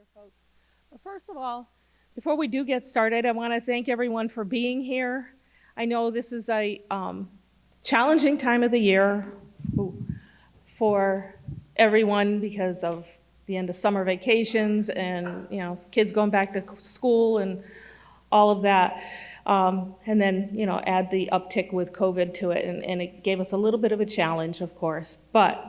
here, folks. But first of all, before we do get started, I want to thank everyone for being here. I know this is a challenging time of the year for everyone because of the end of summer vacations and, you know, kids going back to school and all of that. And then, you know, add the uptick with COVID to it, and it gave us a little bit of a challenge, of course. But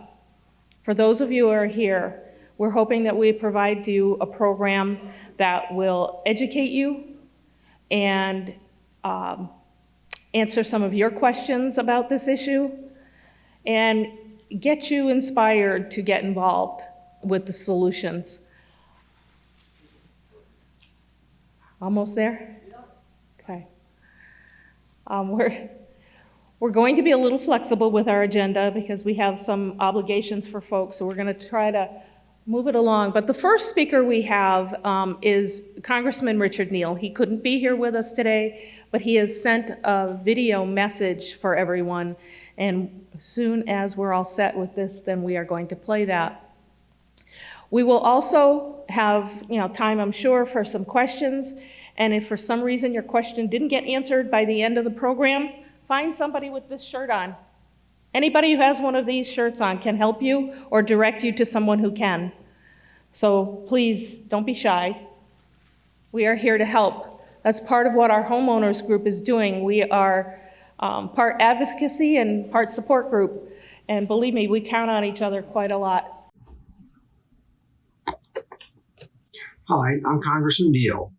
for those of you who are here, we're hoping that we provide you a program that will educate you and answer some of your questions about this issue and get you inspired to get involved with the solutions. Almost there? Okay. We're going to be a little flexible with our agenda because we have some obligations for folks, so we're going to try to move it along. But the first speaker we have is Congressman Richard Neal. He couldn't be here with us today, but he has sent a video message for everyone. And as soon as we're all set with this, then we are going to play that. We will also have, you know, time, I'm sure, for some questions. And if for some reason your question didn't get answered by the end of the program, find somebody with this shirt on. Anybody who has one of these shirts on can help you or direct you to someone who can. So please don't be shy. We are here to help. That's part of what our homeowners group is doing. We are part advocacy and part support group. And believe me, we count on each other quite a lot. Hi, I'm Congressman Neal.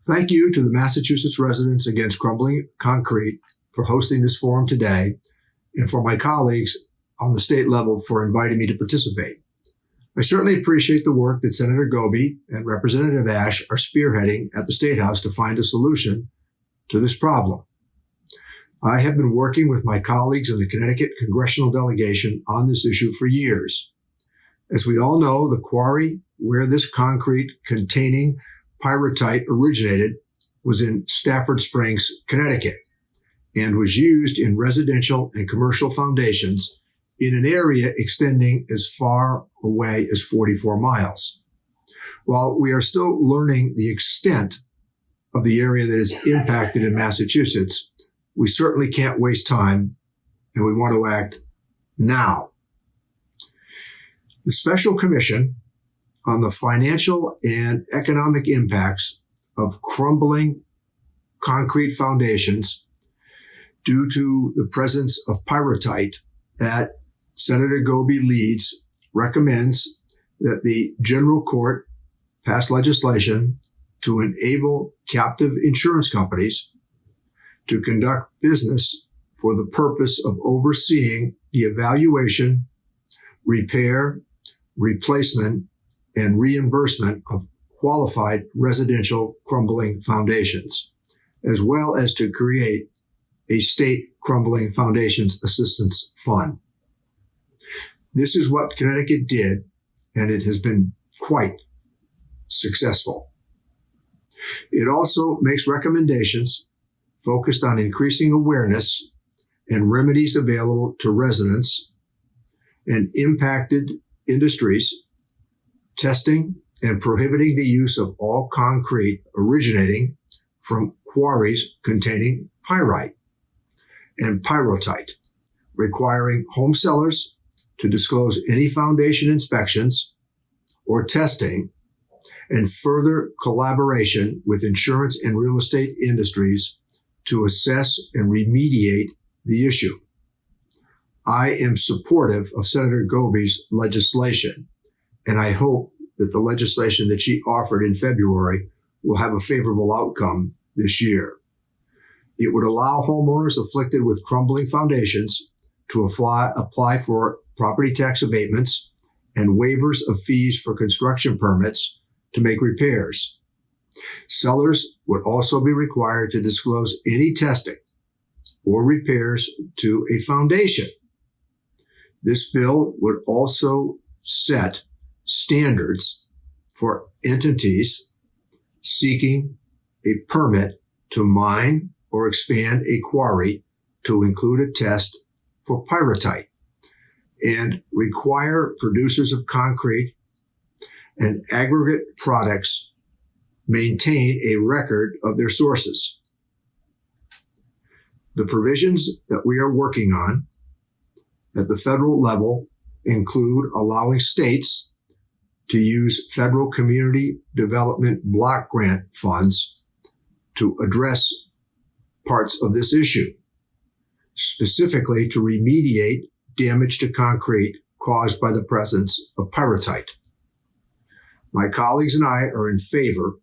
Thank you to the Massachusetts Residents Against Crumbling Concrete for hosting this forum today, and for my colleagues on the state level for inviting me to participate. I certainly appreciate the work that Senator Goby and Representative Ash are spearheading at the State House to find a solution to this problem. I have been working with my colleagues in the Connecticut congressional delegation on this issue for years. As we all know, the quarry where this concrete containing pyrrhotite originated was in Stafford Springs, Connecticut, and was used in residential and commercial foundations in an area extending as far away as 44 miles. While we are still learning the extent of the area that is impacted in Massachusetts, we certainly can't waste time, and we want to act now. The Special Commission on the Financial and Economic Impacts of Crumbling Concrete Foundations due to the presence of pyrrhotite that Senator Goby leads recommends that the General Court pass legislation to enable captive insurance companies to conduct business for the purpose of overseeing the evaluation, repair, replacement, and reimbursement of qualified residential crumbling foundations, as well as to create a state crumbling foundations assistance fund. This is what Connecticut did, and it has been quite successful. It also makes recommendations focused on increasing awareness and remedies available to residents and impacted industries, testing and prohibiting the use of all concrete originating from quarries containing pyrite and pyrrhotite, requiring home sellers to disclose any foundation inspections or testing, and further collaboration with insurance and real estate industries to assess and remediate the issue. I am supportive of Senator Goby's legislation, and I hope that the legislation that she offered in February will have a favorable outcome this year. It would allow homeowners afflicted with crumbling foundations to apply for property tax abatements and waivers of fees for construction permits to make repairs. Sellers would also be required to disclose any testing or repairs to a foundation. This bill would also set standards for entities seeking a permit to mine or expand a quarry to include a test for pyrrhotite, and require producers of concrete and aggregate products maintain a record of their sources. The provisions that we are working on at the federal level include allowing states to use federal community development block grant funds to address parts of this issue, specifically to remediate damage to concrete caused by the presence of pyrrhotite. My colleagues and I are in favor,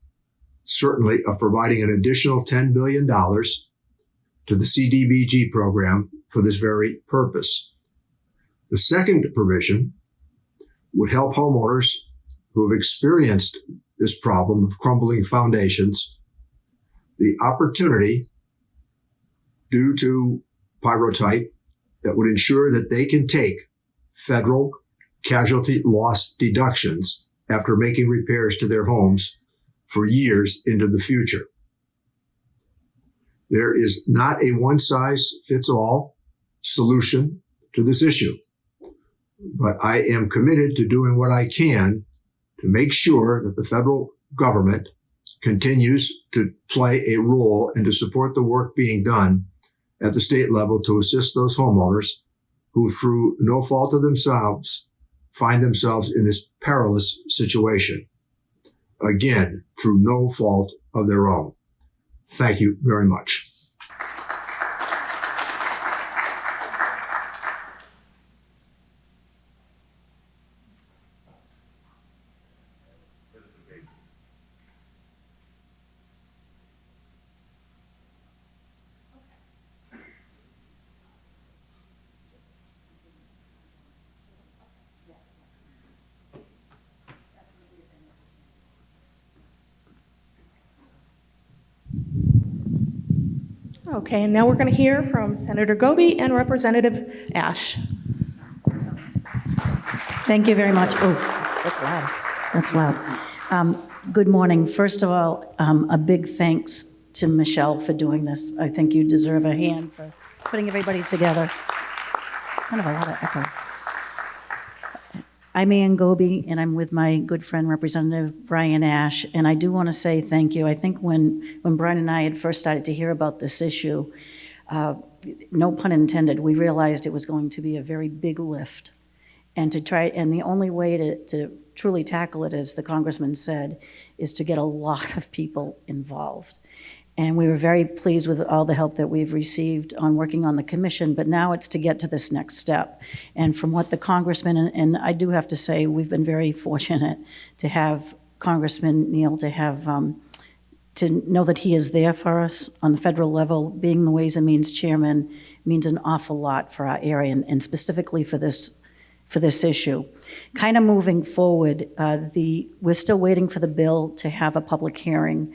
certainly, of providing an additional $10 billion to the CDBG program for this very purpose. The second provision would help homeowners who have experienced this problem of crumbling foundations the opportunity due to pyrrhotite that would ensure that they can take federal casualty loss deductions after making repairs to their homes for years into the future. There is not a one-size-fits-all solution to this issue, but I am committed to doing what I can to make sure that the federal government continues to play a role and to support the work being done at the state level to assist those homeowners who, through no fault of themselves, find themselves in this perilous situation. Again, through no fault of their own. Thank you very much. Okay, and now we're going to hear from Senator Goby and Representative Ash. Thank you very much. Oh, that's loud. That's loud. Good morning. First of all, a big thanks to Michelle for doing this. I think you deserve a hand for putting everybody together. Kind of a lot of echo. I'm Ann Goby, and I'm with my good friend, Representative Brian Ash, and I do want to say thank you. I think when Brian and I had first started to hear about this issue, no pun intended, we realized it was going to be a very big lift. And the only way to truly tackle it, as the Congressman said, is to get a lot of people involved. And we were very pleased with all the help that we've received on working on the commission, but now it's to get to this next step. And from what the Congressman, and I do have to say, we've been very fortunate to have Congressman Neal, to know that he is there for us on the federal level. Being the Ways and Means Chairman means an awful lot for our area, and specifically for this issue. Kind of moving forward, we're still waiting for the bill to have a public hearing.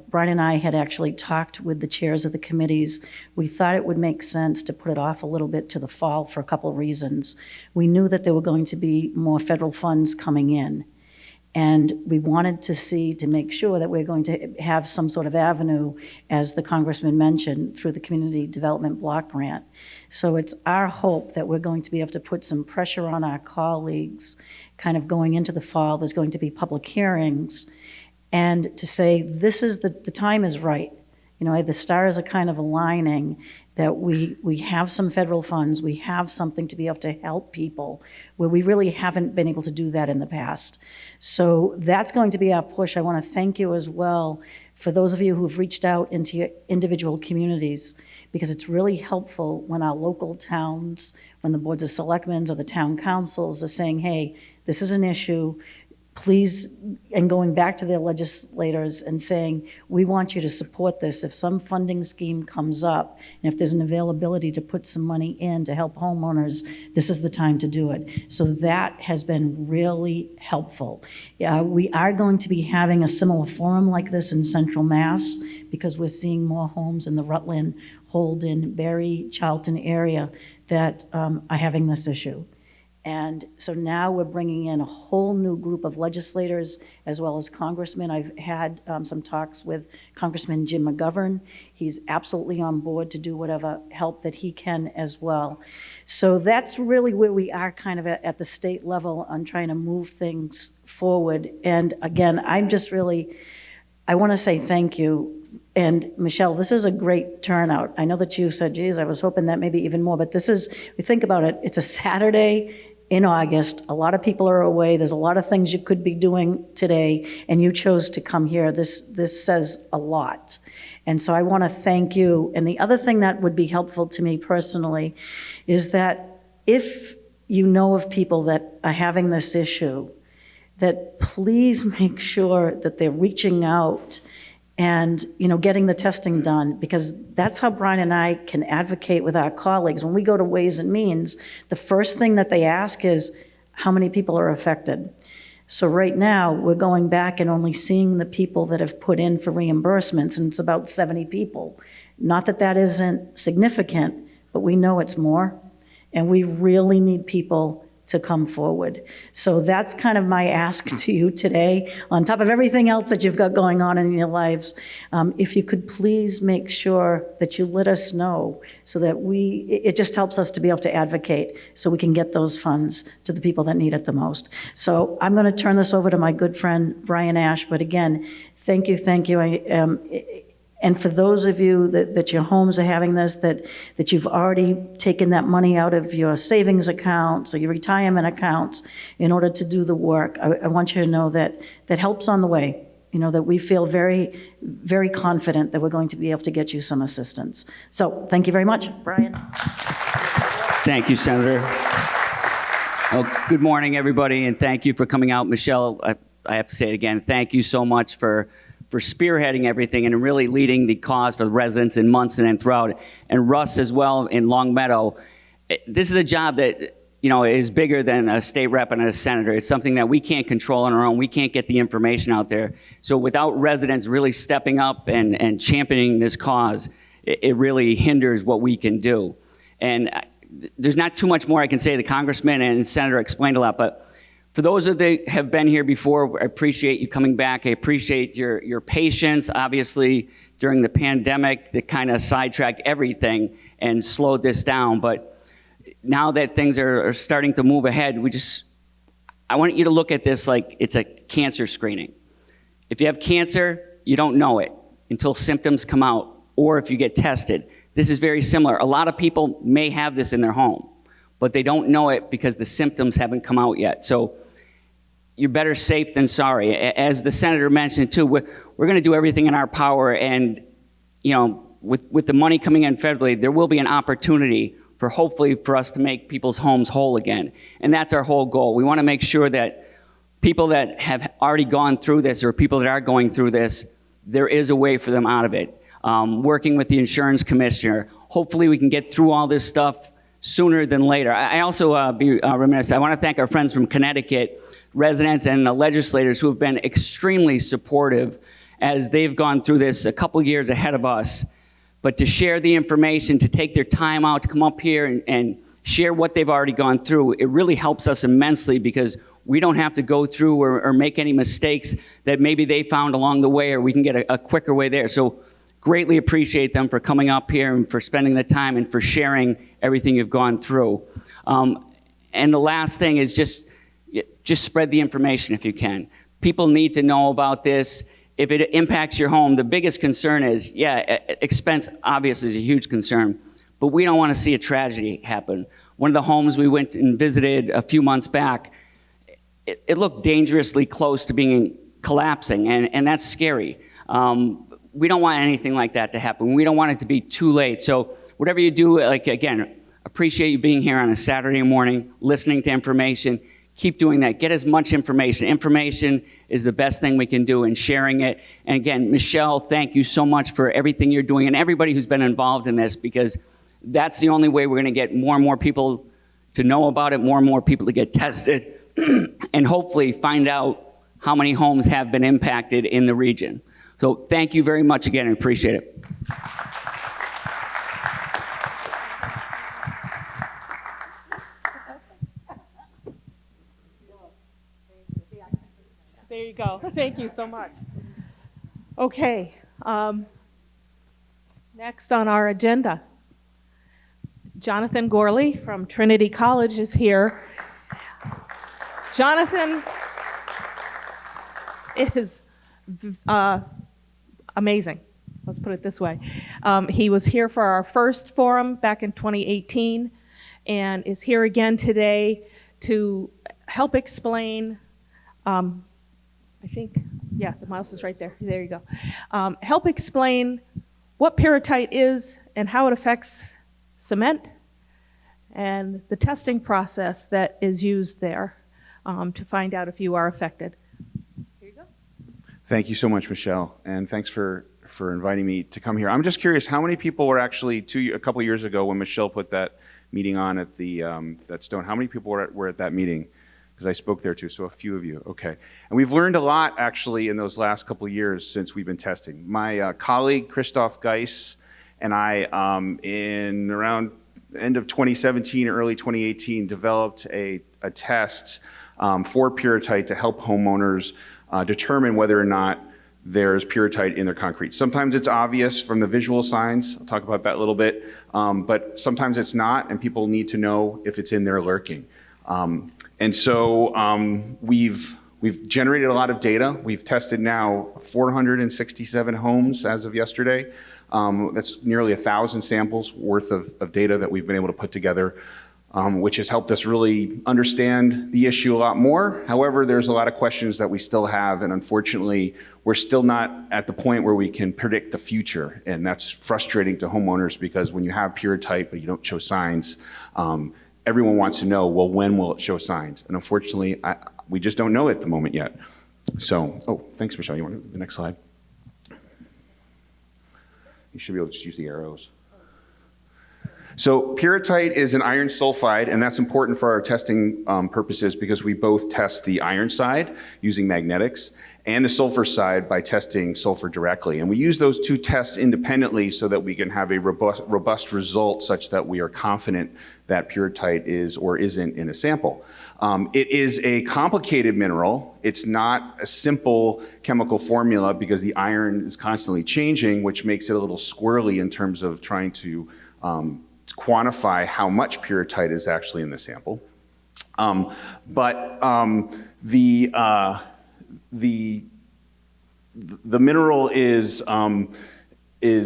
Brian and I had actually talked with the chairs of the committees. We thought it would make sense to put it off a little bit to the fall for a couple of reasons. We knew that there were going to be more federal funds coming in, and we wanted to make sure that we're going to have some sort of avenue, as the Congressman mentioned, through the Community Development Block Grant. So it's our hope that we're going to be able to put some pressure on our colleagues kind of going into the fall. There's going to be public hearings, and to say this is the time is right. You know, the stars are kind of aligning that we have some federal funds, we have something to be able to help people where we really haven't been able to do that in the past. So that's going to be our push. I want to thank you as well for those of you who've reached out into your individual communities, because it's really helpful when our local towns, when the boards of selectmen or the town councils are saying, hey, this is an issue, please, and going back to their legislators and saying, we want you to support this. If some funding scheme comes up, and if there's an availability to put some money in to help homeowners, this is the time to do it. So that has been really helpful. We are going to be having a similar forum like this in Central Mass, because we're seeing more homes in the Rutland, Holden, Barry, Charlton area that are having this issue. And so now we're bringing in a whole new group of legislators as well as congressmen. I've had some talks with Congressman Jim McGovern. He's absolutely on board to do whatever help that he can as well. So that's really where we are kind of at the state level on trying to move things forward. And again, I want to say thank you. And Michelle, this is a great turnout. I know that you said, geez, I was hoping that maybe even more, but we think about it, it's a Saturday in August. A lot of people are away. There's a lot of things you could be doing today, and you chose to come here. This says a lot. And so I want to thank you. And the other thing that would be helpful to me personally is that if you know of people that are having this issue, that please make sure that they're reaching out and getting the testing done, because that's how Brian and I can advocate with our colleagues. When we go to Ways and Means, the first thing that they ask is, how many people are affected? So right now, we're going back and only seeing the people that have put in for reimbursements, and it's about 70 people. Not that that isn't significant, but we know it's more, and we really need people to come forward. So that's kind of my ask to you today, on top of everything else that you've got going on in your lives. If you could please make sure that you let us know, so that it just helps us to be able to advocate so we can get those funds to the people that need it the most. So I'm going to turn this over to my good friend, Brian Ash. But again, thank you. And for those of you that your homes are having this, that you've already taken that money out of your savings accounts or your retirement accounts in order to do the work, I want you to know that help's on the way. That we feel very, very confident that we're going to be able to get you some assistance. So thank you very much, Brian. Thank you, Senator. Well, good morning, everybody, and thank you for coming out. Michelle, I have to say it again, thank you so much for spearheading everything and really leading the cause for the residents in Munson and throughout, and Russ as well in Long Meadow. This is a job that is bigger than a state rep and a senator. It's something that we can't control on our own. We can't get the information out there. So without residents really stepping up and championing this cause, it really hinders what we can do. And there's not too much more I can say. The Congressman and Senator explained a lot, but for those that have been here before, I appreciate you coming back. I appreciate your patience. Obviously, during the pandemic, that kind of sidetracked everything and slowed this down. But now that things are starting to move ahead, I want you to look at this like it's a cancer screening. If you have cancer, you don't know it until symptoms come out, or if you get tested. This is very similar. A lot of people may have this in their home, but they don't know it because the symptoms haven't come out yet. So you're better safe than sorry. As the senator mentioned too, we're going to do everything in our power, and with the money coming in federally, there will be an opportunity hopefully for us to make people's homes whole again. And that's our whole goal. We want to make sure that people that have already gone through this, or people that are going through this, there is a way for them out of it. Working with the insurance commissioner, hopefully we can get through all this stuff sooner than later. I also be remiss. I want to thank our friends from Connecticut, residents and the legislators who have been extremely supportive as they've gone through this a couple years ahead of us. But to share the information, to take their time out to come up here and share what they've already gone through, it really helps us immensely, because we don't have to go through or make any mistakes that maybe they found along the way, or we can get a quicker way there. So greatly appreciate them for coming up here and for spending the time and for sharing everything you've gone through. And the last thing is just spread the information if you can. People need to know about this. If it impacts your home, the biggest concern is, expense obviously is a huge concern, but we don't want to see a tragedy happen. One of the homes we went and visited a few months back, it looked dangerously close to being collapsing, and that's scary. We don't want anything like that to happen. We don't want it to be too late. So whatever you do, again, appreciate you being here on a Saturday morning, listening to information. Keep doing that. Get as much information. Information is the best thing we can do, and sharing it. And again, Michelle, thank you so much for everything you're doing, and everybody who's been involved in this, because that's the only way we're going to get more and more people to know about it, more and more people to get tested, and hopefully find out how many homes have been impacted in the region. So thank you very much again. I appreciate it. Neal. Thank you so much. Okay. Next on our agenda, Jonathan Gorley from Trinity College is here. Jonathan is amazing. Let's put it this way. He was here for our first forum back in 2018 and is here again today to help explain, I think, yeah, the mouse is right there. There you go. Help explain what pyrrhotite is and how it affects cement and the testing process that is used there to find out if you are affected. Here you go. Thank you so much, Michelle, and thanks for inviting me to come here. I'm just curious, how many people were actually, a couple of years ago when Michelle put that meeting on at the that Stone, how many people were at that meeting? Because I spoke there too, so a few of you, okay. And we've learned a lot actually in those last couple of years since we've been testing. My colleague, Christoph Geiss, and I, in around end of 2017, early 2018, developed a test for pyrrhotite to help homeowners determine whether or not there's pyrrhotite in their concrete. Sometimes it's obvious from the visual signs, I'll talk about that a little bit, but sometimes it's not, and people need to know if it's in there lurking. And so we've generated a lot of data. We've tested now 467 homes as of yesterday. That's nearly 1,000 samples worth of data that we've been able to put together, which has helped us really understand the issue a lot more. However, there's a lot of questions that we still have, and unfortunately, we're still not at the point where we can predict the future, and that's frustrating to homeowners because when you have pyrrhotite but you don't show signs, everyone wants to know, well, when will it show signs? And unfortunately, we just don't know at the moment yet. So, oh, thanks, Michelle. You want the next slide? You should be able to just use the arrows. So pyrrhotite is an iron sulfide, and that's important for our testing purposes because we both test the iron side using magnetics and the sulfur side by testing sulfur directly. And we use those two tests independently so that we can have a robust result such that we are confident that pyrrhotite is or isn't in a sample. It is a complicated mineral. It's not a simple chemical formula because the iron is constantly changing, which makes it a little squirrely in terms of trying to quantify how much pyrrhotite is actually in the sample. The mineral is oh, I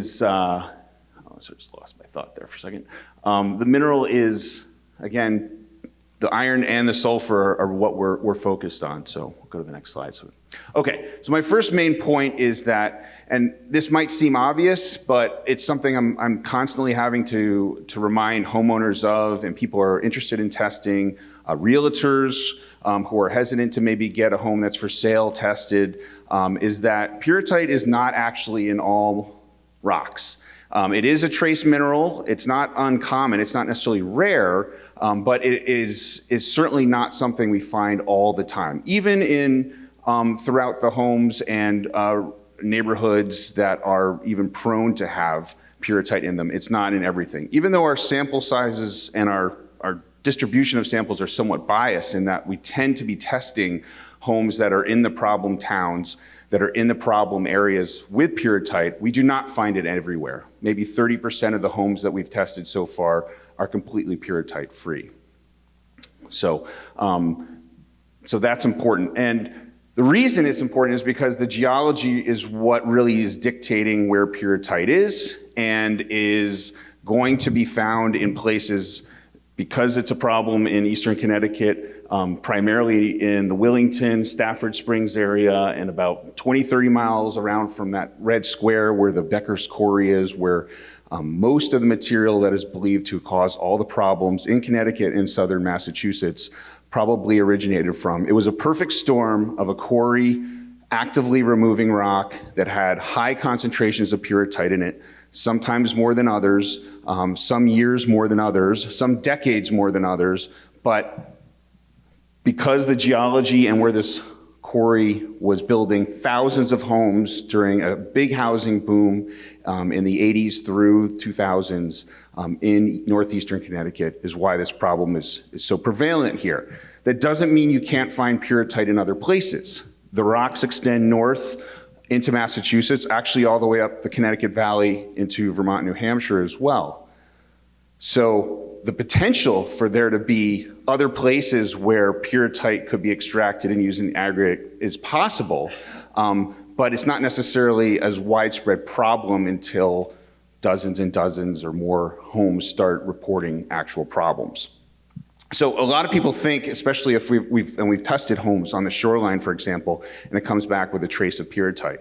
just lost my thought there for a second. The mineral is, again, the iron and the sulfur are what we're focused on. So we'll go to the next slide. Okay, so my first main point is that, and this might seem obvious, but it's something I'm constantly having to remind homeowners of, and people who are interested in testing, realtors who are hesitant to maybe get a home that's for sale tested, is that pyrrhotite is not actually in all rocks. It is a trace mineral. It's not uncommon. It's not necessarily rare, but it is certainly not something we find all the time. Even in throughout the homes and neighborhoods that are even prone to have pyrrhotite in them, it's not in everything. Even though our sample sizes and our distribution of samples are somewhat biased in that we tend to be testing homes that are in the problem towns, that are in the problem areas with pyrrhotite, we do not find it everywhere. Maybe 30% of the homes that we've tested so far are completely pyrrhotite free. So, so that's important. And the reason it's important is because the geology is what really is dictating where pyrrhotite is and is going to be found in places, because it's a problem in Eastern Connecticut, primarily in the Willington, Stafford Springs area, and about 20, 30 miles around from that red square where the Becker's Quarry is, where most of the material that is believed to cause all the problems in Connecticut and southern Massachusetts probably originated from. It was a perfect storm of a quarry actively removing rock that had high concentrations of pyrrhotite in it, sometimes more than others, some years more than others, some decades more than others, but because the geology and where this quarry was building thousands of homes during a big housing boom in the 80s through 2000s in northeastern Connecticut is why this problem is so prevalent here. That doesn't mean you can't find pyrrhotite in other places. The rocks extend north into Massachusetts, actually all the way up the Connecticut Valley into Vermont and New Hampshire as well. So the potential for there to be other places where pyrrhotite could be extracted and used in aggregate is possible, but it's not necessarily as widespread problem until dozens and dozens or more homes start reporting actual problems. So a lot of people think, especially if we've tested homes on the shoreline, for example, and it comes back with a trace of pyrrhotite.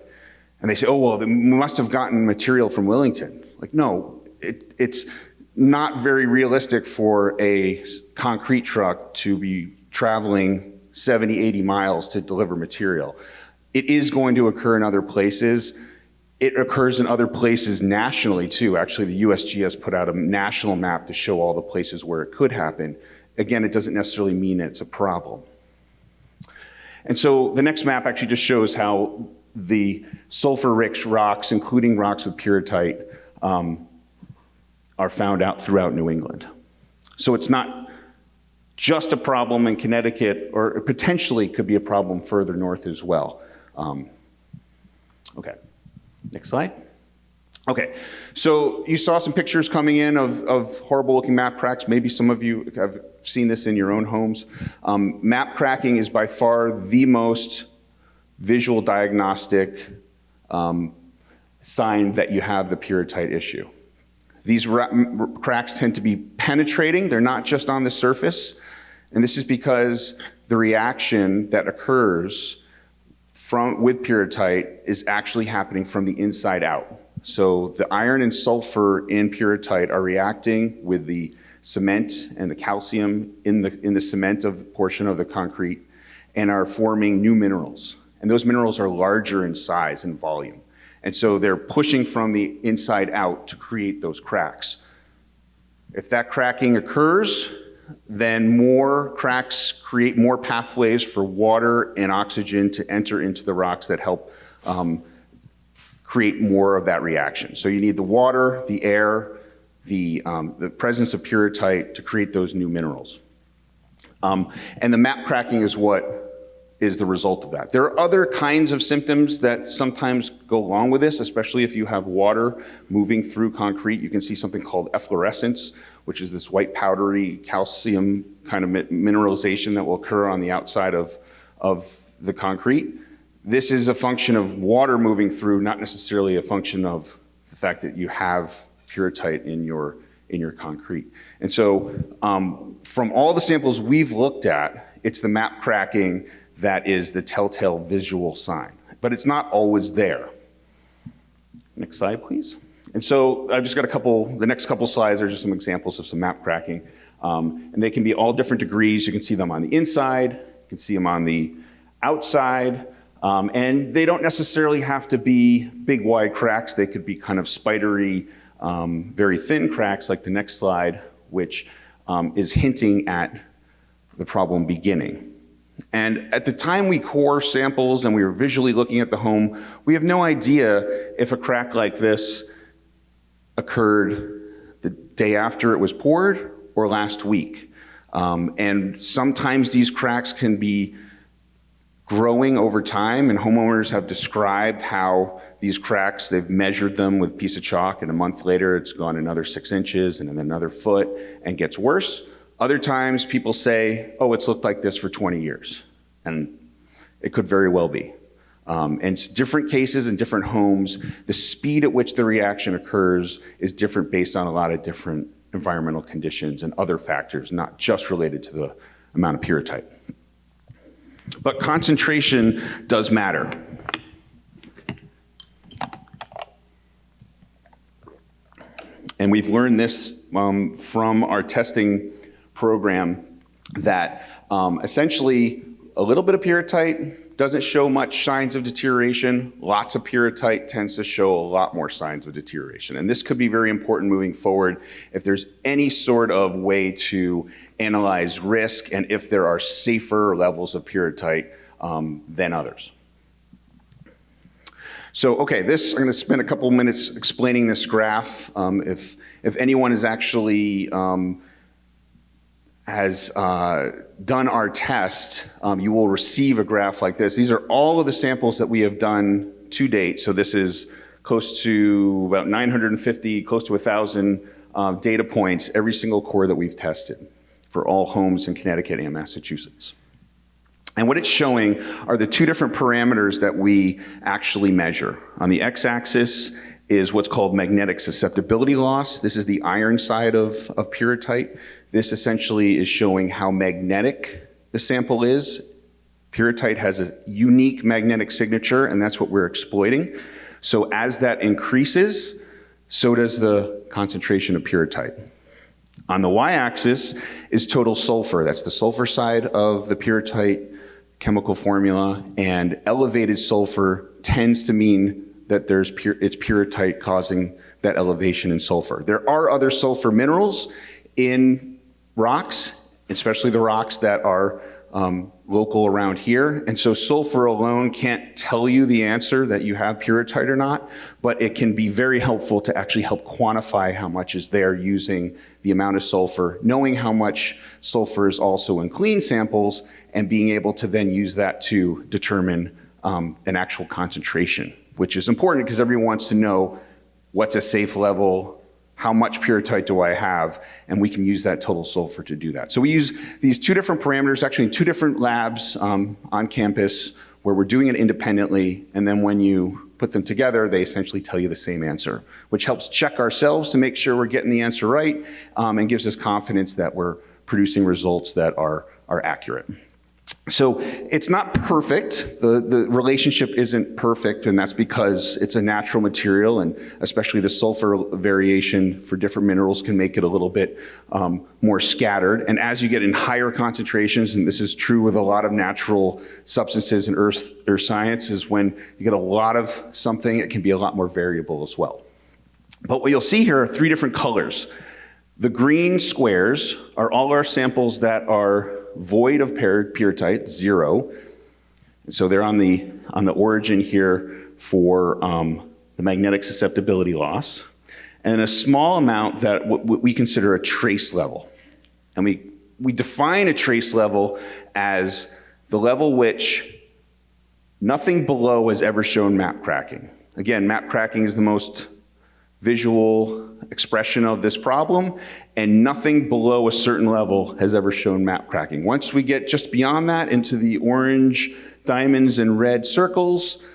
And they say, oh, well, we must have gotten material from Wellington. Like, no, it's not very realistic for a concrete truck to be traveling 70, 80 miles to deliver material. It is going to occur in other places. It occurs in other places nationally too. Actually, the USGS put out a national map to show all the places where it could happen. Again, it doesn't necessarily mean it's a problem. And so the next map actually just shows how the sulfur-rich rocks, including rocks with pyrrhotite, are found out throughout New England. So it's not just a problem in Connecticut, or it potentially could be a problem further north as well. Okay, next slide. Okay, so you saw some pictures coming in of horrible looking map cracks. Maybe some of you have seen this in your own homes. Map cracking is by far the most visual diagnostic sign that you have the pyrrhotite issue. These cracks tend to be penetrating. They're not just on the surface. And this is because the reaction that occurs with pyrrhotite is actually happening from the inside out. So the iron and sulfur in pyrrhotite are reacting with the cement and the calcium in the cement portion of the concrete and are forming new minerals. And those minerals are larger in size and volume. And so they're pushing from the inside out to create those cracks. If that cracking occurs, then more cracks create more pathways for water and oxygen to enter into the rocks that help create more of that reaction. So you need the water, the air, the presence of pyrrhotite to create those new minerals. And the map cracking is what is the result of that. There are other kinds of symptoms that sometimes go along with this, especially if you have water moving through concrete. You can see something called efflorescence, which is this white powdery calcium kind of mineralization that will occur on the outside of the concrete. This is a function of water moving through, not necessarily a function of the fact that you have pyrrhotite in your concrete. And so from all the samples we've looked at, it's the map cracking that is the telltale visual sign, but it's not always there. Next slide, please. And so I've just got the next couple slides are just some examples of some map cracking. And they can be all different degrees. You can see them on the inside, you can see them on the outside, and they don't necessarily have to be big wide cracks. They could be kind of spidery, very thin cracks like the next slide, which is hinting at the problem beginning. And at the time we core samples and we were visually looking at the home, we have no idea if a crack like this occurred the day after it was poured or last week. And sometimes these cracks can be growing over time, and homeowners have described how these cracks, they've measured them with a piece of chalk, and a month later it's gone another 6 inches and then another foot and gets worse. Other times people say, oh, it's looked like this for 20 years. And it could very well be. And it's different cases in different homes. The speed at which the reaction occurs is different based on a lot of different environmental conditions and other factors, not just related to the amount of pyrrhotite. But concentration does matter. And we've learned this from our testing program that essentially a little bit of pyrrhotite doesn't show much signs of deterioration. Lots of pyrrhotite tends to show a lot more signs of deterioration. And this could be very important moving forward if there's any sort of way to analyze risk and if there are safer levels of pyrrhotite than others. So, okay, I'm going to spend a couple minutes explaining this graph. If anyone is actually has done our test, you will receive a graph like this. These are all of the samples that we have done to date. So this is close to about 950, close to 1,000 data points, every single core that we've tested for all homes in Connecticut and Massachusetts. And what it's showing are the two different parameters that we actually measure. On the x-axis is what's called magnetic susceptibility loss. This is the iron side of pyrrhotite. This essentially is showing how magnetic the sample is. Pyrrhotite has a unique magnetic signature, and that's what we're exploiting. So as that increases, so does the concentration of pyrrhotite. On the y-axis is total sulfur. That's the sulfur side of the pyrrhotite chemical formula, and elevated sulfur tends to mean that it's pyrrhotite causing that elevation in sulfur. There are other sulfur minerals in rocks, especially the rocks that are local around here. And so sulfur alone can't tell you the answer that you have pyrrhotite or not, but it can be very helpful to actually help quantify how much is there using the amount of sulfur, knowing how much sulfur is also in clean samples, and being able to then use that to determine an actual concentration, which is important because everyone wants to know what's a safe level, how much pyrrhotite do I have, and we can use that total sulfur to do that. So we use these two different parameters, actually in two different labs on campus, where we're doing it independently, and then when you put them together, they essentially tell you the same answer, which helps check ourselves to make sure we're getting the answer right, and gives us confidence that we're producing results that are accurate. So it's not perfect. The relationship isn't perfect, and that's because it's a natural material, and especially the sulfur variation for different minerals can make it a little bit more scattered. And as you get in higher concentrations, and this is true with a lot of natural substances in earth science, is when you get a lot of something, it can be a lot more variable as well. But what you'll see here are three different colors. The green squares are all our samples that are void of pyrrhotite, 0. And so they're on the origin here for the magnetic susceptibility loss, and a small amount that what we consider a trace level. And we define a trace level as the level which nothing below has ever shown map cracking. Again, map cracking is the most visual expression of this problem, and nothing below a certain level has ever shown map cracking. Once we get just beyond that into the orange diamonds and red circles,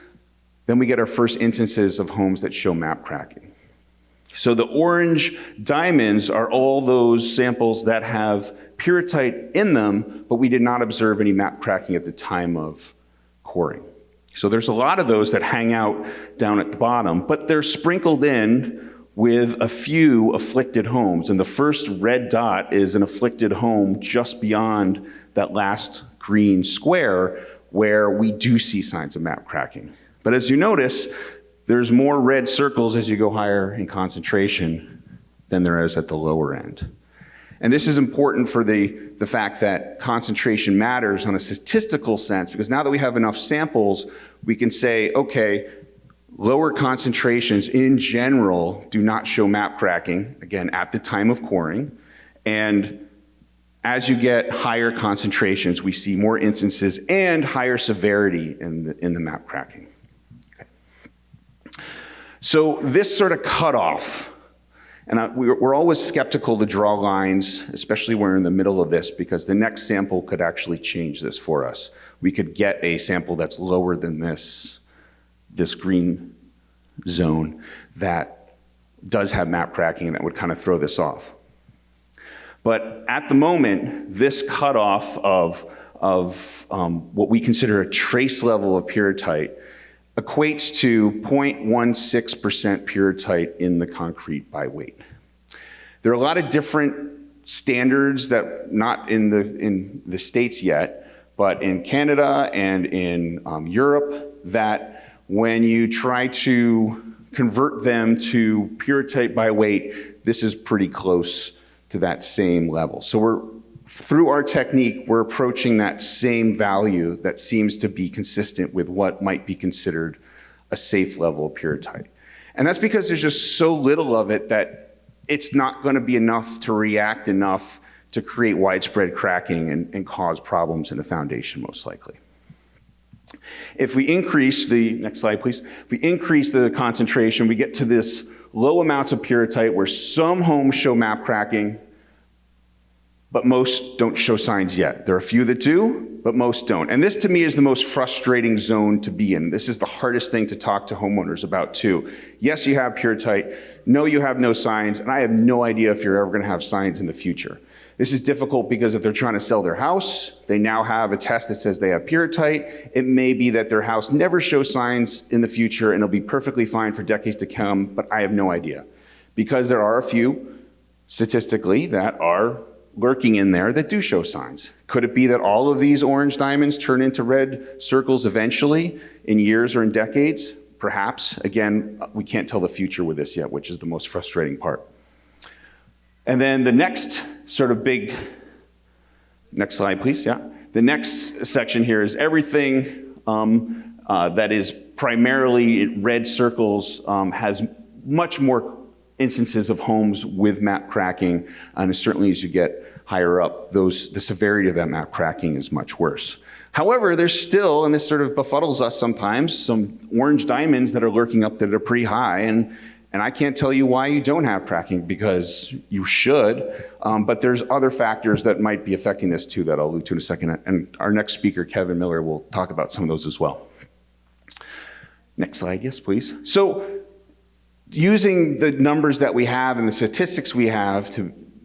then we get our first instances of homes that show map cracking. So the orange diamonds are all those samples that have pyrrhotite in them, but we did not observe any map cracking at the time of coring. So there's a lot of those that hang out down at the bottom, but they're sprinkled in with a few afflicted homes. And the first red dot is an afflicted home just beyond that last green square where we do see signs of map cracking. But as you notice, there's more red circles as you go higher in concentration than there is at the lower end. And this is important for the fact that concentration matters on a statistical sense, because now that we have enough samples, we can say, okay, lower concentrations in general do not show map cracking, again, at the time of coring. And as you get higher concentrations, we see more instances and higher severity in the map cracking. Okay. So this sort of cutoff, and we're always skeptical to draw lines, especially when we're in the middle of this, because the next sample could actually change this for us. We could get a sample that's lower than this green zone that does have map cracking, and that would kind of throw this off. But at the moment, this cutoff of what we consider a trace level of pyrrhotite equates to 0.16% pyrrhotite in the concrete by weight. There are a lot of different standards that not in the States yet, but in Canada and in Europe, that when you try to convert them to pyrrhotite by weight, this is pretty close to that same level. So through our technique, we're approaching that same value that seems to be consistent with what might be considered a safe level of pyrrhotite. And that's because there's just so little of it that it's not going to be enough to react enough to create widespread cracking and cause problems in the foundation, most likely. If we increase next slide please, if we increase the concentration, we get to this low amounts of pyrrhotite where some homes show MAP cracking, but most don't show signs yet. There are a few that do, but most don't. And this to me is the most frustrating zone to be in. This is the hardest thing to talk to homeowners about too. Yes, you have pyrrhotite. No, you have no signs. And I have no idea if you're ever gonna have signs in the future. This is difficult because if they're trying to sell their house, they now have a test that says they have pyrrhotite. It may be that their house never shows signs in the future and it'll be perfectly fine for decades to come, but I have no idea. Because there are a few, statistically, that are lurking in there that do show signs. Could it be that all of these orange diamonds turn into red circles eventually in years or in decades? Perhaps. Again, we can't tell the future with this yet, which is the most frustrating part. And then the next sort of big, next slide please, yeah. The next section here is everything that is primarily red circles has much more instances of homes with MAP cracking, and certainly as you get higher up, the severity of that MAP cracking is much worse. However, there's still, and this sort of befuddles us sometimes, some orange diamonds that are lurking up that are pretty high, and I can't tell you why you don't have cracking, because you should, but there's other factors that might be affecting this too that I'll allude to in a second, and our next speaker, Kevin Miller, will talk about some of those as well. Next slide, yes, please. So, using the numbers that we have and the statistics we have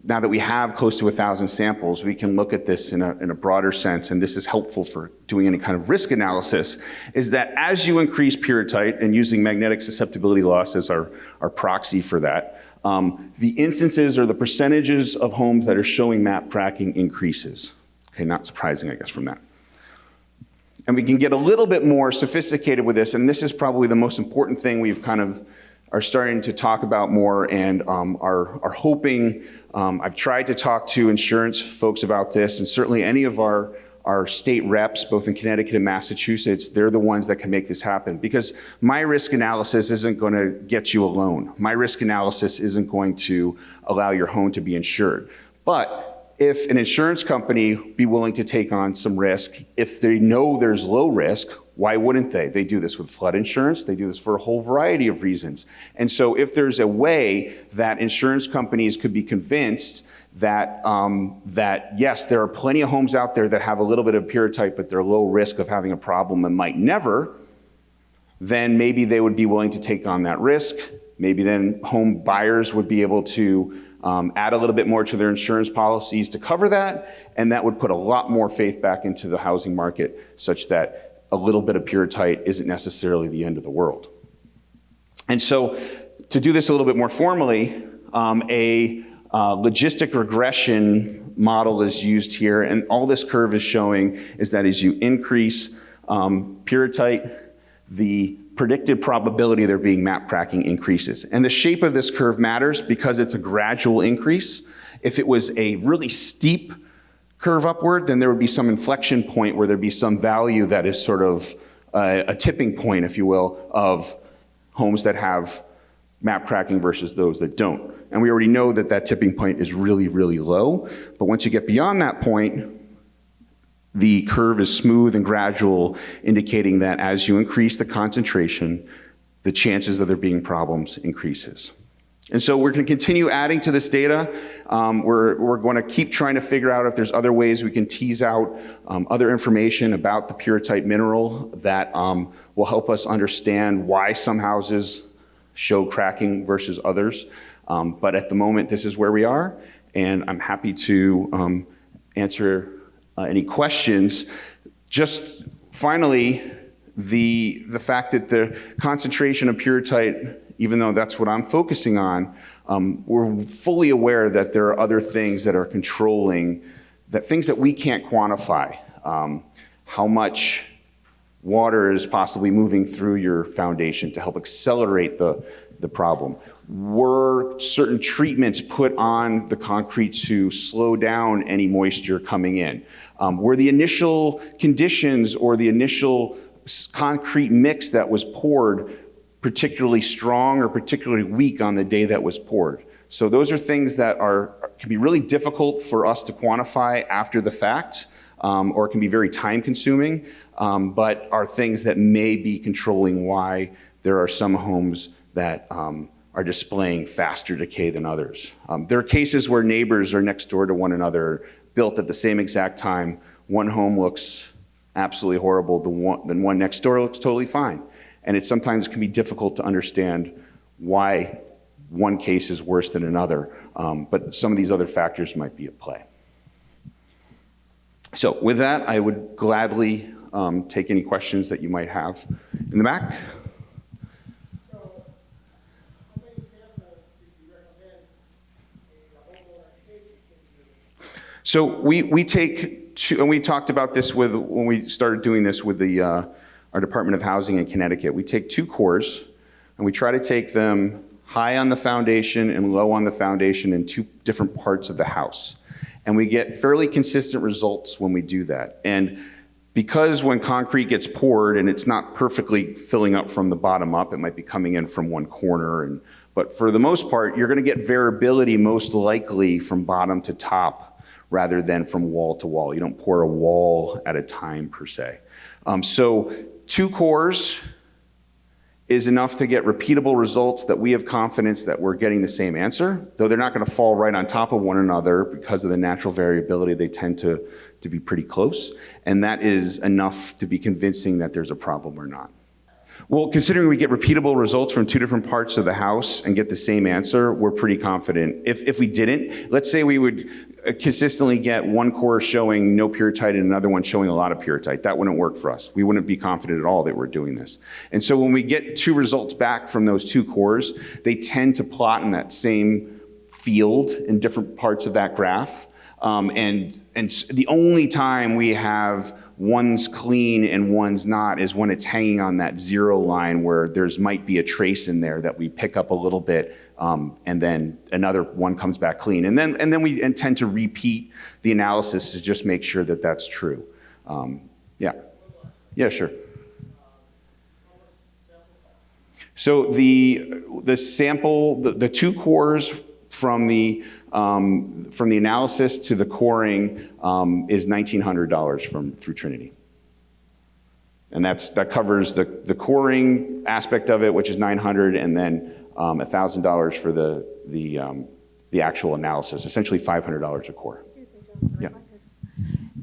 now that we have close to 1,000 samples, we can look at this in a broader sense, and this is helpful for doing any kind of risk analysis, is that as you increase pyrrhotite, and using magnetic susceptibility loss as our proxy for that, the instances or the percentages of homes that are showing MAP cracking increases. Okay, not surprising, I guess, from that. And we can get a little bit more sophisticated with this, and this is probably the most important thing we've kind of are starting to talk about more and are hoping. I've tried to talk to insurance folks about this, and certainly any of our state reps, both in Connecticut and Massachusetts, they're the ones that can make this happen, because my risk analysis isn't going to get you a loan. My risk analysis isn't going to allow your home to be insured. But if an insurance company be willing to take on some risk, if they know there's low risk, why wouldn't they? They do this with flood insurance. They do this for a whole variety of reasons. And so if there's a way that insurance companies could be convinced that, yes, there are plenty of homes out there that have a little bit of pyrrhotite, but they're low risk of having a problem and might never, then maybe they would be willing to take on that risk. Maybe then home buyers would be able to add a little bit more to their insurance policies to cover that, and that would put a lot more faith back into the housing market, such that a little bit of pyrrhotite isn't necessarily the end of the world. And so to do this a little bit more formally, a logistic regression model is used here, and all this curve is showing is that as you increase pyrrhotite, the predicted probability of there being MAP cracking increases. And the shape of this curve matters because it's a gradual increase. If it was a really steep curve upward, then there would be some inflection point where there'd be some value that is sort of a tipping point, if you will, of homes that have MAP cracking versus those that don't. And we already know that that tipping point is really, really low. But once you get beyond that point, the curve is smooth and gradual, indicating that as you increase the concentration, the chances of there being problems increases. And so we're going to continue adding to this data. We're going to keep trying to figure out if there's other ways we can tease out other information about the pyrrhotite mineral that will help us understand why some houses show cracking versus others. But at the moment, this is where we are, and I'm happy to answer any questions. Just finally, the fact that the concentration of pyrrhotite, even though that's what I'm focusing on, we're fully aware that there are other things that are controlling, that things that we can't quantify. How much water is possibly moving through your foundation to help accelerate the problem. Were certain treatments put on the concrete to slow down any moisture coming in? Were the initial conditions or the initial concrete mix that was poured particularly strong or particularly weak on the day that was poured? So those are things that can be really difficult for us to quantify after the fact, or it can be very time consuming, but are things that may be controlling why there are some homes that are displaying faster decay than others. There are cases where neighbors are next door to one another, built at the same exact time. One home looks absolutely horrible, then one next door looks totally fine. And it sometimes can be difficult to understand why one case is worse than another, but some of these other factors might be at play. So with that, I would gladly take any questions that you might have in the back. So we take two, and we talked about this when we started doing this with our Department of Housing in Connecticut. We take 2 cores, and we try to take them high on the foundation and low on the foundation in 2 different parts of the house. And we get fairly consistent results when we do that. And because when concrete gets poured and it's not perfectly filling up from the bottom up, it might be coming in from one corner. But for the most part, you're gonna get variability most likely from bottom to top rather than from wall to wall. You don't pour a wall at a time per se. So 2 cores is enough to get repeatable results that we have confidence that we're getting the same answer, though they're not gonna fall right on top of one another because of the natural variability. They tend to be pretty close, and that is enough to be convincing that there's a problem or not. Well, considering we get repeatable results from 2 different parts of the house and get the same answer, we're pretty confident. If we didn't, let's say we would consistently get one core showing no purite and another one showing a lot of purite. That wouldn't work for us. We wouldn't be confident at all that we're doing this. And so when we get 2 results back from those 2 cores, they tend to plot in that same field in different parts of that graph. And the only time we have one's clean and one's not is when it's hanging on that 0 line where there's might be a trace in there that we pick up a little bit, and then another one comes back clean. And then we tend to repeat the analysis to just make sure that that's true. Yeah, sure. So the sample, the 2 cores from the analysis to the coring is $1,900 through Trinity. And that covers the coring aspect of it, which is $900, and then $1,000 for the actual analysis, essentially $500 a core. Yeah.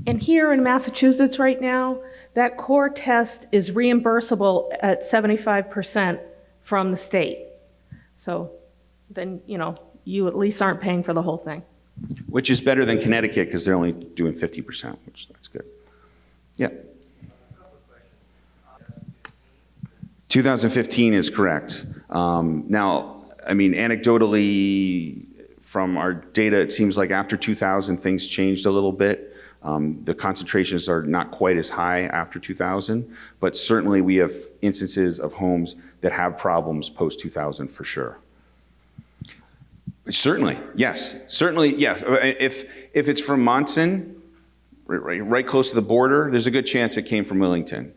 And here in Massachusetts right now, that core test is reimbursable at 75% from the state. So then, you at least aren't paying for the whole thing. Which is better than Connecticut because they're only doing 50%, which that's good. Yeah. 2015 is correct. Now, I mean, anecdotally, from our data, it seems like after 2000, things changed a little bit. The concentrations are not quite as high after 2000, but certainly we have instances of homes that have problems post-2000 for sure. Certainly, yes. Certainly, yes. If it's from Monson, right close to the border, there's a good chance it came from Willington.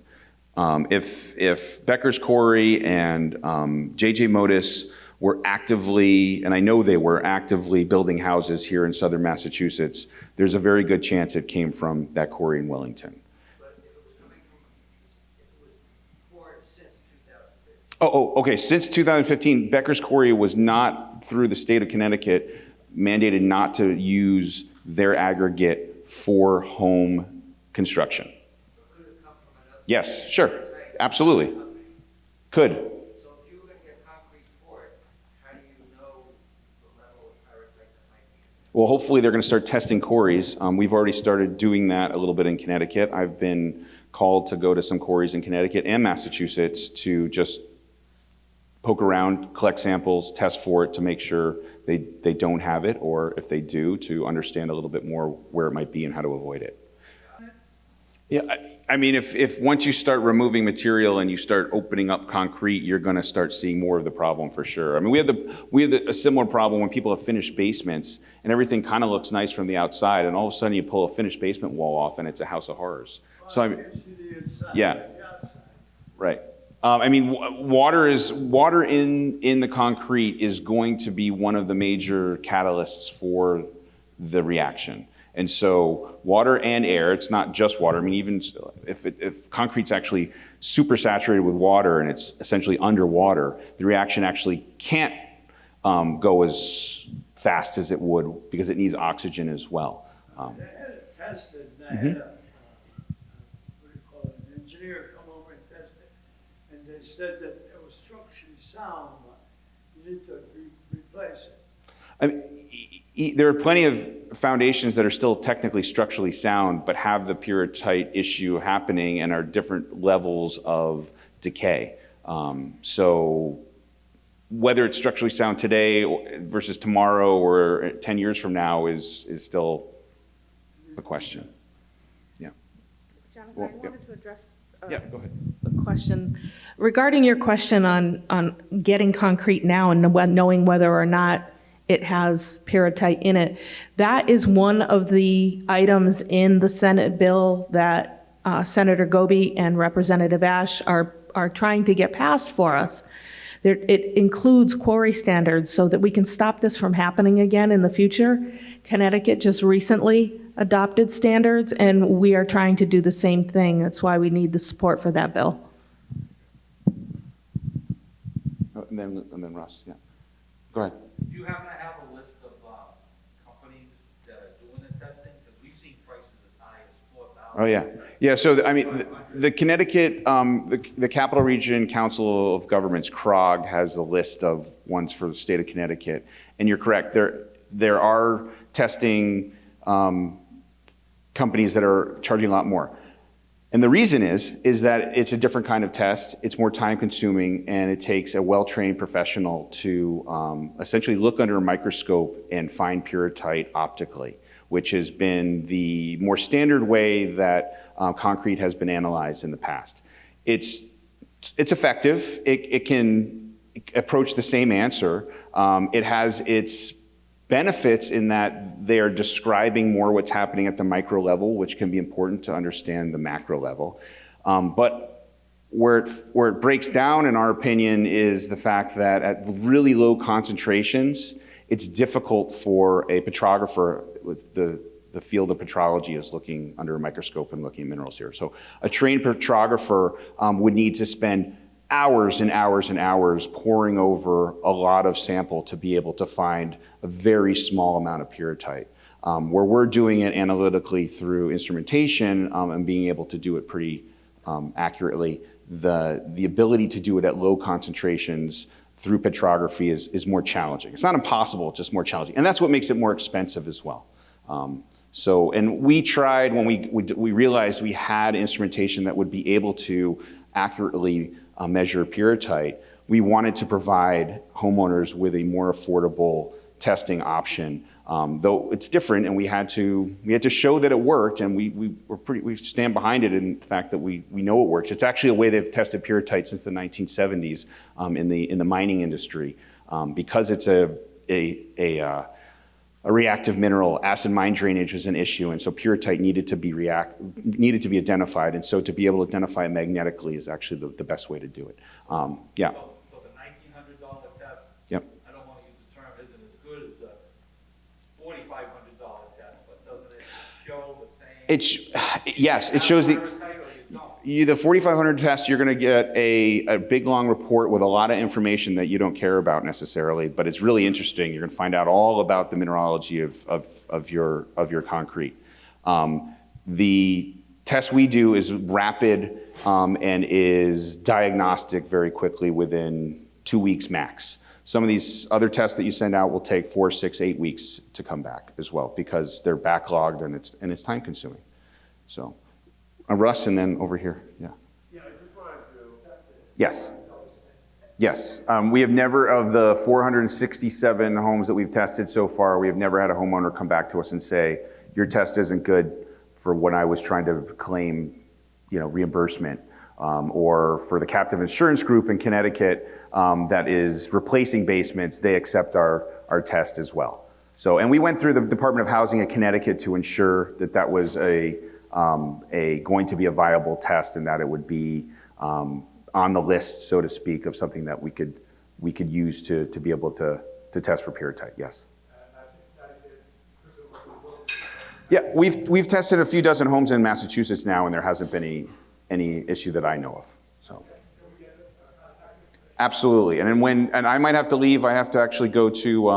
If Becker's Quarry and JJ Modis were actively, and I know they were actively building houses here in southern Massachusetts, there's a very good chance it came from that quarry in Wellington. But if it was coming from, if it was poured since 2015. Okay. Since 2015, Becker's Quarry was not, through the state of Connecticut, mandated not to use their aggregate for home construction. So could it come from another? Yes, sure. Absolutely. Could. So if you were going to get concrete poured, how do you know the level of pyrite that might be? Well, hopefully they're going to start testing quarries. We've already started doing that a little bit in Connecticut. I've been called to go to some quarries in Connecticut and Massachusetts to just poke around, collect samples, test for it to make sure they don't have it, or if they do, to understand a little bit more where it might be and how to avoid it. Yeah, I mean, if once you start removing material and you start opening up concrete, you're going to start seeing more of the problem for sure. I mean, we have a similar problem when people have finished basements and everything kind of looks nice from the outside, and all of a sudden you pull a finished basement wall off and it's a house of horrors. So I mean, yeah, right. I mean, water in the concrete is going to be one of the major catalysts for the reaction. And so water and air, it's not just water. I mean, even if concrete's actually super saturated with water and it's essentially underwater, the reaction actually can't go as fast as it would because it needs oxygen as well. I had it tested, and I had a, what do you call it, an engineer come over and test it, and they said that it was structurally sound, but you need to replace it. I mean, there are plenty of foundations that are still technically structurally sound, but have the pyrrhotite issue happening and are different levels of decay. So whether it's structurally sound today versus tomorrow or 10 years from now is still a question. Yeah. Jonathan, Well, I wanted to address Yeah, go ahead. a question. Regarding your question on getting concrete now and knowing whether or not it has pyrrhotite in it, that is one of the items in the Senate bill that Senator Goby and Representative Ash are trying to get passed for us. It includes quarry standards so that we can stop this from happening again in the future. Connecticut just recently adopted standards, and we are trying to do the same thing. That's why we need the support for that bill. And then Russ, yeah. Go ahead. Do you happen to have a list of companies that are doing the testing? Because we've seen prices as high as $4,000. Oh, yeah. Yeah, so, I mean, the Connecticut, the Capital Region Council of Governments, CROG, has a list of ones for the state of Connecticut. And you're correct, there are testing companies that are charging a lot more. And the reason is that it's a different kind of test, it's more time consuming, and it takes a well-trained professional to essentially look under a microscope and find pyrrhotite optically, which has been the more standard way that concrete has been analyzed in the past. It's effective, it can approach the same answer. It has its benefits in that they are describing more what's happening at the micro level, which can be important to understand the macro level. But where it breaks down, in our opinion, is the fact that at really low concentrations, it's difficult for a petrographer with the field of petrology is looking under a microscope and looking at minerals here. So a trained petrographer would need to spend hours and hours and hours poring over a lot of sample to be able to find a very small amount of pyrrhotite. Where we're doing it analytically through instrumentation and being able to do it pretty accurately, the ability to do it at low concentrations through petrography is more challenging. It's not impossible, it's just more challenging. And that's what makes it more expensive as well. And we tried when we realized we had instrumentation that would be able to accurately measure pyrrhotite. We wanted to provide homeowners with a more affordable testing option, though it's different, and we had to show that it worked, and we stand behind it in the fact that we know it works. It's actually a way they've tested pyrrhotite since the 1970s in the mining industry, because it's a reactive mineral. Acid mine drainage was an issue, and so pyrrhotite needed to be identified, and so to be able to identify it magnetically is actually the best way to do it. Yeah. So the $1,900 test, Yep. I don't want to use the term isn't as good as the $4,500 test, but doesn't it show the same? Yes, it shows the. Pyrrhotite, or you don't? The 4,500 test, you're going to get a big long report with a lot of information that you don't care about necessarily, but it's really interesting. You're going to find out all about the mineralogy of your concrete. The test we do is rapid and is diagnostic very quickly within 2 weeks max. Some of these other tests that you send out will take 4, 6, 8 weeks to come back as well because they're backlogged and it's time consuming. So. Russ, and then over here, yeah. Yeah, I just wanted to. Yes. Yes. We have never, of the 467 homes that we've tested so far, we have never had a homeowner come back to us and say, your test isn't good for what I was trying to claim, reimbursement. Or for the captive insurance group in Connecticut that is replacing basements, they accept our test as well. So, and we went through the Department of Housing in Connecticut to ensure that that was going to be a viable test and that it would be on the list, so to speak, of something that we could use to be able to test for pyrrhotite. Yes. I think that it presumably Yeah, we've tested a few dozen homes in Massachusetts now, and there hasn't been any issue that I know of. So, absolutely. And I might have to leave. I have to actually go to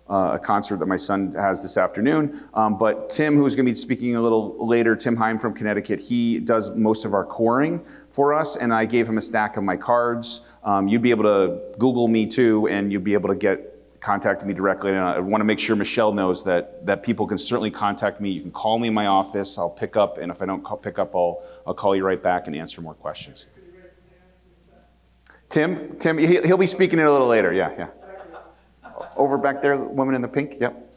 a concert that my son has this afternoon. But Tim, who's going to be speaking a little later, Tim Heim from Connecticut, he does most of our coring for us, and I gave him a stack of my cards. You'd be able to Google me too, and you'd be able to contact me directly. And I want to make sure Michelle knows that people can certainly contact me. You can call me in my office. I'll pick up, and if I don't pick up, I'll call you right back and answer more questions. Tim, he'll be speaking in a little later. Yeah. Over back there, woman in the pink. Yep.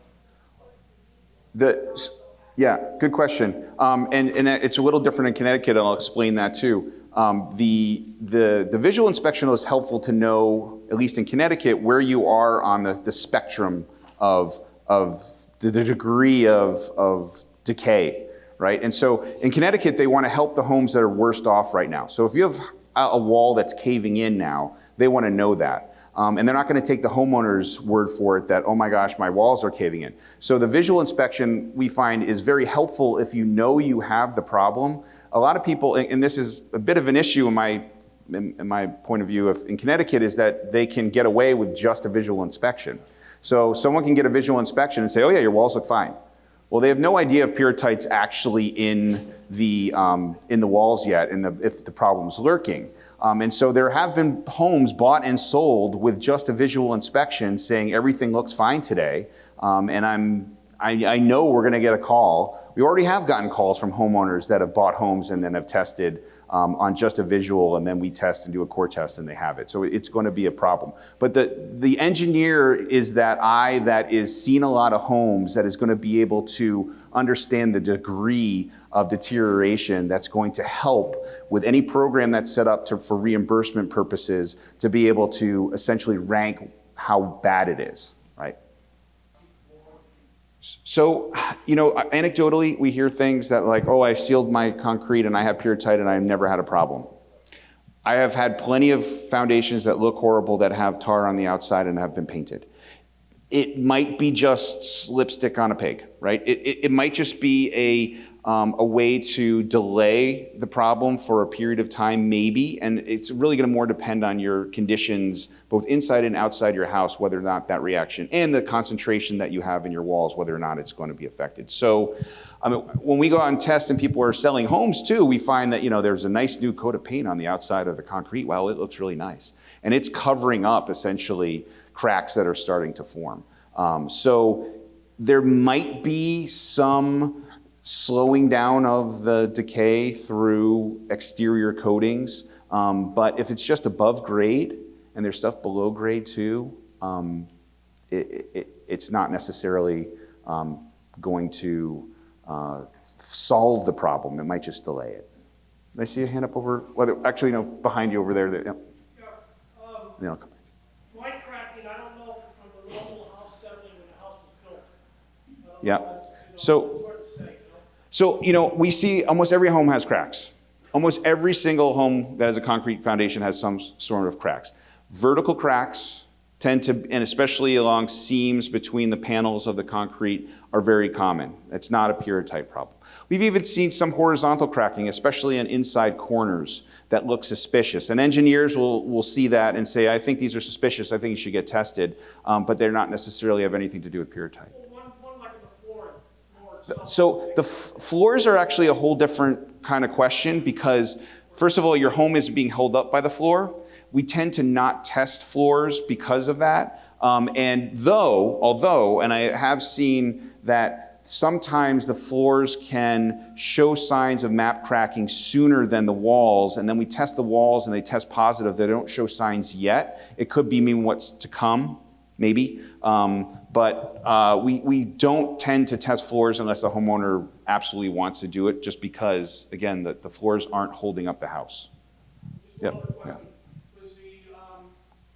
Good question. And it's a little different in Connecticut, and I'll explain that too. The visual inspection is helpful to know, at least in Connecticut, where you are on the spectrum of the degree of decay, right? And so in Connecticut, they want to help the homes that are worst off right now. So if you have a wall that's caving in now, they want to know that. And they're not going to take the homeowner's word for it that, oh my gosh, my walls are caving in. So the visual inspection, we find, is very helpful if you know you have the problem. A lot of people, and this is a bit of an issue in my point of view in Connecticut, is that they can get away with just a visual inspection. So someone can get a visual inspection and say, oh yeah, your walls look fine. Well, they have no idea if pyrrhotite's actually in the walls yet, and if the problem's lurking. And so there have been homes bought and sold with just a visual inspection saying everything looks fine today, and I know we're going to get a call. We already have gotten calls from homeowners that have bought homes and then have tested on just a visual, and then we test and do a core test and they have it. So it's going to be a problem. But the engineer is that eye that is seen a lot of homes, that is going to be able to understand the degree of deterioration that's going to help with any program that's set up for reimbursement purposes to be able to essentially rank how bad it is, right? So, anecdotally, we hear things that like, oh, I sealed my concrete and I have pyrrhotite and I've never had a problem. I have had plenty of foundations that look horrible that have tar on the outside and have been painted. It might be just lipstick on a pig, right? It might just be a way to delay the problem for a period of time, maybe, and it's really going to more depend on your conditions, both inside and outside your house, whether or not that reaction, and the concentration that you have in your walls, whether or not it's going to be affected. So, when we go out and test and people are selling homes too, we find that, there's a nice new coat of paint on the outside of the concrete. Well, it looks really nice. And it's covering up, essentially, cracks that are starting to form. So there might be some slowing down of the decay through exterior coatings, but if it's just above grade and there's stuff below grade too, it's not necessarily going to solve the problem. It might just delay it. Did I see a hand up over? Well, actually, no, behind you over there. Yep. Yeah, my cracking, I don't know if it's from the normal house settling when the house was built. Yeah. So, we see almost every home has cracks. Almost every single home that has a concrete foundation has some sort of cracks. Vertical cracks tend to, and especially along seams between the panels of the concrete, are very common. It's not a pyrrhotite problem. We've even seen some horizontal cracking, especially in inside corners, that look suspicious. And engineers will see that and say, I think these are suspicious, I think you should get tested, but they're not necessarily have anything to do with pyrrhotite. One like in the floor. So the floors are actually a whole different kind of question, because first of all, your home is being held up by the floor. We tend to not test floors because of that. Although, and I have seen that sometimes the floors can show signs of MAP cracking sooner than the walls, and then we test the walls and they test positive. They don't show signs yet. It could be mean what's to come, maybe. But we don't tend to test floors unless the homeowner absolutely wants to do it, just because, again, the floors aren't holding up the house. Yep. Yeah.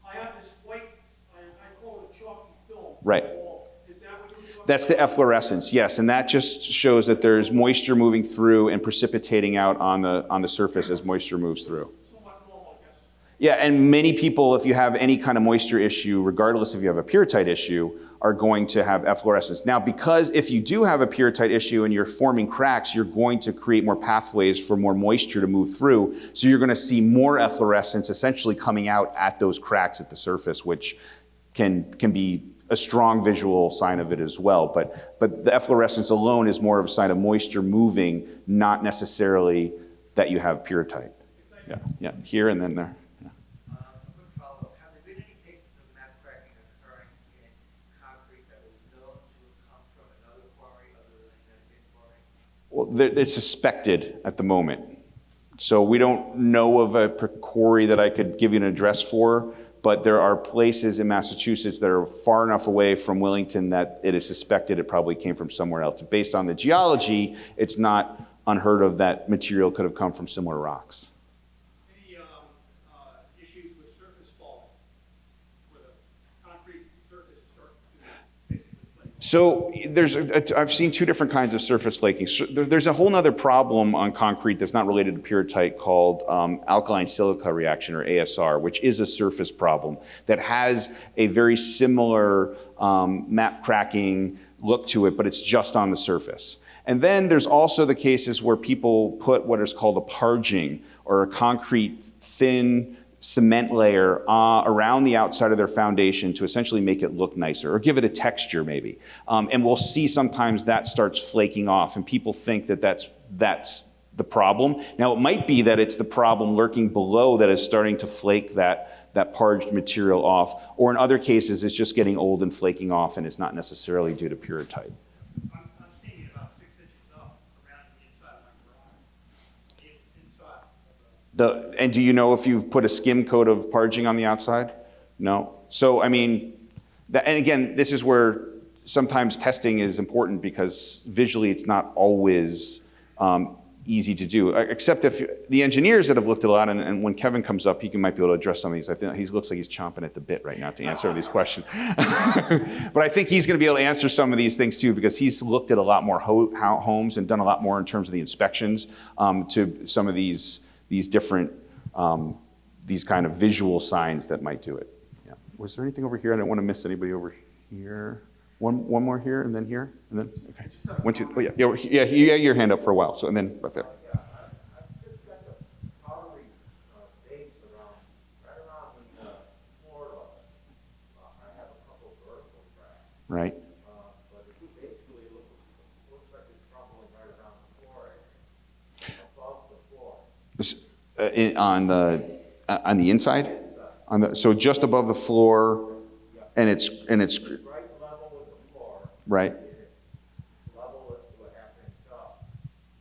I have this white, I call it chalky film. Right. Is that what you're doing? That's the efflorescence, yes, and that just shows that there's moisture moving through and precipitating out on the surface as moisture moves through. Somewhat normal, I guess. Yeah, and many people, if you have any kind of moisture issue, regardless if you have a pyrrhotite issue, are going to have efflorescence. Now, because if you do have a pyrrhotite issue and you're forming cracks, you're going to create more pathways for more moisture to move through. So you're going to see more efflorescence essentially coming out at those cracks at the surface, which can be a strong visual sign of it as well. But the efflorescence alone is more of a sign of moisture moving, not necessarily that you have pyrrhotite. Yeah, here and then there. A quick follow-up. Have there been any cases of map cracking occurring in concrete that was known to have come from another quarry other than that big quarry? Well, it's suspected at the moment. So we don't know of a quarry that I could give you an address for, but there are places in Massachusetts that are far enough away from Willington that it is suspected it probably came from somewhere else. Based on the geology, it's not unheard of that material could have come from similar rocks. Any issues with surface fault, where the concrete surface starts to basically flake? So I've seen two different kinds of surface flaking. So there's a whole nother problem on concrete that's not related to pyrrhotite called alkaline silica reaction, or ASR, which is a surface problem that has a very similar map cracking look to it, but it's just on the surface. And then there's also the cases where people put what is called a parging, or a concrete thin cement layer around the outside of their foundation to essentially make it look nicer, or give it a texture maybe. And we'll see sometimes that starts flaking off, and people think that that's the problem. Now, it might be that it's the problem lurking below that is starting to flake that parged material off, or in other cases it's just getting old and flaking off, and it's not necessarily due to pyrrhotite. I'm seeing it about 6 inches up around the inside of my garage. It's inside. And do you know if you've put a skim coat of parging on the outside? No. So, I mean, and again, this is where sometimes testing is important, because visually it's not always easy to do, except if the engineers that have looked at a lot, and when Kevin comes up, he might be able to address some of these. I think he looks like he's chomping at the bit right now to answer these questions. But I think he's going to be able to answer some of these things too, because he's looked at a lot more homes and done a lot more in terms of the inspections to some of these different, these kind of visual signs that might do it. Yeah. Was there anything over here? I don't want to miss anybody over here. One more here, and then here, and then, okay. 1, 2, oh yeah, you had your hand up for a while, so, and then right there. Yeah, I've just got the pottery base right around the floor of it. I have a couple of vertical cracks. Right. But it basically looks like it's crumbling right around the floor, above the floor. On the inside? So just above the floor, and it's Right level with the floor. right. Level with what happened up,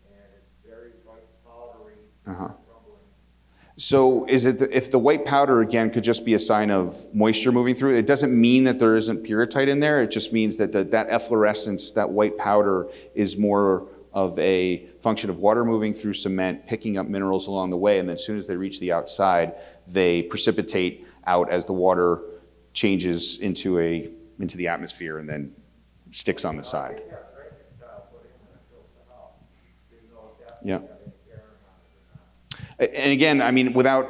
and it's very white powdery, Uh-huh. crumbling. So is it, if the white powder, again, could just be a sign of moisture moving through, it doesn't mean that there isn't pyrrhotite in there. It just means that that efflorescence, that white powder, is more of a function of water moving through cement, picking up minerals along the way, and then as soon as they reach the outside, they precipitate out as the water changes into the atmosphere and then sticks on the side. Yeah. And again, I mean, without,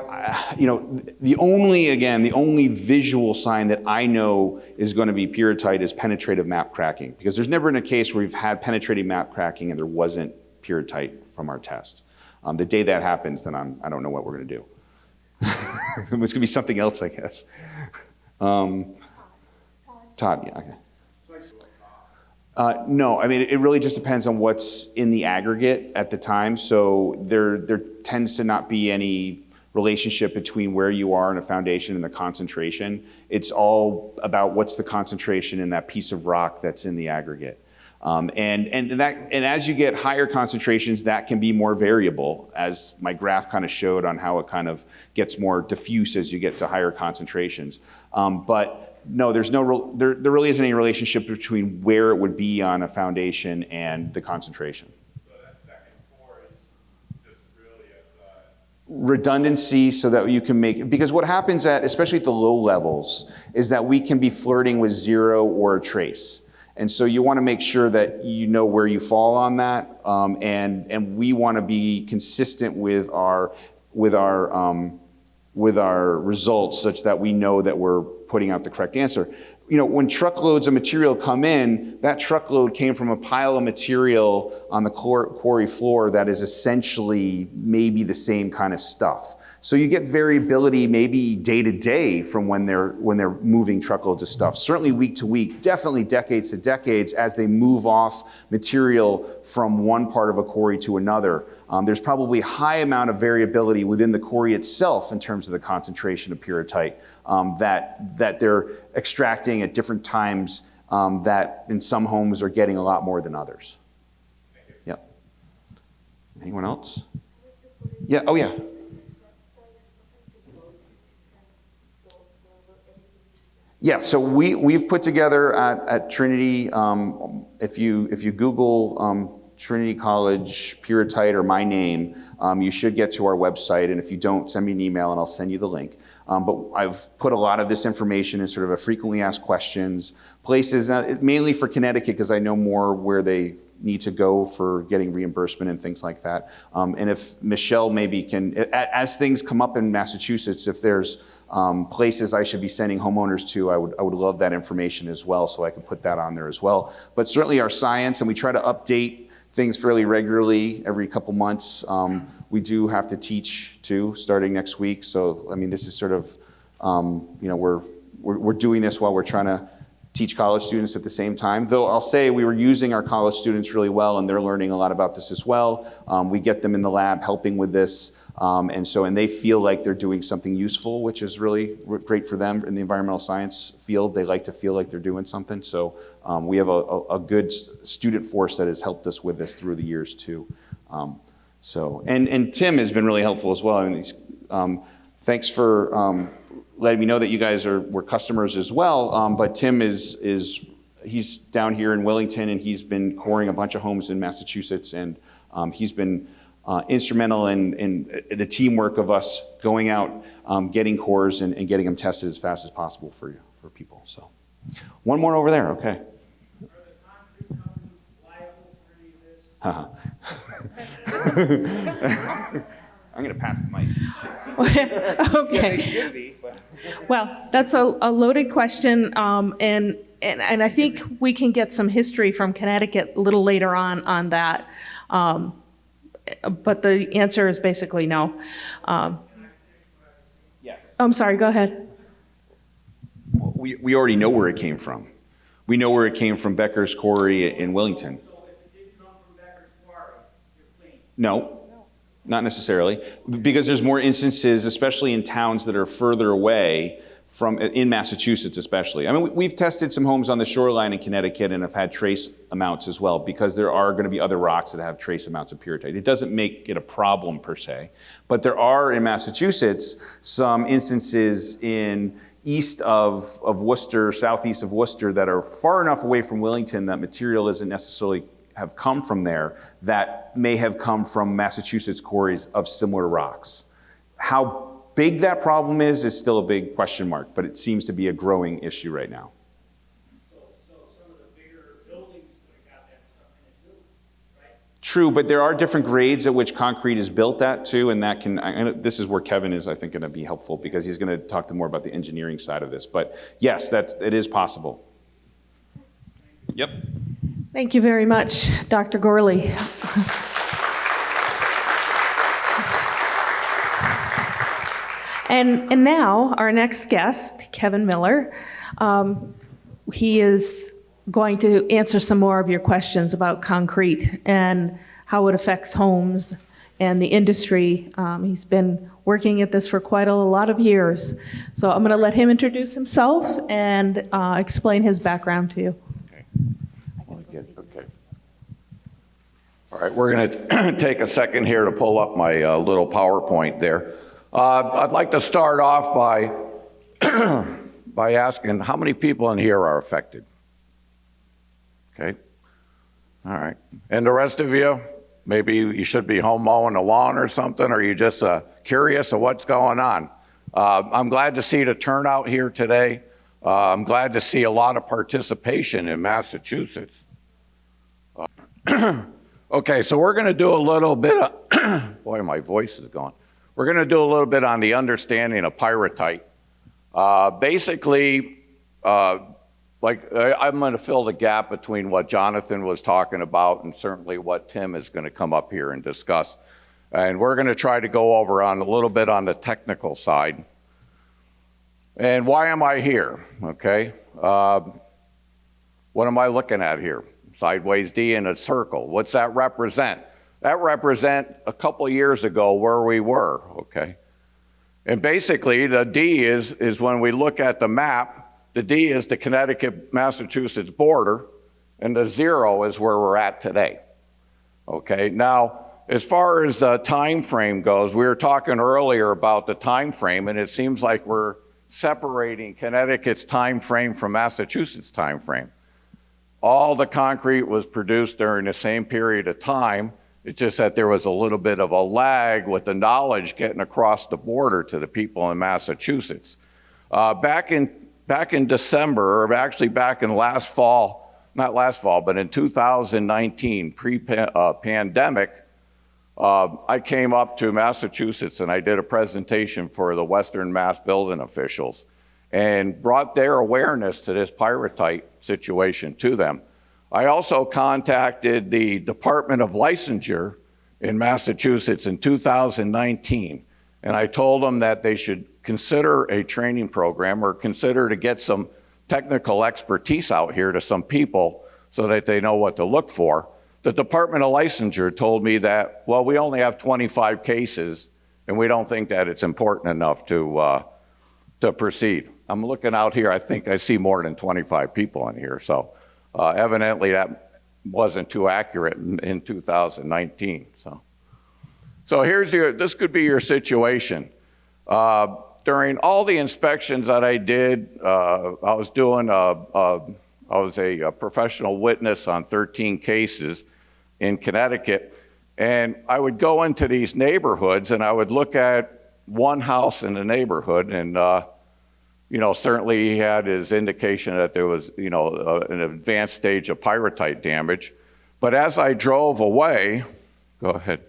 the only visual sign that I know is going to be pyrrhotite is penetrative map cracking, because there's never been a case where we've had penetrating map cracking and there wasn't pyrrhotite from our test. The day that happens, then I don't know what we're going to do. It's going to be something else, I guess. Todd, yeah, okay. No, I mean, it really just depends on what's in the aggregate at the time. So there tends to not be any relationship between where you are in a foundation and the concentration. It's all about what's the concentration in that piece of rock that's in the aggregate. And as you get higher concentrations, that can be more variable, as my graph kind of showed on how it kind of gets more diffuse as you get to higher concentrations. But no, there really isn't any relationship between where it would be on a foundation and the concentration. So that second floor is just really Redundancy, so that you can make, because what happens especially at the low levels, is that we can be flirting with zero or a trace. And so you want to make sure that you know where you fall on that, and we want to be consistent with our results such that we know that we're putting out the correct answer. You know, when truckloads of material come in, that truckload came from a pile of material on the quarry floor that is essentially maybe the same kind of stuff. So you get variability maybe day to day from when they're moving truckloads of stuff. Certainly week to week, definitely decades to decades as they move off material from one part of a quarry to another. There's probably a high amount of variability within the quarry itself in terms of the concentration of pyrrhotite that they're extracting at different times that in some homes are getting a lot more than others. Yep. Anyone else? Yeah, oh yeah. Yeah, so we've put together at Trinity, if you Google Trinity College pyrrhotite or my name, you should get to our website, and if you don't, send me an email and I'll send you the link. But I've put a lot of this information in sort of a frequently asked questions, places, mainly for Connecticut because I know more where they need to go for getting reimbursement and things like that. And if Michelle maybe can, as things come up in Massachusetts, if there's places I should be sending homeowners to, I would love that information as well, so I can put that on there as well. But certainly our science, and we try to update things fairly regularly every couple months. We do have to teach too, starting next week. So I mean, this is sort of, you know, we're doing this while we're trying to teach college students at the same time. Though I'll say we were using our college students really well, and they're learning a lot about this as well. We get them in the lab helping with this. And they feel like they're doing something useful, which is really great for them in the environmental science field. They like to feel like they're doing something. So we have a good student force that has helped us with this through the years too. And Tim has been really helpful as well. I mean, thanks for letting me know that you guys were customers as well. But Tim he's down here in Wellington, and he's been coring a bunch of homes in Massachusetts, and he's been instrumental in the teamwork of us going out, getting cores and getting them tested as fast as possible for people. So, one more over there. Okay. Are the concrete companies liable for any of this? I'm going to pass the mic. Okay. They should be, but. Well, that's a loaded question, and I think we can get some history from Connecticut a little later on that. But the answer is basically no. Yeah. I'm sorry, go ahead. We already know where it came from. We know where it came from Becker's Quarry in Wellington. So if it didn't come from Becker's Quarry, you're clean? No. Not necessarily, because there's more instances, especially in towns that are further away in Massachusetts especially. I mean, we've tested some homes on the shoreline in Connecticut and have had trace amounts as well, because there are going to be other rocks that have trace amounts of pyrrhotite. It doesn't make it a problem per se, but there are in Massachusetts some instances in east of Worcester, southeast of Worcester, that are far enough away from Wellington that material isn't necessarily have come from there, that may have come from Massachusetts quarries of similar rocks. How big that problem is still a big question mark, but it seems to be a growing issue right now. So some of the bigger buildings could have got that stuff in it too, right? True, but there are different grades at which concrete is built at too, and that can, and this is where Kevin is, I think, going to be helpful, because he's going to talk more about the engineering side of this. But yes, it is possible. Yep. Thank you very much, Dr. Gorley. And now, our next guest, Kevin Miller, he is going to answer some more of your questions about concrete and how it affects homes and the industry. He's been working at this for quite a lot of years. So I'm going to let him introduce himself and explain his background to you. Okay. All right, we're going to take a second here to pull up my little PowerPoint there. I'd like to start off by asking how many people in here are affected? Okay. All right. And the rest of you, maybe you should be home mowing the lawn or something, or you just curious of what's going on. I'm glad to see the turnout here today. I'm glad to see a lot of participation in Massachusetts. Okay, so we're going to do a little bit of, boy, my voice is gone. we're going to do a little bit on the understanding of pyrrhotite. Basically, I'm going to fill the gap between what Jonathan was talking about and certainly what Tim is going to come up here and discuss. And we're going to try to go over on a little bit on the technical side. And why am I here? Okay. What am I looking at here? Sideways D in a circle. What's that represent? That represent a couple years ago where we were, okay? And basically the D is when we look at the map, the D is the Connecticut-Massachusetts border, and the 0 is where we're at today, okay? Now, as far as the time frame goes, we were talking earlier about the time frame, and it seems like we're separating Connecticut's time frame from Massachusetts' time frame. All the concrete was produced during the same period of time. It's just that there was a little bit of a lag with the knowledge getting across the border to the people in Massachusetts. Back in December, or actually back in last fall, not last fall, but in 2019, pre-pandemic, I came up to Massachusetts and I did a presentation for the Western Mass building officials and brought their awareness to this pyrrhotite situation to them. I also contacted the Department of Licensure in Massachusetts in 2019, and I told them that they should consider a training program or consider to get some technical expertise out here to some people so that they know what to look for. The Department of Licensure told me that, well, we only have 25 cases, and we don't think that it's important enough to proceed. I'm looking out here, I think I see more than 25 people in here, so evidently that wasn't too accurate in 2019. So here's this could be your situation. During all the inspections that I did, I was a professional witness on 13 cases in Connecticut, and I would go into these neighborhoods and I would look at one house in the neighborhood, and certainly he had his indication that there was, an advanced stage of pyrrhotite damage. But as I drove away, go ahead,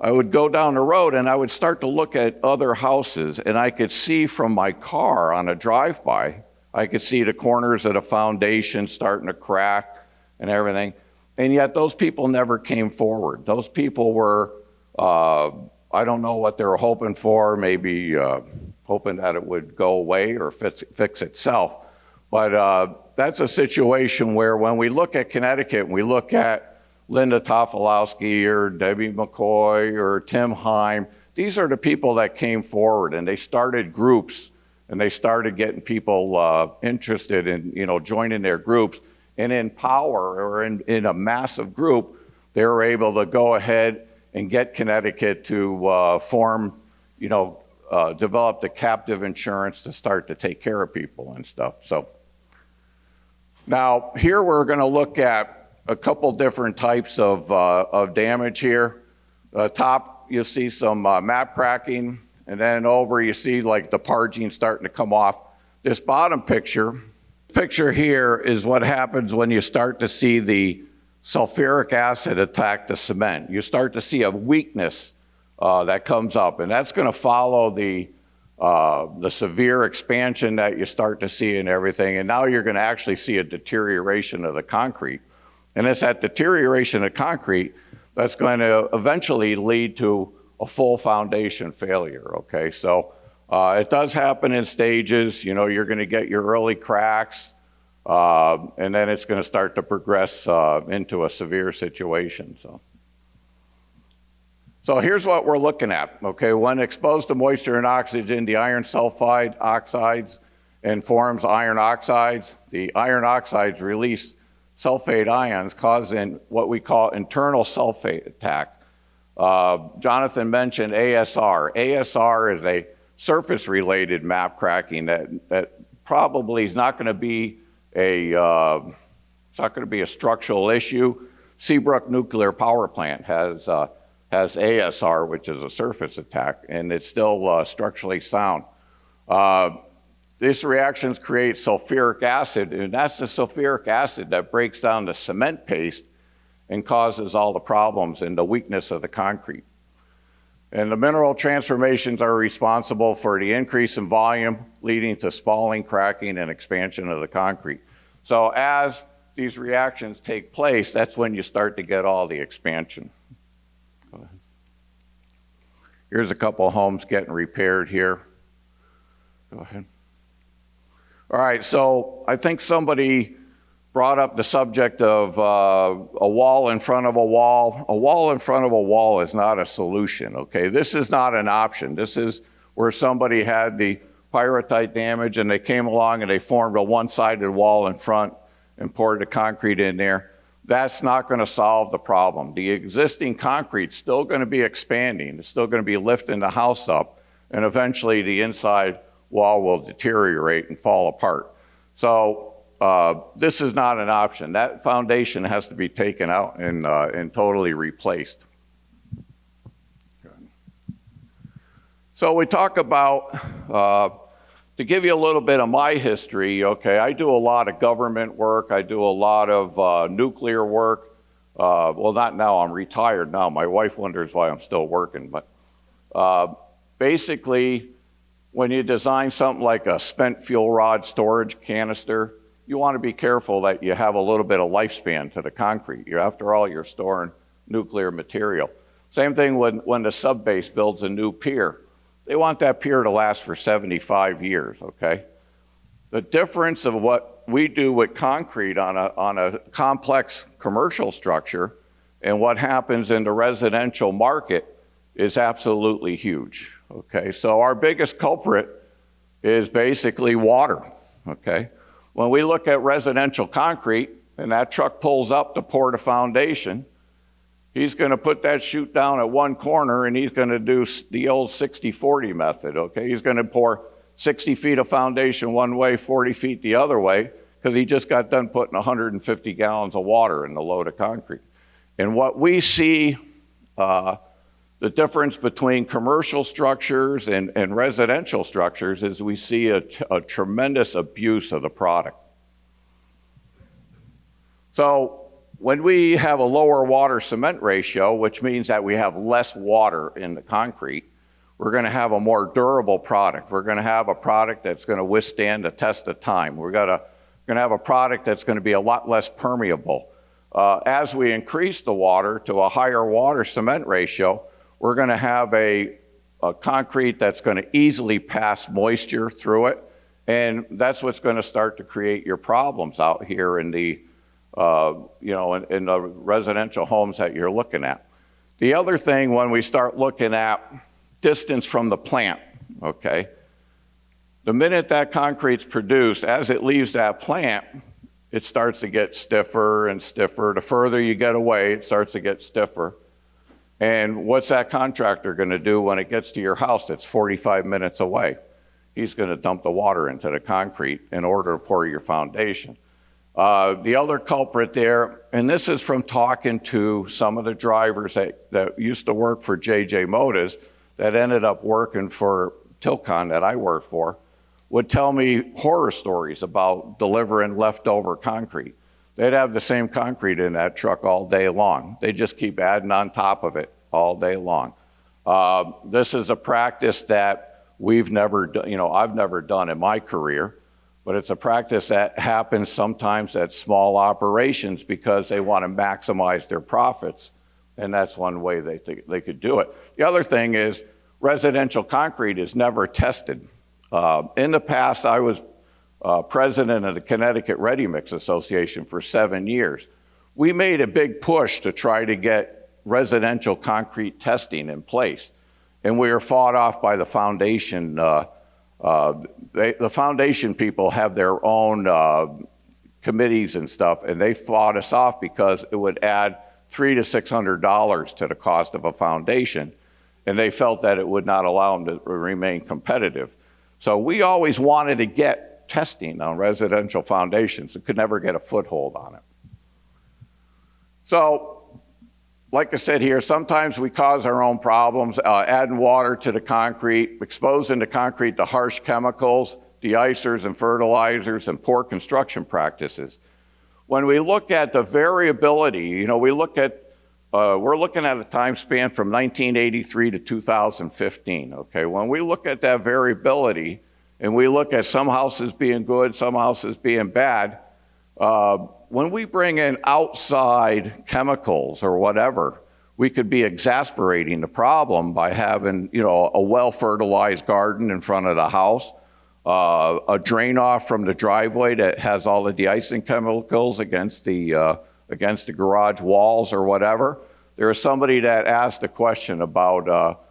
I would go down the road and I would start to look at other houses, and I could see from my car on a drive-by, I could see the corners of the foundation starting to crack and everything. And yet those people never came forward. Those people were, I don't know what they were hoping for, maybe hoping that it would go away or fix itself. But that's a situation where when we look at Connecticut and we look at Linda Tofolowski or Debbie McCoy or Tim Heim, these are the people that came forward and they started groups and they started getting people interested in, joining their groups. And in power or in a massive group, they were able to go ahead and get Connecticut to form, develop the captive insurance to start to take care of people and stuff. So now here we're going to look at a couple different types of damage here. Top, you'll see some map cracking, and then over you see like the parging starting to come off. This bottom picture here is what happens when you start to see the sulfuric acid attack the cement. You start to see a weakness that comes up, and that's going to follow the severe expansion that you start to see and everything, and now you're going to actually see a deterioration of the concrete. And it's that deterioration of concrete that's going to eventually lead to a full foundation failure, okay? So it does happen in stages. You're going to get your early cracks, and then it's going to start to progress into a severe situation. So here's what we're looking at, okay? When exposed to moisture and oxygen, the iron sulfide oxides and forms iron oxides. The iron oxides release sulfate ions, causing what we call internal sulfate attack. Jonathan mentioned ASR. ASR is a surface-related map cracking that probably is not going to be a structural issue. Seabrook Nuclear Power Plant has ASR, which is a surface attack, and it's still structurally sound. These reactions create sulfuric acid, and that's the sulfuric acid that breaks down the cement paste and causes all the problems and the weakness of the concrete. And the mineral transformations are responsible for the increase in volume, leading to spalling, cracking, and expansion of the concrete. So as these reactions take place, that's when you start to get all the expansion. Go ahead. Here's a couple of homes getting repaired here. Go ahead. All right, so I think somebody brought up the subject of a wall in front of a wall. A wall in front of a wall is not a solution, okay? This is not an option. This is where somebody had the pyrrhotite damage and they came along and they formed a one-sided wall in front and poured the concrete in there. That's not gonna solve the problem. The existing concrete's still gonna be expanding. It's still gonna be lifting the house up, and eventually the inside wall will deteriorate and fall apart. So this is not an option. That foundation has to be taken out and totally replaced. So we talk about, to give you a little bit of my history, okay, I do a lot of government work. I do a lot of nuclear work. Well, not now, I'm retired now. My wife wonders why I'm still working, but basically, when you design something like a spent fuel rod storage canister, you want to be careful that you have a little bit of lifespan to the concrete. After all, you're storing nuclear material. Same thing when the subbase builds a new pier. They want that pier to last for 75 years, okay? The difference of what we do with concrete on a complex commercial structure and what happens in the residential market is absolutely huge, okay? So our biggest culprit is basically water, okay? When we look at residential concrete and that truck pulls up to pour the foundation, he's gonna put that chute down at one corner and he's gonna do the old 60-40 method, okay? He's gonna pour 60 feet of foundation one way, 40 feet the other way, because he just got done putting 150 gallons of water in the load of concrete. And what we see, the difference between commercial structures and residential structures is we see a tremendous abuse of the product. So when we have a lower water cement ratio, which means that we have less water in the concrete, we're gonna have a more durable product. We're gonna have a product that's gonna withstand the test of time. We're gonna have a product that's gonna be a lot less permeable. As we increase the water to a higher water cement ratio, we're gonna have a concrete that's gonna easily pass moisture through it, and that's what's gonna start to create your problems out here in the, in the residential homes that you're looking at. The other thing, when we start looking at distance from the plant, okay, the minute that concrete's produced, as it leaves that plant, it starts to get stiffer and stiffer. The further you get away, it starts to get stiffer. And what's that contractor gonna do when it gets to your house that's 45 minutes away? He's gonna dump the water into the concrete in order to pour your foundation. The other culprit there, and this is from talking to some of the drivers that used to work for JJ Motors that ended up working for Tilcon that I worked for, would tell me horror stories about delivering leftover concrete. They'd have the same concrete in that truck all day long. They just keep adding on top of it all day long. This is a practice that we've never done, I've never done in my career, but it's a practice that happens sometimes at small operations because they want to maximize their profits, and that's one way they could do it. The other thing is residential concrete is never tested. In the past, I was president of the Connecticut Ready Mix Association for 7 years. We made a big push to try to get residential concrete testing in place, and we were fought off by the foundation. The foundation people have their own committees and stuff, and they fought us off because it would add $300 to $600 to the cost of a foundation, and they felt that it would not allow them to remain competitive. So we always wanted to get testing on residential foundations and could never get a foothold on it. So, like I said here, sometimes we cause our own problems, adding water to the concrete, exposing the concrete to harsh chemicals, de-icers and fertilizers, and poor construction practices. When we look at the variability, we look at we're looking at a time span from 1983 to 2015, okay? When we look at that variability and we look at some houses being good, some houses being bad, when we bring in outside chemicals or whatever, we could be exasperating the problem by having, a well-fertilized garden in front of the house, a drain off from the driveway that has all the de-icing chemicals against the garage walls or whatever. There was somebody that asked a question about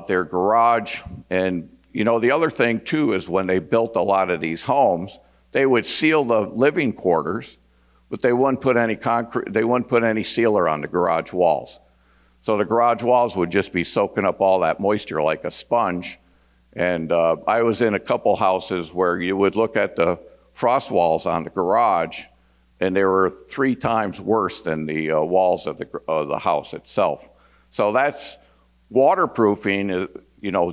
their garage, and the other thing too is when they built a lot of these homes, they would seal the living quarters, but they wouldn't put any concrete, they wouldn't put any sealer on the garage walls. So the garage walls would just be soaking up all that moisture like a sponge. And I was in a couple houses where you would look at the frost walls on the garage, and they were 3 times worse than the walls of the house itself. So that's waterproofing,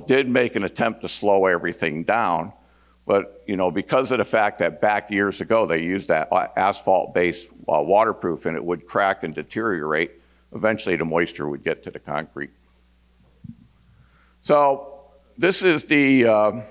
did make an attempt to slow everything down. But, because of the fact that back years ago, they used that asphalt-based waterproof and it would crack and deteriorate, eventually the moisture would get to the concrete. So this is the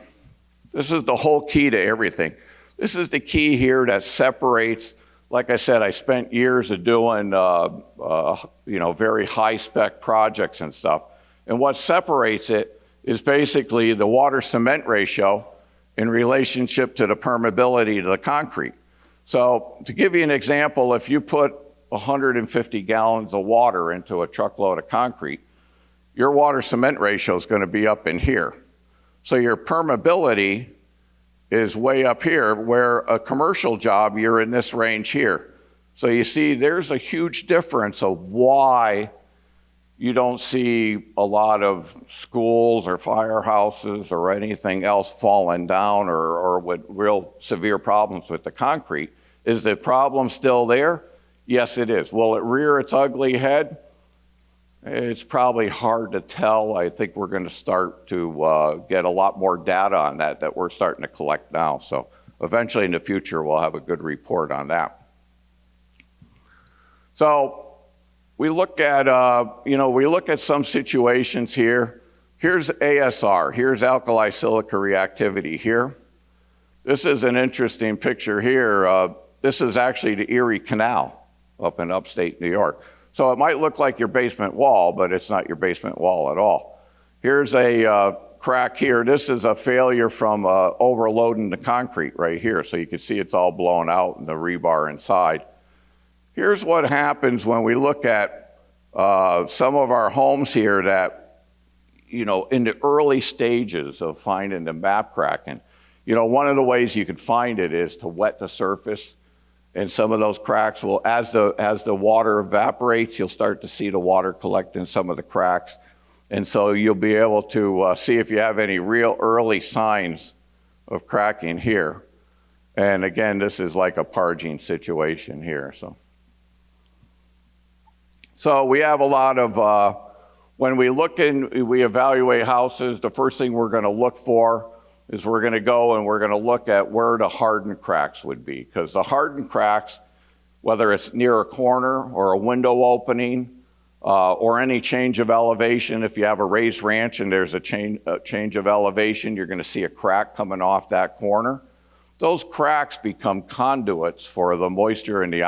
whole key to everything. This is the key here that separates, like I said, I spent years of doing, very high-spec projects and stuff. And what separates it is basically the water-cement ratio in relationship to the permeability to the concrete. So to give you an example, if you put 150 gallons of water into a truckload of concrete, your water cement ratio is going to be up in here. So your permeability is way up here, where a commercial job, you're in this range here. So you see, there's a huge difference of why you don't see a lot of schools or firehouses or anything else falling down or with real severe problems with the concrete. Is the problem still there? Yes, it is. Will it rear its ugly head? It's probably hard to tell. I think we're going to start to get a lot more data on that we're starting to collect now. So eventually in the future, we'll have a good report on that. So we look at, some situations here. Here's ASR. Here's alkali silica reactivity here. This is an interesting picture here. This is actually the Erie Canal up in upstate New York. So it might look like your basement wall, but it's not your basement wall at all. Here's a crack here. This is a failure from overloading the concrete right here. So you can see it's all blown out and the rebar inside. Here's what happens when we look at some of our homes here that, in the early stages of finding the map cracking. One of the ways you can find it is to wet the surface, and some of those cracks will, as the water evaporates, you'll start to see the water collect in some of the cracks. And so you'll be able to see if you have any real early signs of cracking here. And again, this is like a parging situation here. So we have a lot of, when we evaluate houses, the first thing we're going to look for is we're going to go and we're going to look at where the hardened cracks would be. Because the hardened cracks, whether it's near a corner or a window opening or any change of elevation, if you have a raised ranch and there's a change of elevation, you're going to see a crack coming off that corner. Those cracks become conduits for the moisture and the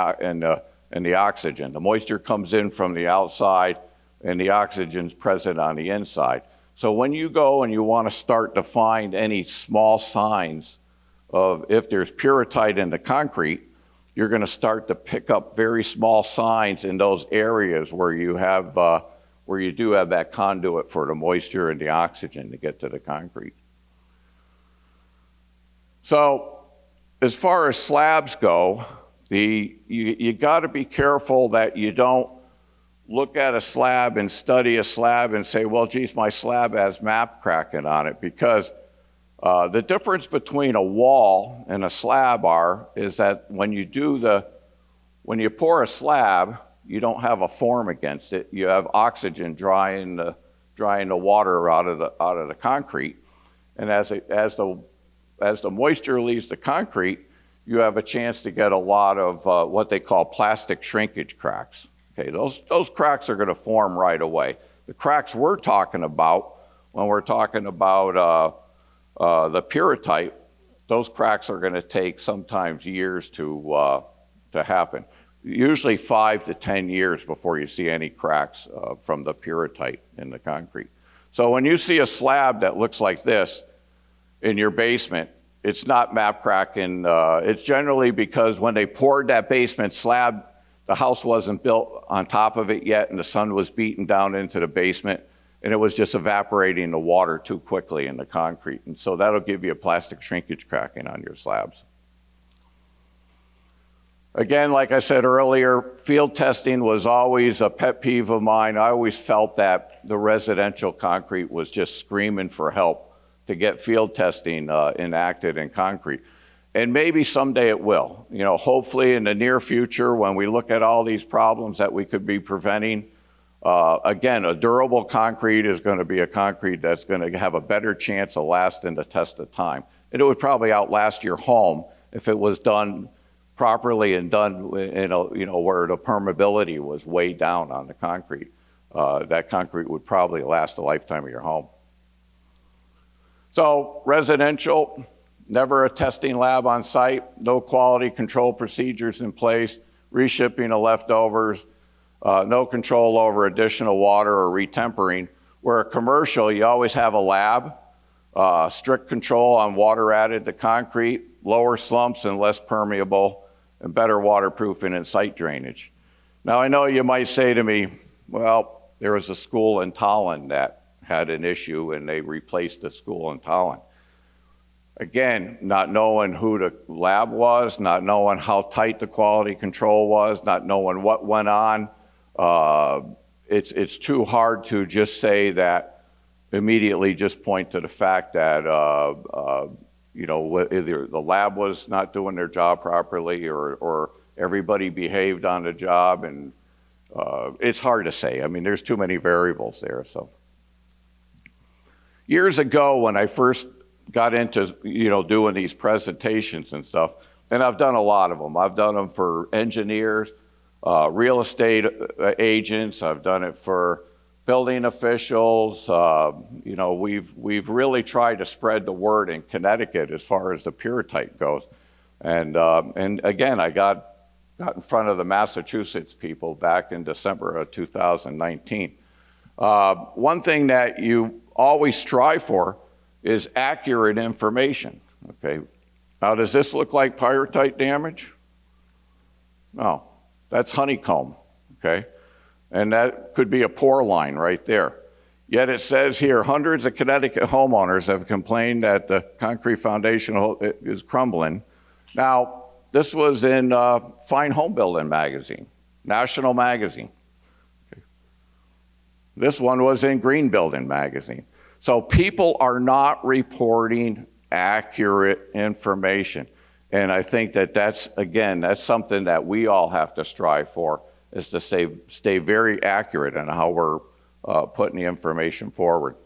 oxygen. The moisture comes in from the outside and the oxygen's present on the inside. So when you go and you want to start to find any small signs of if there's pyrrhotite in the concrete, you're going to start to pick up very small signs in those areas where you do have that conduit for the moisture and the oxygen to get to the concrete. So as far as slabs go, you got to be careful that you don't look at a slab and study a slab and say, well, geez, my slab has map cracking on it, because the difference between a wall and a slab is that when you pour a slab, you don't have a form against it. You have oxygen drying the water out of the concrete, and as the moisture leaves the concrete, you have a chance to get a lot of what they call plastic shrinkage cracks. Okay, those cracks are going to form right away. The cracks we're talking about, when we're talking about the pyrrhotite, those cracks are going to take sometimes years to happen. Usually 5 to 10 years before you see any cracks from the pyrrhotite in the concrete. So when you see a slab that looks like this in your basement, it's not MAP cracking. It's generally because when they poured that basement slab, the house wasn't built on top of it yet, and the sun was beating down into the basement, and it was just evaporating the water too quickly in the concrete. And so that'll give you a plastic shrinkage cracking on your slabs. Again, like I said earlier, field testing was always a pet peeve of mine. I always felt that the residential concrete was just screaming for help to get field testing enacted in concrete. And maybe someday it will. You know, hopefully in the near future, when we look at all these problems that we could be preventing, again, a durable concrete is going to be a concrete that's going to have a better chance of lasting the test of time. And it would probably outlast your home if it was done properly and done in a, you know, where the permeability was way down on the concrete. That concrete would probably last the lifetime of your home. So residential, never a testing lab on site, no quality control procedures in place, reshipping of leftovers, no control over additional water or retempering. Where a commercial, you always have a lab, strict control on water added to concrete, lower slumps and less permeable, and better waterproofing and site drainage. Now I know you might say to me, well, there was a school in Tolland that had an issue and they replaced the school in Tolland. Again, not knowing who the lab was, not knowing how tight the quality control was, not knowing what went on, it's too hard to just say that, immediately just point to the fact that you know, either the lab was not doing their job properly or everybody behaved on the job, and it's hard to say. I mean, there's too many variables there. So years ago when I first got into, you know, doing these presentations and stuff, and I've done a lot of them. I've done them for engineers, real estate agents. I've done it for building officials. You know, we've really tried to spread the word in Connecticut as far as the pyrrhotite goes. And again, I got in front of the Massachusetts people back in December of 2019. One thing that you always strive for is accurate information, okay? Now, does this look like pyrrhotite damage? No, that's honeycomb, okay? And that could be a pore line right there. Yet it says here, hundreds of Connecticut homeowners have complained that the concrete foundation is crumbling. Now, this was in Fine Home Building magazine, national magazine. Okay. This one was in Green Building magazine. So people are not reporting accurate information. And I think that that's something that we all have to strive for, is to stay very accurate in how we're putting the information forward.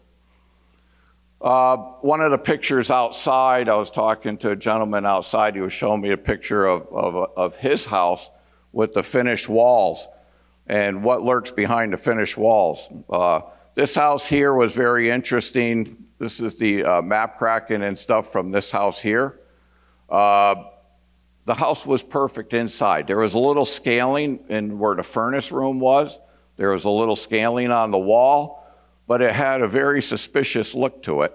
One of the pictures outside, I was talking to a gentleman outside, he was showing me a picture of his house with the finished walls and what lurks behind the finished walls. This house here was very interesting. This is the map cracking and stuff from this house here. The house was perfect inside. There was a little scaling in where the furnace room was. There was a little scaling on the wall, but it had a very suspicious look to it.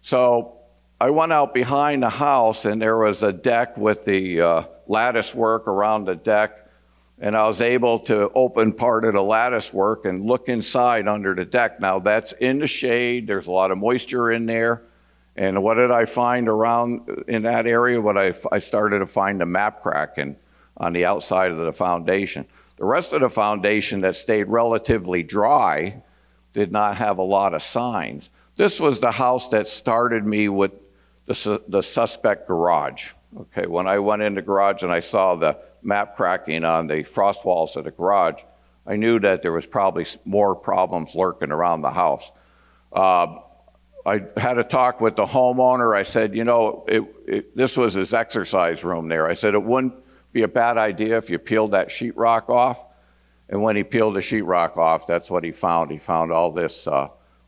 So I went out behind the house and there was a deck with the lattice work around the deck, and I was able to open part of the lattice work and look inside under the deck. Now that's in the shade, there's a lot of moisture in there. And what did I find around in that area? I started to find the map cracking on the outside of the foundation. The rest of the foundation that stayed relatively dry did not have a lot of signs. This was the house that started me with the suspect garage. Okay, when I went in the garage and I saw the map cracking on the frost walls of the garage, I knew that there was probably more problems lurking around the house. I had a talk with the homeowner. I said, you know, this was his exercise room there. I said, it wouldn't be a bad idea if you peeled that sheetrock off. And when he peeled the sheetrock off, that's what he found. He found all this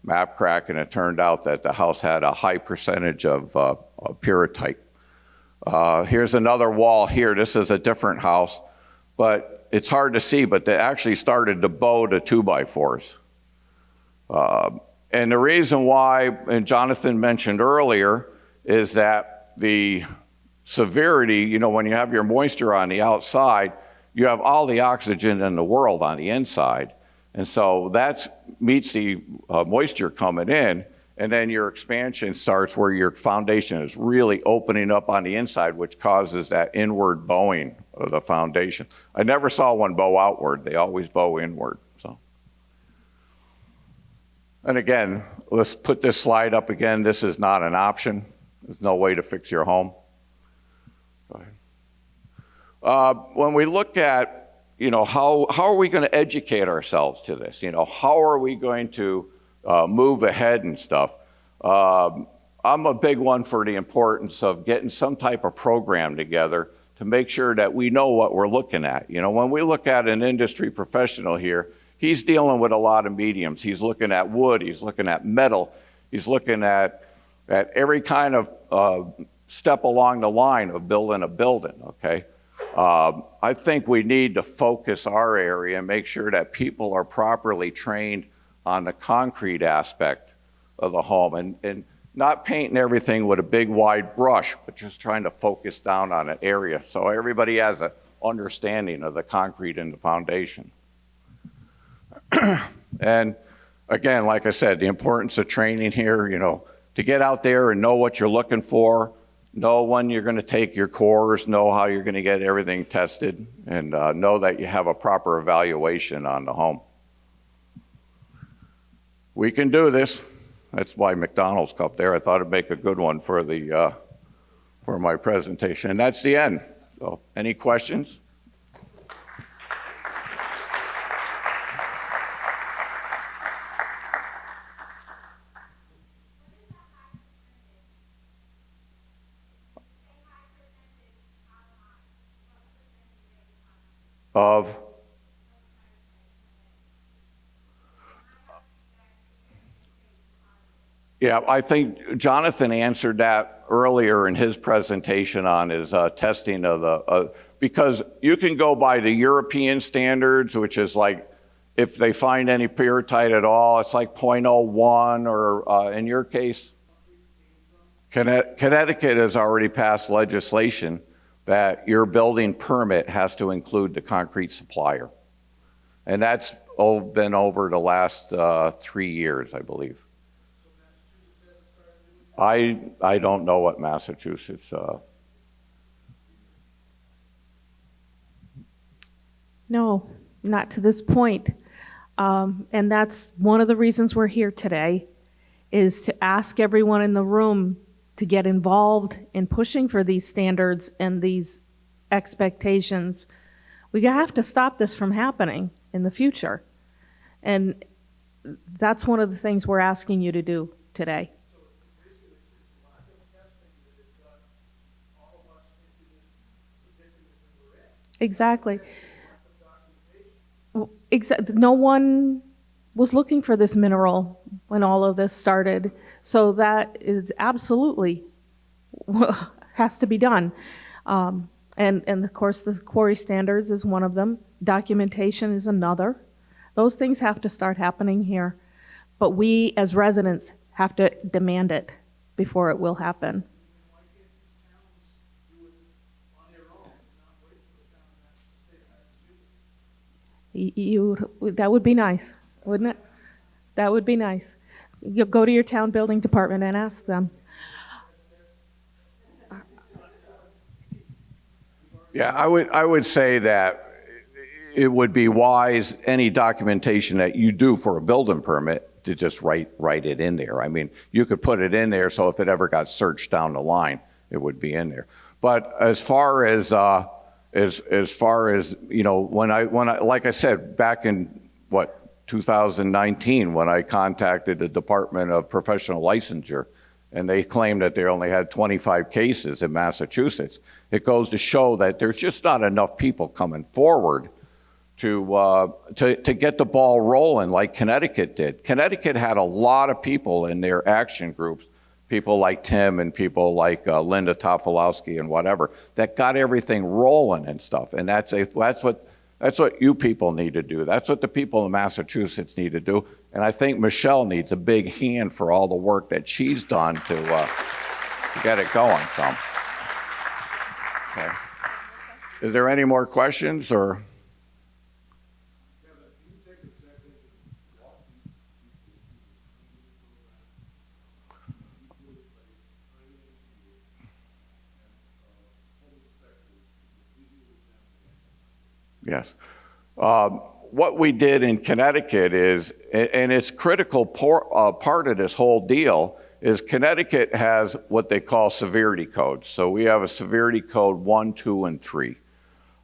map crack, and it turned out that the house had a high percentage of pyrrhotite. Here's another wall here. This is a different house, but it's hard to see, but they actually started to bow the 2x4s. And the reason why, and Jonathan mentioned earlier, is that the severity, you know, when you have your moisture on the outside, you have all the oxygen in the world on the inside. And so that meets the moisture coming in, and then your expansion starts where your foundation is really opening up on the inside, which causes that inward bowing of the foundation. I never saw one bow outward. They always bow inward. So, and again, let's put this slide up again. This is not an option. There's no way to fix your home. Go ahead. When we look at, you know, how are we going to educate ourselves to this? You know, how are we going to move ahead and stuff? I'm a big one for the importance of getting some type of program together to make sure that we know what we're looking at. You know, when we look at an industry professional here, he's dealing with a lot of mediums. He's looking at wood, he's looking at metal, he's looking at every kind of step along the line of building a building, okay? I think we need to focus our area and make sure that people are properly trained on the concrete aspect of the home, and not painting everything with a big wide brush, but just trying to focus down on an area so everybody has an understanding of the concrete and the foundation. And again, like I said, the importance of training here, you know, to get out there and know what you're looking for, know when you're going to take your cores, know how you're going to get everything tested, and know that you have a proper evaluation on the home. We can do this. That's my McDonald's cup there. I thought it'd make a good one for the for my presentation. And that's the end. So, any questions? Of yeah, I think Jonathan answered that earlier in his presentation on his testing of the, because you can go by the European standards, which is like, if they find any pyrrhotite at all, it's like 0.01, or in your case, Connecticut has already passed legislation that your building permit has to include the concrete supplier. And that's been over the last 3 years, I believe. I don't know what Massachusetts. No, not to this point. And that's one of the reasons we're here today, is to ask everyone in the room to get involved in pushing for these standards and these expectations. We have to stop this from happening in the future. And that's one of the things we're asking you to do today. Exactly. No one was looking for this mineral when all of this started. So that is absolutely has to be done. And of course, the quarry standards is one of them. Documentation is another. Those things have to start happening here. But we as residents have to demand it before it will happen. That would be nice, wouldn't it? That would be nice. You go to your town building department and ask them. Yeah, I would say that it would be wise, any documentation that you do for a building permit, to just write it in there. I mean, you could put it in there so if it ever got searched down the line, it would be in there. But as far as you know, when I like I said, back in 2019, when I contacted the Department of Professional Licensure, and they claimed that they only had 25 cases in Massachusetts, it goes to show that there's just not enough people coming forward to get the ball rolling like Connecticut did. Connecticut had a lot of people in their action groups, people like Tim and people like Linda Tofolowski and whatever, that got everything rolling and stuff. And that's what you people need to do. That's what the people in Massachusetts need to do. And I think Michelle needs a big hand for all the work that she's done to get it going. So, okay. Is there any more questions or? Yes. What we did in Connecticut is, and it's critical part of this whole deal, is Connecticut has what they call severity codes. So we have a severity code 1, 2, and 3.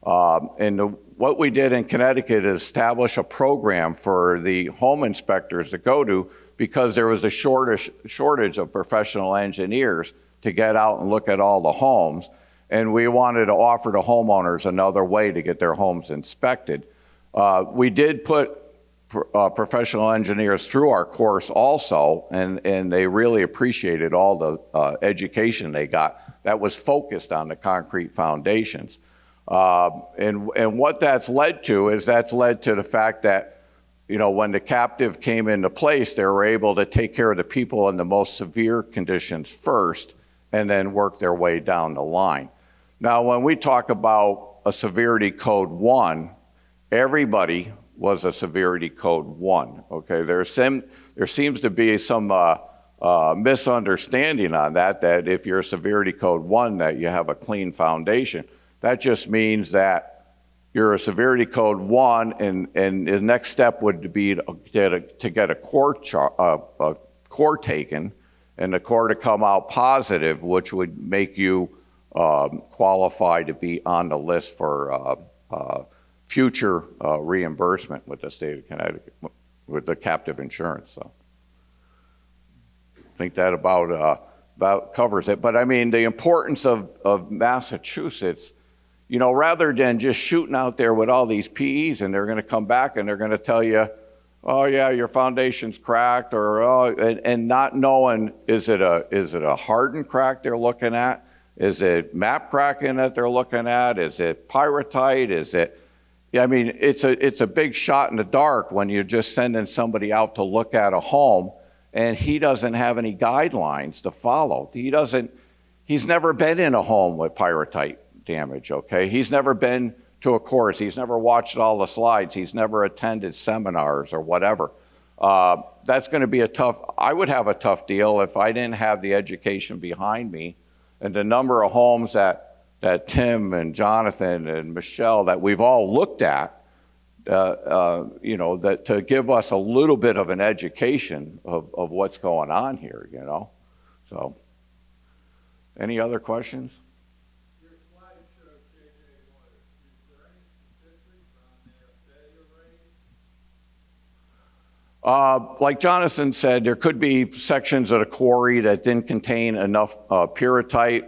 What we did in Connecticut is establish a program for the home inspectors to go to because there was a shortage of professional engineers to get out and look at all the homes. And we wanted to offer to homeowners another way to get their homes inspected. We did put professional engineers through our course also, and they really appreciated all the education they got that was focused on the concrete foundations. And what that's led to is that's led to the fact that, you know, when the captive came into place, they were able to take care of the people in the most severe conditions first and then work their way down the line. Now, when we talk about a severity code 1, everybody was a severity code 1, okay? There seems to be some misunderstanding on that if you're a severity code 1, that you have a clean foundation. That just means that you're a severity code 1, and the next step would be to get a core taken, and the core to come out positive, which would make you qualify to be on the list for future reimbursement with the state of Connecticut, with the captive insurance. So I think that about covers it. But I mean, the importance of Massachusetts, you know, rather than just shooting out there with all these PEs and they're going to come back and they're going to tell you, oh yeah, your foundation's cracked, or and not knowing, is it a hardened crack they're looking at? Is it MAP cracking that they're looking at? Is it pyrrhotite? Is it, I mean, it's a big shot in the dark when you're just sending somebody out to look at a home and he doesn't have any guidelines to follow. He's never been in a home with pyrrhotite damage, okay? He's never been to a course. He's never watched all the slides. He's never attended seminars or whatever. That's gonna be I would have a tough deal if I didn't have the education behind me. And the number of homes that Tim and Jonathan and Michelle that we've all looked at, you know, that to give us a little bit of an education of what's going on here, you know. So, any other questions? Your slide showed JJ Water. Is there any statistics on their failure rate? Like Jonathan said, there could be sections of the quarry that didn't contain enough pyrrhotite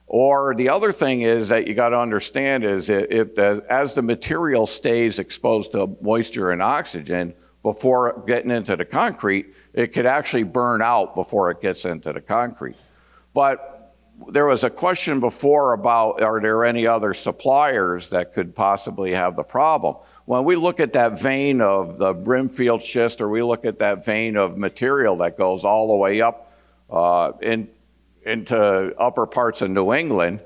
or the other thing is that you got to understand is as the material stays exposed to moisture and oxygen before getting into the concrete, it could actually burn out before it gets into the concrete. But there was a question before about, are there any other suppliers that could possibly have the problem? When we look at that vein of the brimfield schist, or we look at that vein of material that goes all the way up into upper parts of New England,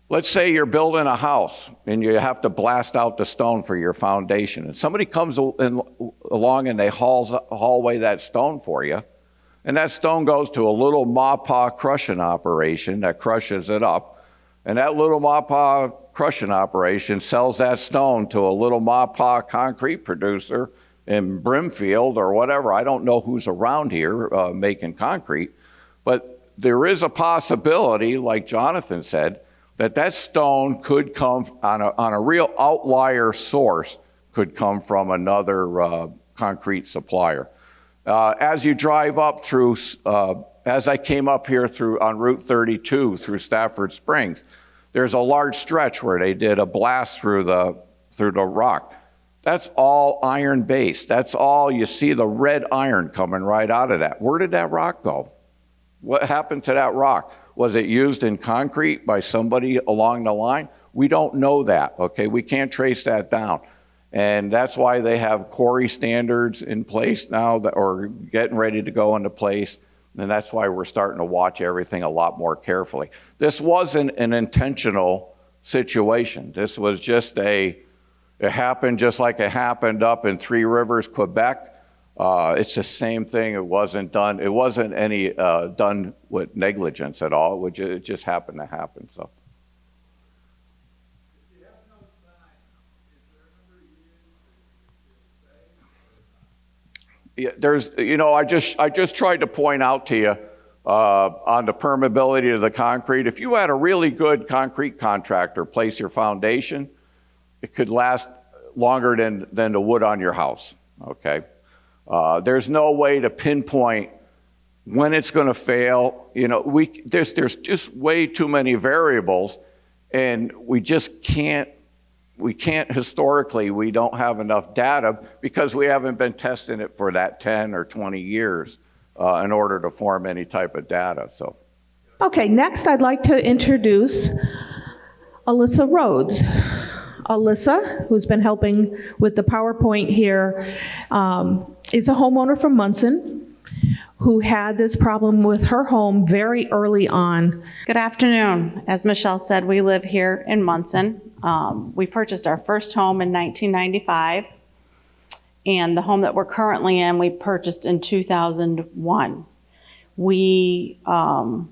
let's say you're building a house and you have to blast out the stone for your foundation, and somebody comes along and they haul away that stone for you, and that stone goes to a little MAPA crushing operation that crushes it up, and that little MAPA crushing operation sells that stone to a little MAPA concrete producer in Brimfield or whatever. I don't know who's around here making concrete, but there is a possibility, like Jonathan said, that stone could come on a real outlier source, could come from another concrete supplier. As you drive up through, as I came up here on Route 32 through Stafford Springs, there's a large stretch where they did a blast through through the rock. That's all iron-based. That's all, you see the red iron coming right out of that. Where did that rock go? What happened to that rock? Was it used in concrete by somebody along the line? We don't know that, okay? We can't trace that down. And that's why they have quarry standards in place now that are getting ready to go into place. And that's why we're starting to watch everything a lot more carefully. This wasn't an intentional situation. This was just it happened just like it happened up in Three Rivers, Quebec. It's the same thing. It wasn't done with negligence at all. It just happened to happen, so. If you have no sign, is there another use that you could say? Yeah, I just tried to point out to you on the permeability of the concrete. If you had a really good concrete contractor place your foundation, it could last longer than the wood on your house, okay? There's no way to pinpoint when it's going to fail. There's just way too many variables, and we can't historically, we don't have enough data because we haven't been testing it for that 10 or 20 years in order to form any type of data, so. Okay, next I'd like to introduce Alyssa Rhodes. Alyssa, who's been helping with the PowerPoint here, is a homeowner from Munson who had this problem with her home very early on. Good afternoon. As Michelle said, we live here in Munson. We purchased our first home in 1995, and the home that we're currently in, we purchased in 2001. And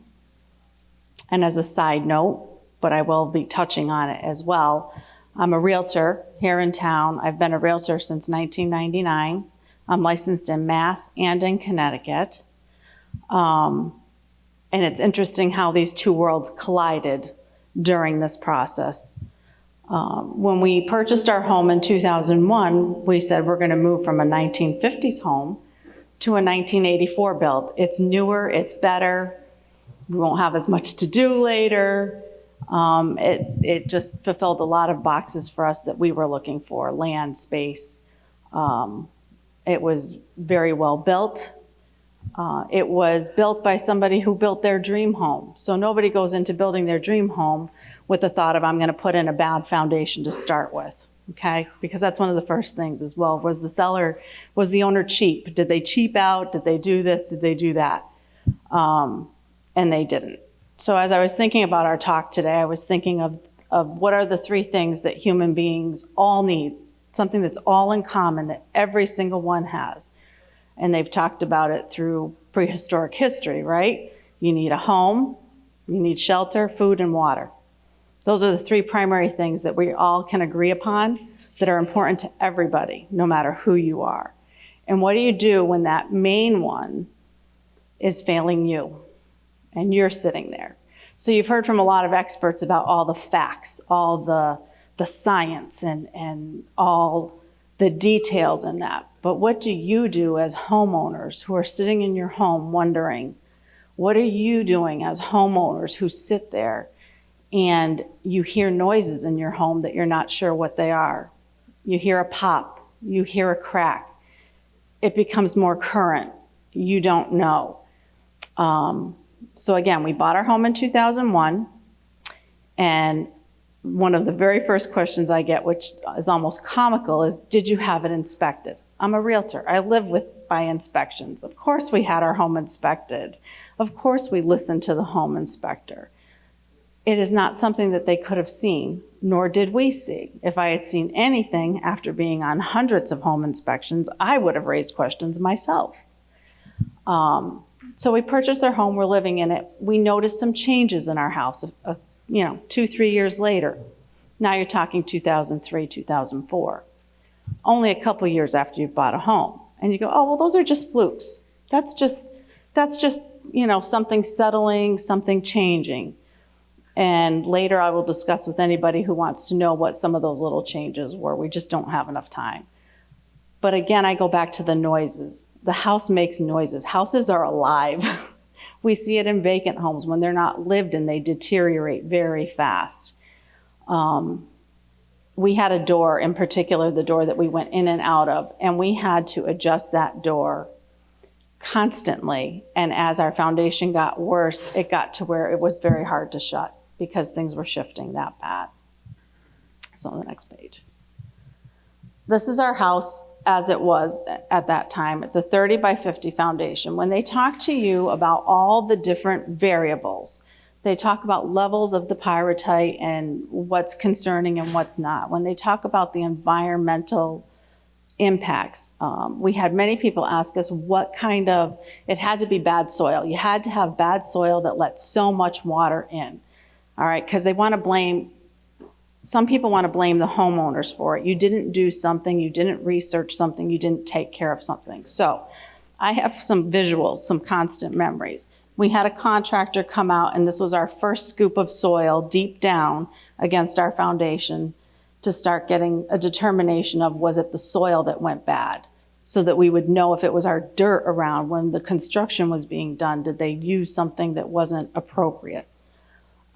as a side note, but I will be touching on it as well, I'm a realtor here in town. I've been a realtor since 1999. I'm licensed in Mass and in Connecticut. And it's interesting how these two worlds collided during this process. When we purchased our home in 2001, we said we're going to move from a 1950s home to a 1984 build. It's newer, it's better, we won't have as much to do later. It just fulfilled a lot of boxes for us that we were looking for, land, space. It was very well built. It was built by somebody who built their dream home. So nobody goes into building their dream home with the thought of, I'm going to put in a bad foundation to start with, okay? Because that's one of the first things as well. Was the owner cheap? Did they cheap out? Did they do this? Did they do that? And they didn't. So as I was thinking about our talk today, I was thinking of what are the three things that human beings all need, something that's all in common that every single one has. And they've talked about it through prehistoric history, right? You need a home, you need shelter, food, and water. Those are the three primary things that we all can agree upon that are important to everybody, no matter who you are. And what do you do when that main one is failing you and you're sitting there? So you've heard from a lot of experts about all the facts, all the science and all the details in that. But what do you do as homeowners who are sitting in your home wondering, what are you doing as homeowners who sit there and you hear noises in your home that you're not sure what they are? You hear a pop, you hear a crack. It becomes more current. You don't know. So again, we bought our home in 2001, and one of the very first questions I get, which is almost comical, is, did you have it inspected? I'm a realtor. I live by inspections. Of course we had our home inspected. Of course we listened to the home inspector. It is not something that they could have seen, nor did we see. If I had seen anything after being on hundreds of home inspections, I would have raised questions myself. So we purchased our home, we're living in it. We noticed some changes in our house, 2-3 years later. Now you're talking 2003, 2004. Only a couple years after you've bought a home. And you go, oh, well, those are just flukes. That's just something settling, something changing. And later I will discuss with anybody who wants to know what some of those little changes were. We just don't have enough time. But again, I go back to the noises. The house makes noises. Houses are alive. We see it in vacant homes. When they're not lived in, they deteriorate very fast. we had a door, in particular, the door that we went in and out of, and we had to adjust that door constantly. And as our foundation got worse, it got to where it was very hard to shut because things were shifting that bad. So on the next page. This is our house as it was at that time. It's a 30 by 50 foundation. When they talk to you about all the different variables, they talk about levels of the pyrrhotite and what's concerning and what's not. When they talk about the environmental impacts, we had many people ask us what kind of, it had to be bad soil. You had to have bad soil that let so much water in, all right? Because they want to blame, some people want to blame the homeowners for it. You didn't do something, you didn't research something, you didn't take care of something. So I have some visuals, some constant memories. We had a contractor come out, and this was our first scoop of soil deep down against our foundation to start getting a determination of, was it the soil that went bad? So that we would know if it was our dirt around when the construction was being done, did they use something that wasn't appropriate?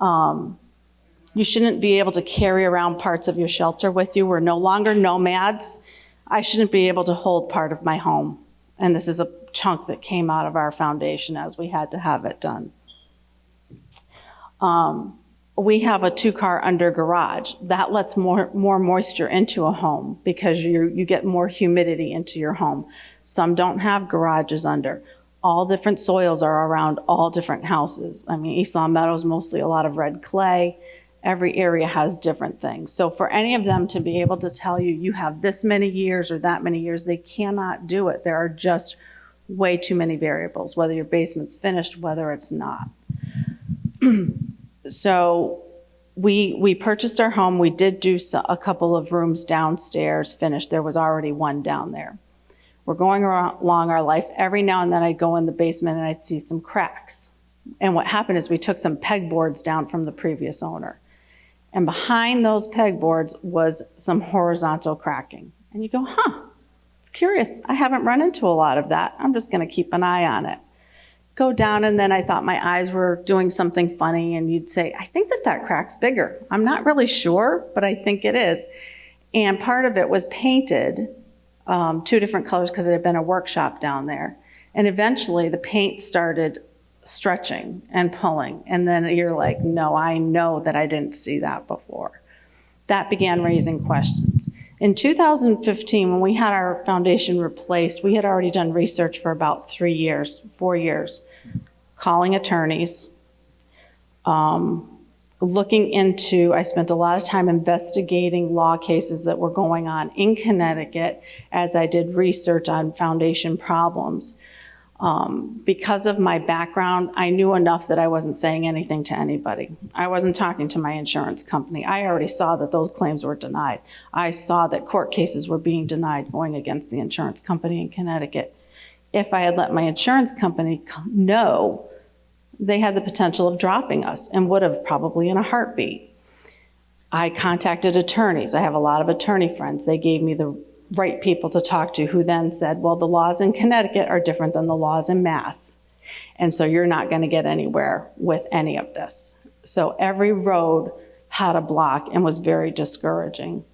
You shouldn't be able to carry around parts of your shelter with you. We're no longer nomads. I shouldn't be able to hold part of my home. And this is a chunk that came out of our foundation as we had to have it done. We have a 2-car under garage. That lets more moisture into a home because you get more humidity into your home. Some don't have garages under. All different soils are around all different houses. I mean, East Long Meadow is mostly a lot of red clay. Every area has different things. So for any of them to be able to tell you, you have this many years or that many years, they cannot do it. There are just way too many variables, whether your basement's finished, whether it's not. So we purchased our home. We did do a couple of rooms downstairs finished. There was already one down there. We're going along our life. Every now and then I'd go in the basement and I'd see some cracks. And what happened is we took some pegboards down from the previous owner. And behind those pegboards was some horizontal cracking. And you go, huh, it's curious. I haven't run into a lot of that. I'm just going to keep an eye on it. Go down, and then I thought my eyes were doing something funny, and you'd say, I think that crack's bigger. I'm not really sure, but I think it is. And part of it was painted 2 different colors because it had been a workshop down there. And eventually the paint started stretching and pulling. And then you're like, no, I know that I didn't see that before. That began raising questions. In 2015, when we had our foundation replaced, we had already done research for about 4 years, calling attorneys, looking into, I spent a lot of time investigating law cases that were going on in Connecticut as I did research on foundation problems. Because of my background, I knew enough that I wasn't saying anything to anybody. I wasn't talking to my insurance company. I already saw that those claims were denied. I saw that court cases were being denied going against the insurance company in Connecticut. If I had let my insurance company know, they had the potential of dropping us and would have probably in a heartbeat. I contacted attorneys. I have a lot of attorney friends. They gave me the right people to talk to, who then said, well, the laws in Connecticut are different than the laws in Mass. And so you're not going to get anywhere with any of this. So every road had a block and was very discouraging.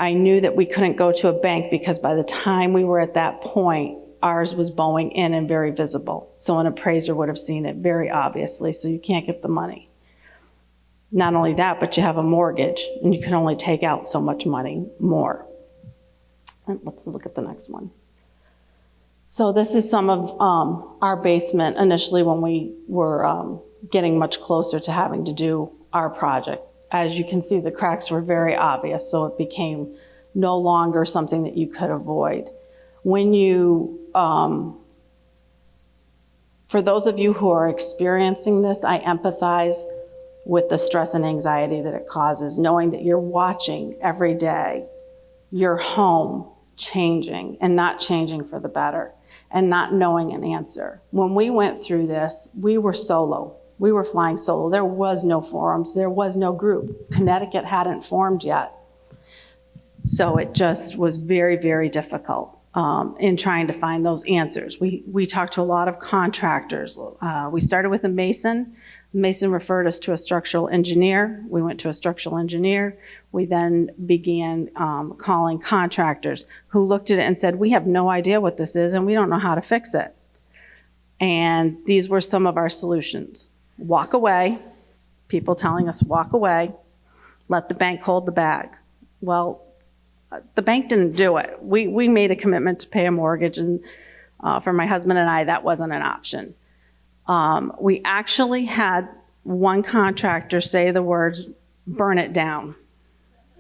I knew that we couldn't go to a bank because by the time we were at that point, ours was bowing in and very visible. So an appraiser would have seen it very obviously, so you can't get the money. Not only that, but you have a mortgage and you can only take out so much money more. Let's look at the next one. So this is some of our basement initially when we were getting much closer to having to do our project. As you can see, the cracks were very obvious, so it became no longer something that you could avoid. When you, for those of you who are experiencing this, I empathize with the stress and anxiety that it causes, knowing that you're watching every day your home changing and not changing for the better and not knowing an answer. When we went through this, we were solo. We were flying solo. There was no forums. There was no group. Connecticut hadn't formed yet. So it just was very, very difficult in trying to find those answers. We talked to a lot of contractors. We started with a mason. Mason referred us to a structural engineer. We went to a structural engineer. We then began calling contractors who looked at it and said, we have no idea what this is and we don't know how to fix it. And these were some of our solutions. Walk away, people telling us walk away, let the bank hold the bag. Well, the bank didn't do it. We made a commitment to pay a mortgage, and for my husband and I, that wasn't an option. We actually had one contractor say the words, burn it down.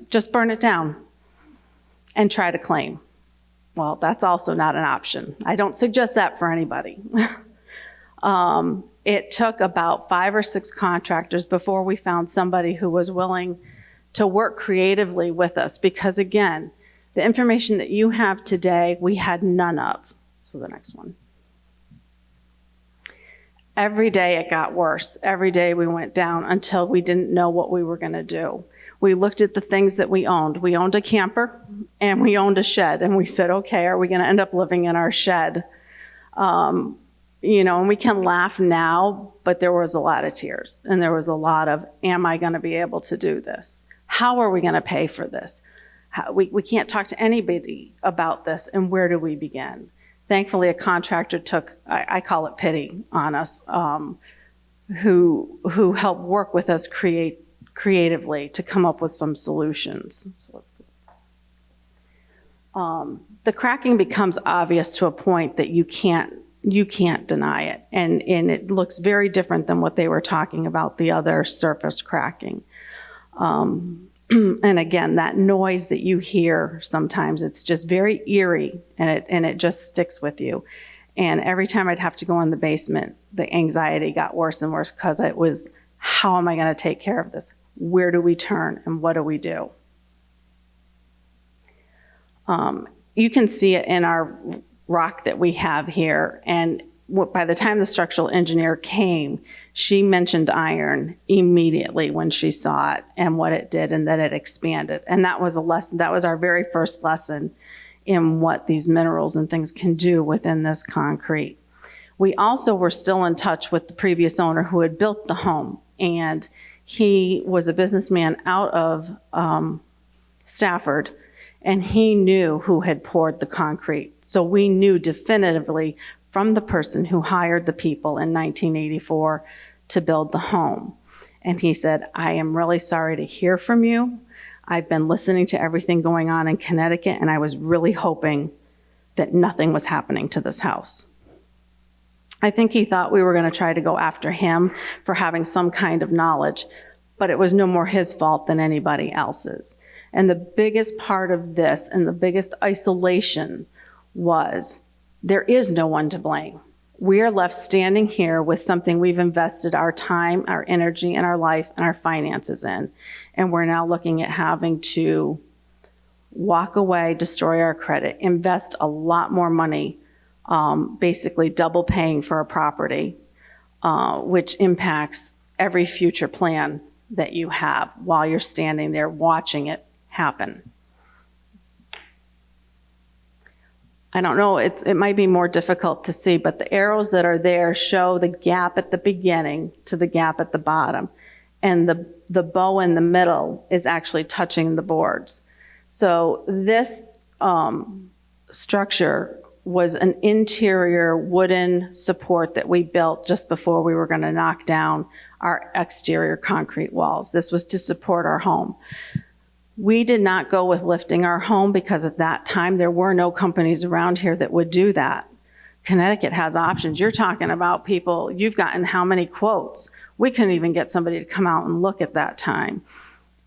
Just burn it down and try to claim. Well, that's also not an option. I don't suggest that for anybody. It took about 5 or 6 contractors before we found somebody who was willing to work creatively with us, because again, the information that you have today, we had none of. So the next one. Every day it got worse. Every day we went down until we didn't know what we were going to do. We looked at the things that we owned. We owned a camper and we owned a shed, and we said, okay, are we going to end up living in our shed? You know, and we can laugh now, but there was a lot of tears, and there was a lot of, am I going to be able to do this? How are we going to pay for this? We can't talk to anybody about this, and where do we begin? Thankfully, a contractor took, I call it pity on us, who helped work with us creatively to come up with some solutions. So let's go. The cracking becomes obvious to a point that you can't deny it. And it looks very different than what they were talking about, the other surface cracking. And again, that noise that you hear sometimes, it's just very eerie, and it just sticks with you. And every time I'd have to go in the basement, the anxiety got worse and worse, because it was, how am I going to take care of this? Where do we turn and what do we do? You can see it in our rock that we have here. And by the time the structural engineer came, she mentioned iron immediately when she saw it and what it did, and that it expanded. And that was a lesson. That was our very first lesson in what these minerals and things can do within this concrete. We also were still in touch with the previous owner who had built the home, and he was a businessman out of Stafford, and he knew who had poured the concrete. So we knew definitively from the person who hired the people in 1984 to build the home. And he said, I am really sorry to hear from you. I've been listening to everything going on in Connecticut, and I was really hoping that nothing was happening to this house. I think he thought we were going to try to go after him for having some kind of knowledge, but it was no more his fault than anybody else's. And the biggest part of this, and the biggest isolation, was there is no one to blame. We are left standing here with something we've invested our time, our energy, and our life, and our finances in. And we're now looking at having to walk away, destroy our credit, invest a lot more money, basically double paying for a property, which impacts every future plan that you have while you're standing there watching it happen. I don't know, it might be more difficult to see, but the arrows that are there show the gap at the beginning to the gap at the bottom. And the bow in the middle is actually touching the boards. So this structure was an interior wooden support that we built just before we were going to knock down our exterior concrete walls. This was to support our home. We did not go with lifting our home because at that time there were no companies around here that would do that. Connecticut has options. You're talking about people, you've gotten how many quotes? We couldn't even get somebody to come out and look at that time.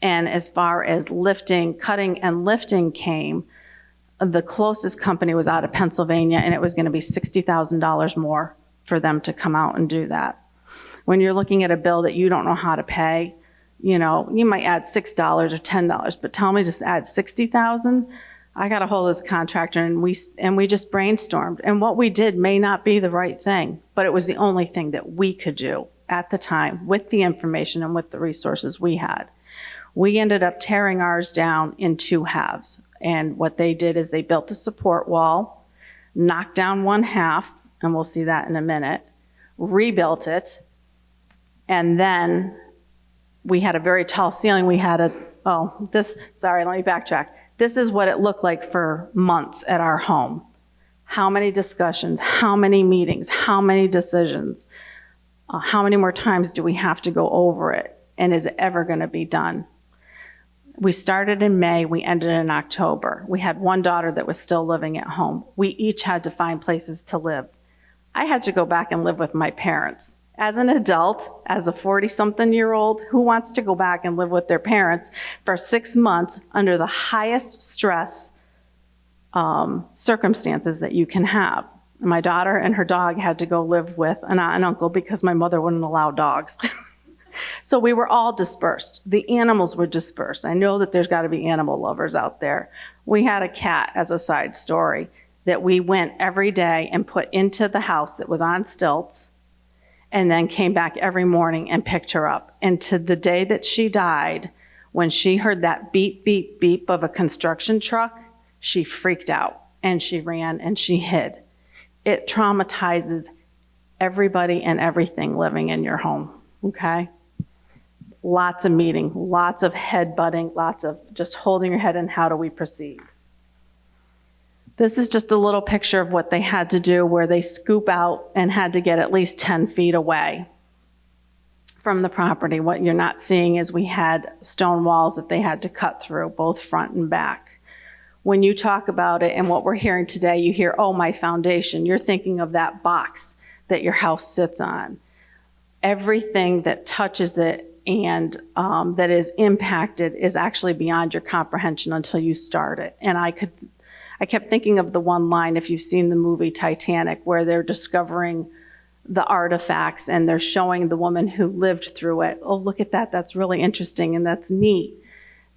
And as far as lifting, cutting and lifting came, the closest company was out of Pennsylvania, and it was going to be $60,000 more for them to come out and do that. When you're looking at a bill that you don't know how to pay, you know, you might add $6 or $10, but tell me to add $60,000. I got a hold of this contractor, and we just brainstormed. And what we did may not be the right thing, but it was the only thing that we could do at the time with the information and with the resources we had. We ended up tearing ours down in 2 halves. And what they did is they built a support wall, knocked down 1 half, and we'll see that in a minute, rebuilt it, And then we had a very tall ceiling. We had sorry, let me backtrack. This is what it looked like for months at our home. How many discussions, how many meetings, how many decisions, how many more times do we have to go over it? And is it ever going to be done? We started in May, we ended in October. We had one daughter that was still living at home. We each had to find places to live. I had to go back and live with my parents. As an adult, as a 40-something-year-old, who wants to go back and live with their parents for 6 months under the highest stress circumstances that you can have? My daughter and her dog had to go live with an aunt and uncle because my mother wouldn't allow dogs. So we were all dispersed. The animals were dispersed. I know that there's got to be animal lovers out there. We had a cat, as a side story, that we went every day and put into the house that was on stilts, and then came back every morning and picked her up. And to the day that she died, when she heard that beep, beep, beep of a construction truck, she freaked out and she ran and she hid. It traumatizes everybody and everything living in your home, okay? Lots of meeting, lots of head butting, lots of just holding your head and how do we proceed? This is just a little picture of what they had to do where they scoop out and had to get at least 10 feet away from the property. What you're not seeing is we had stone walls that they had to cut through, both front and back. When you talk about it and what we're hearing today, you hear, oh, my foundation. You're thinking of that box that your house sits on. Everything that touches it and that is impacted is actually beyond your comprehension until you start it. And I kept thinking of the one line, if you've seen the movie Titanic, where they're discovering the artifacts and they're showing the woman who lived through it. Oh, look at that. That's really interesting and that's neat.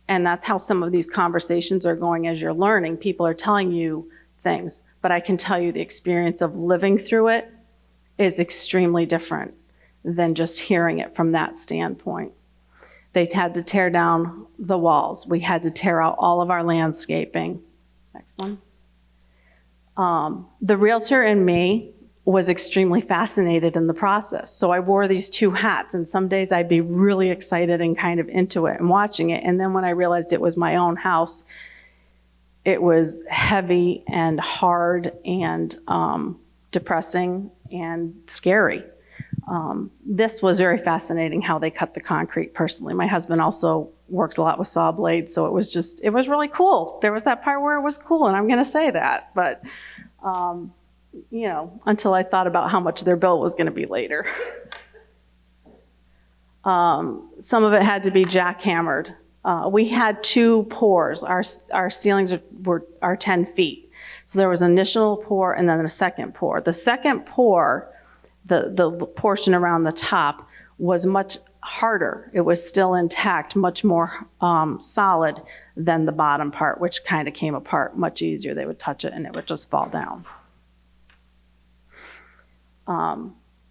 And that's how some of these conversations are going as you're learning. People are telling you things, but I can tell you the experience of living through it is extremely different than just hearing it from that standpoint. They had to tear down the walls. We had to tear out all of our landscaping. Next one. The realtor in me was extremely fascinated in the process. So I wore these two hats, and some days I'd be really excited and kind of into it and watching it. And then when I realized it was my own house, it was heavy and hard and depressing and scary. This was very fascinating how they cut the concrete personally. My husband also works a lot with saw blades, so it was really cool. There was that part where it was cool, and I'm going to say that, but until I thought about how much their bill was going to be later. Some of it had to be jackhammered. We had 2 pours. Our ceilings are 10 feet. So there was an initial pour and then a second pour. The second pour, the portion around the top, was much harder. It was still intact, much more solid than the bottom part, which kind of came apart much easier. They would touch it and it would just fall down.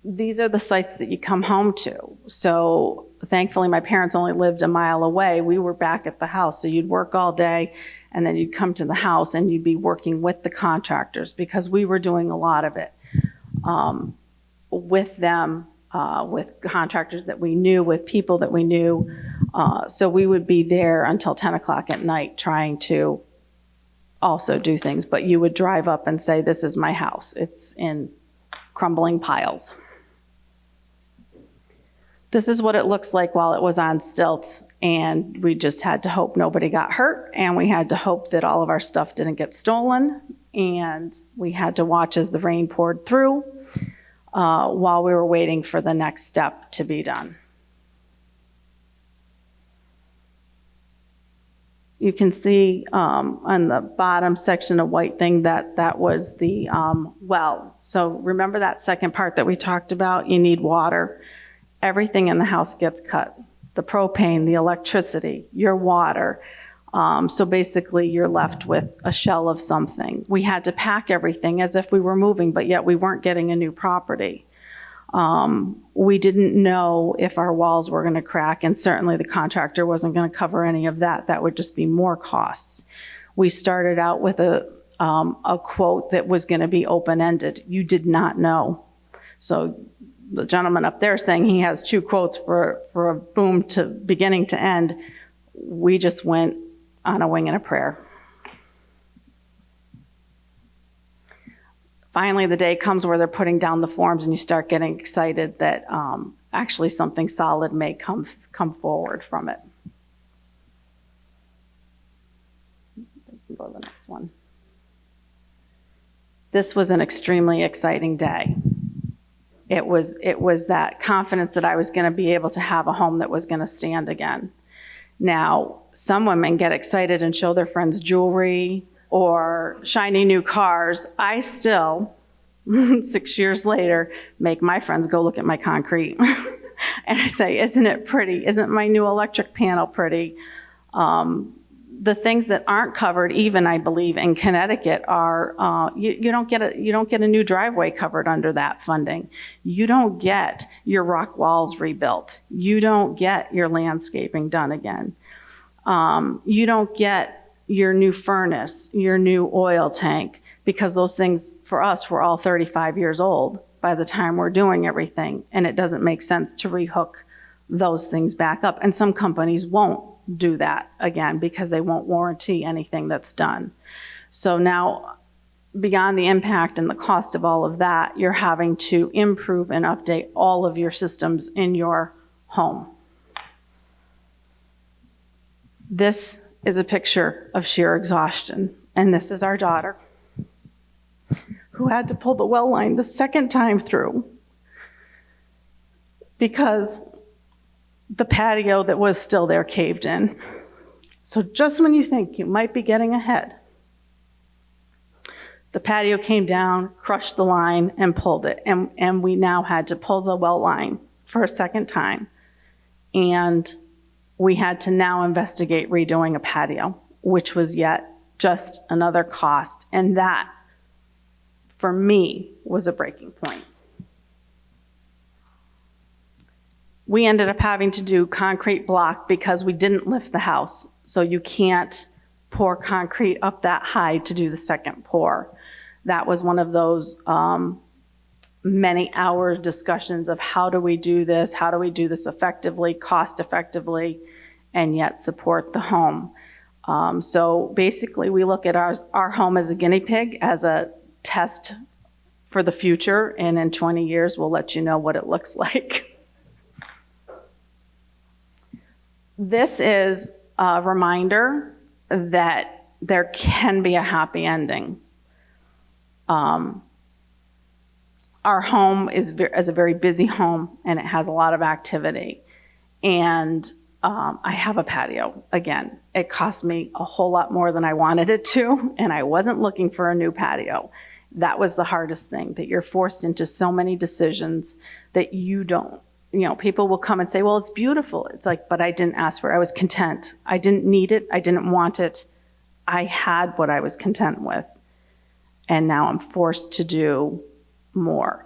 These are the sites that you come home to. So thankfully, my parents only lived a mile away. We were back at the house. So you'd work all day and then you'd come to the house and you'd be working with the contractors because we were doing a lot of it with them, with contractors that we knew, with people that we knew. So we would be there until 10 o'clock at night trying to also do things. But you would drive up and say, this is my house. It's in crumbling piles. This is what it looks like while it was on stilts, and we just had to hope nobody got hurt, and we had to hope that all of our stuff didn't get stolen, and we had to watch as the rain poured through while we were waiting for the next step to be done. You can see on the bottom section of white thing that was the well. So remember that second part that we talked about? You need water. Everything in the house gets cut. The propane, the electricity, your water. So basically you're left with a shell of something. We had to pack everything as if we were moving, but yet we weren't getting a new property. We didn't know if our walls were going to crack, and certainly the contractor wasn't going to cover any of that. That would just be more costs. We started out with a quote that was going to be open-ended. You did not know. So the gentleman up there saying he has 2 quotes for a boom to beginning to end. We just went on a wing and a prayer. Finally, the day comes where they're putting down the forms and you start getting excited that actually something solid may come forward from it. Go to the next one. This was an extremely exciting day. It was that confidence that I was going to be able to have a home that was going to stand again. Now, some women get excited and show their friends jewelry or shiny new cars. I still, 6 years later, make my friends go look at my concrete. And I say, isn't it pretty? Isn't my new electric panel pretty? The things that aren't covered, even I believe in Connecticut, are you don't get a new driveway covered under that funding. You don't get your rock walls rebuilt. You don't get your landscaping done again. You don't get your new furnace, your new oil tank, because those things for us were all 35 years old by the time we're doing everything, and it doesn't make sense to rehook those things back up. And some companies won't do that again because they won't warranty anything that's done. So now, beyond the impact and the cost of all of that, you're having to improve and update all of your systems in your home. This is a picture of sheer exhaustion, and this is our daughter who had to pull the well line the second time through because the patio that was still there caved in. So just when you think you might be getting ahead, the patio came down, crushed the line, and pulled it. And we now had to pull the well line for a second time. And we had to now investigate redoing a patio, which was yet just another cost. And that, for me, was a breaking point. We ended up having to do concrete block because we didn't lift the house. So you can't pour concrete up that high to do the second pour. That was one of those many hour discussions of how do we do this effectively, cost effectively, and yet support the home. So basically we look at our home as a guinea pig, as a test for the future, and in 20 years we'll let you know what it looks like. This is a reminder that there can be a happy ending. Our home is a very busy home, and it has a lot of activity. And I have a patio. Again, it cost me a whole lot more than I wanted it to, and I wasn't looking for a new patio. That was the hardest thing, that you're forced into so many decisions that you don't. You know, people will come and say, well, it's beautiful. It's like, but I didn't ask for it. I was content. I didn't need it. I didn't want it. I had what I was content with. And now I'm forced to do more.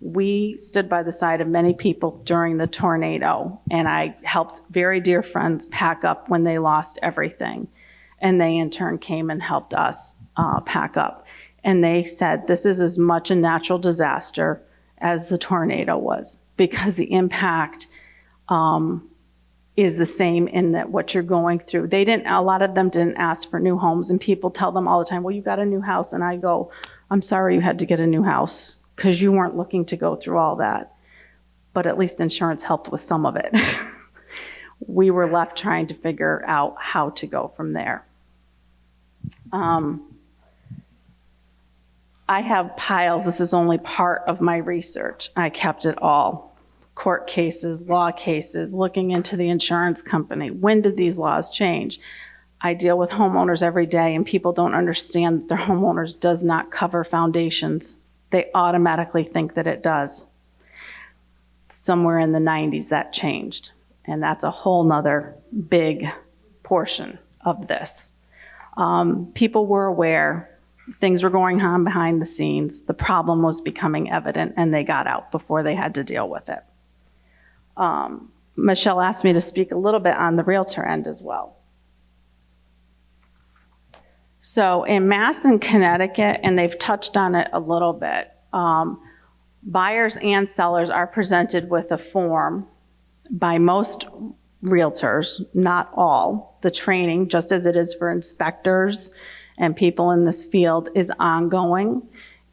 We stood by the side of many people during the tornado, and I helped very dear friends pack up when they lost everything. And they in turn came and helped us pack up. And they said, this is as much a natural disaster as the tornado was, because the impact is the same in that what you're going through. A lot of them didn't ask for new homes, and people tell them all the time, well, you got a new house. And I go, I'm sorry you had to get a new house because you weren't looking to go through all that. But at least insurance helped with some of it. We were left trying to figure out how to go from there. I have piles. This is only part of my research. I kept it all. Court cases, law cases, looking into the insurance company. When did these laws change? I deal with homeowners every day, and people don't understand that their homeowners does not cover foundations. They automatically think that it does. Somewhere in the 90s that changed, and that's a whole nother big portion of this. People were aware. Things were going on behind the scenes. The problem was becoming evident, and they got out before they had to deal with it. Michelle asked me to speak a little bit on the realtor end as well. So in Mass and Connecticut, and they've touched on it a little bit, Buyers and sellers are presented with a form by most realtors, not all. The training, just as it is for inspectors and people in this field, is ongoing.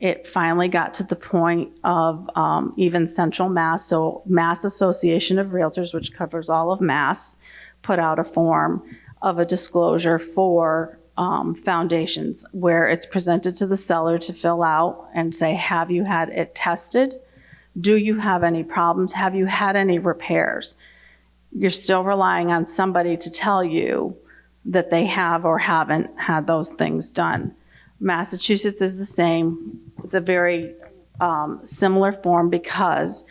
It finally got to the point of even Central Mass, so Mass Association of Realtors, which covers all of Mass, put out a form of a disclosure for foundations where it's presented to the seller to fill out and say, have you had it tested? Do you have any problems? Have you had any repairs? You're still relying on somebody to tell you that they have or haven't had those things done. Massachusetts is the same. It's a very similar form because